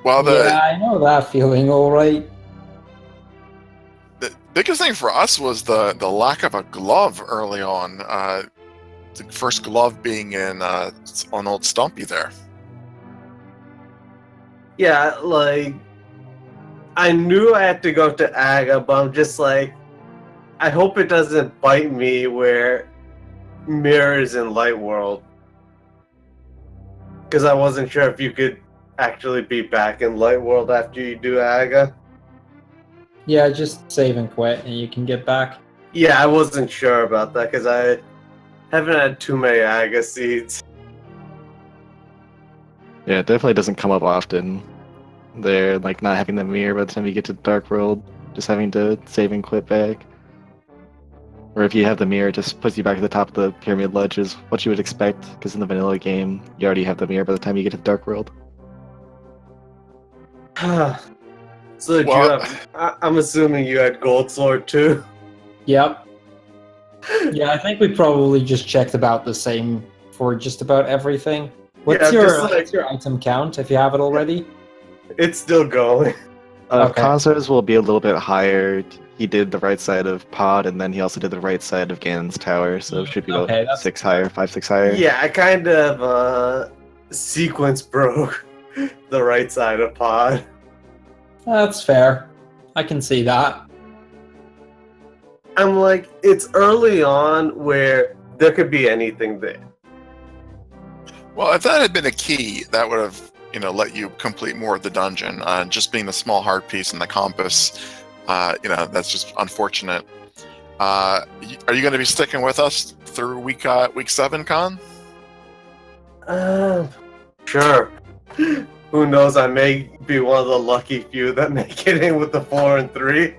Well, yeah, I know that feeling, all right. The biggest thing for us was the lack of a glove early on. The first glove being on old Stumpy there. Yeah, like, I knew I had to go to Aga, but I'm just like, I hope it doesn't bite me where Mirror's in Light World. Because I wasn't sure if you could actually be back in Light World after you do Aga. Yeah, just save and quit and you can get back. Yeah, I wasn't sure about that because I haven't had too many Aga seeds. Yeah, it definitely doesn't come up often. They're like not having the mirror by the time you get to Dark World, just having to save and quit back. Or if you have the mirror, it just puts you back at the top of the pyramid ledge, is what you would expect, because in the vanilla game, you already have the mirror by the time you get to Dark World. So I'm assuming you had Gold Sword too? Yep. Yeah, I think we probably just checked about the same for just about everything. What's your item count, if you have it already? It's still going. Okay. Khanster's will be a little bit higher. He did the right side of Pod, and then he also did the right side of Ganon's Tower, so it should be about 6 higher, 5, 6 higher. Yeah, I kind of sequence broke the right side of Pod. That's fair. I can see that. I'm like, it's early on where there could be anything there. Well, if that had been a key, that would have, let you complete more of the dungeon. Just being the small heart piece and the compass, that's just unfortunate. Are you going to be sticking with us through week 7, Con? Sure. Who knows? I may be one of the lucky few that make it in with the 4 and 3.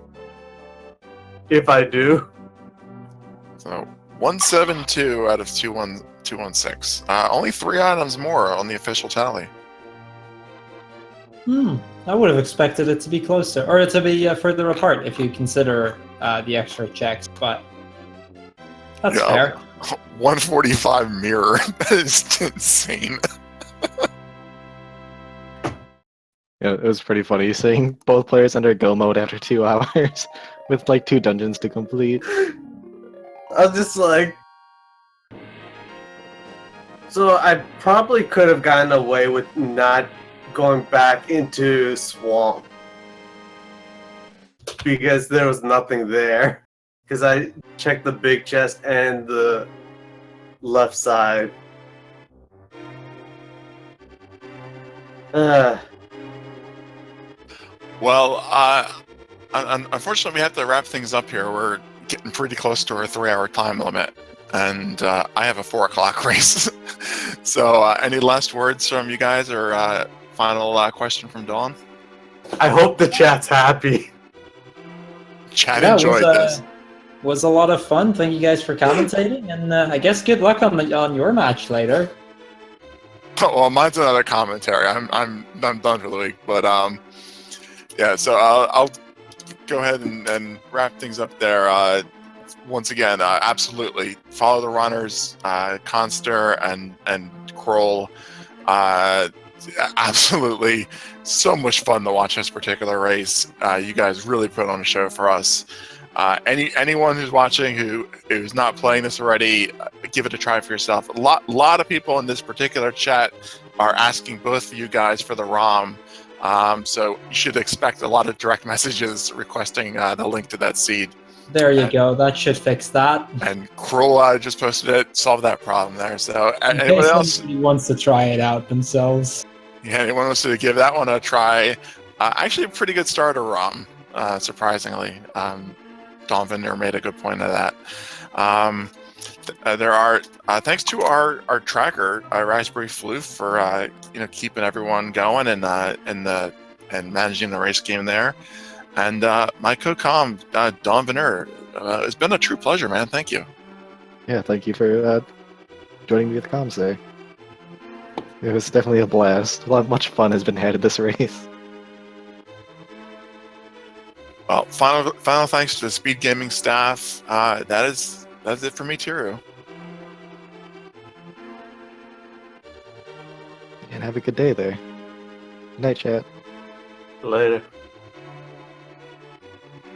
If I do. So 172 out of 216. Only 3 items more on the official tally. I would have expected it to be closer, or to be further apart if you consider the extra checks, but that's fair. 145 mirror. That is insane. Yeah, it was pretty funny seeing both players enter go mode after 2 hours with like 2 dungeons to complete. I was just like... So I probably could have gotten away with not going back into Swamp. Because there was nothing there. Because I checked the big chest and the left side. Well, unfortunately, we have to wrap things up here. We're getting pretty close to our 3-hour time limit, and I have a 4 o'clock race. So, any last words from you guys, or final question from Dawn? I hope the chat's happy. Chat enjoyed this. Was a lot of fun. Thank you guys for commentating, and I guess good luck on your match later. Well, mine's another commentary. I'm done for the week, but yeah. So I'll go ahead and wrap things up there. Once again, absolutely follow the runners, Khanster and Crrool. Absolutely, so much fun to watch this particular race. You guys really put on a show for us. Anyone who's watching who's not playing this already, give it a try for yourself. A lot of people in this particular chat are asking both of you guys for the ROM, so you should expect a lot of direct messages requesting the link to that seed. There you go. That should fix that. And Crrool just posted it, solved that problem there. So anyone else wants to try it out themselves? Yeah, anyone wants to give that one a try? Actually, a pretty good starter ROM, surprisingly. Don Vinder made a good point of that. There are thanks to our tracker, Raspberry Floof, for keeping everyone going and managing the race game there, and my co-com Don Vinder. It's been a true pleasure, man. Thank you. Yeah, thank you for joining me at the comms there. It was definitely a blast. Much fun has been had at this race. Well, final thanks to the Speed Gaming staff. That's it for me, Tiru. And have a good day there. Good night, chat. Later.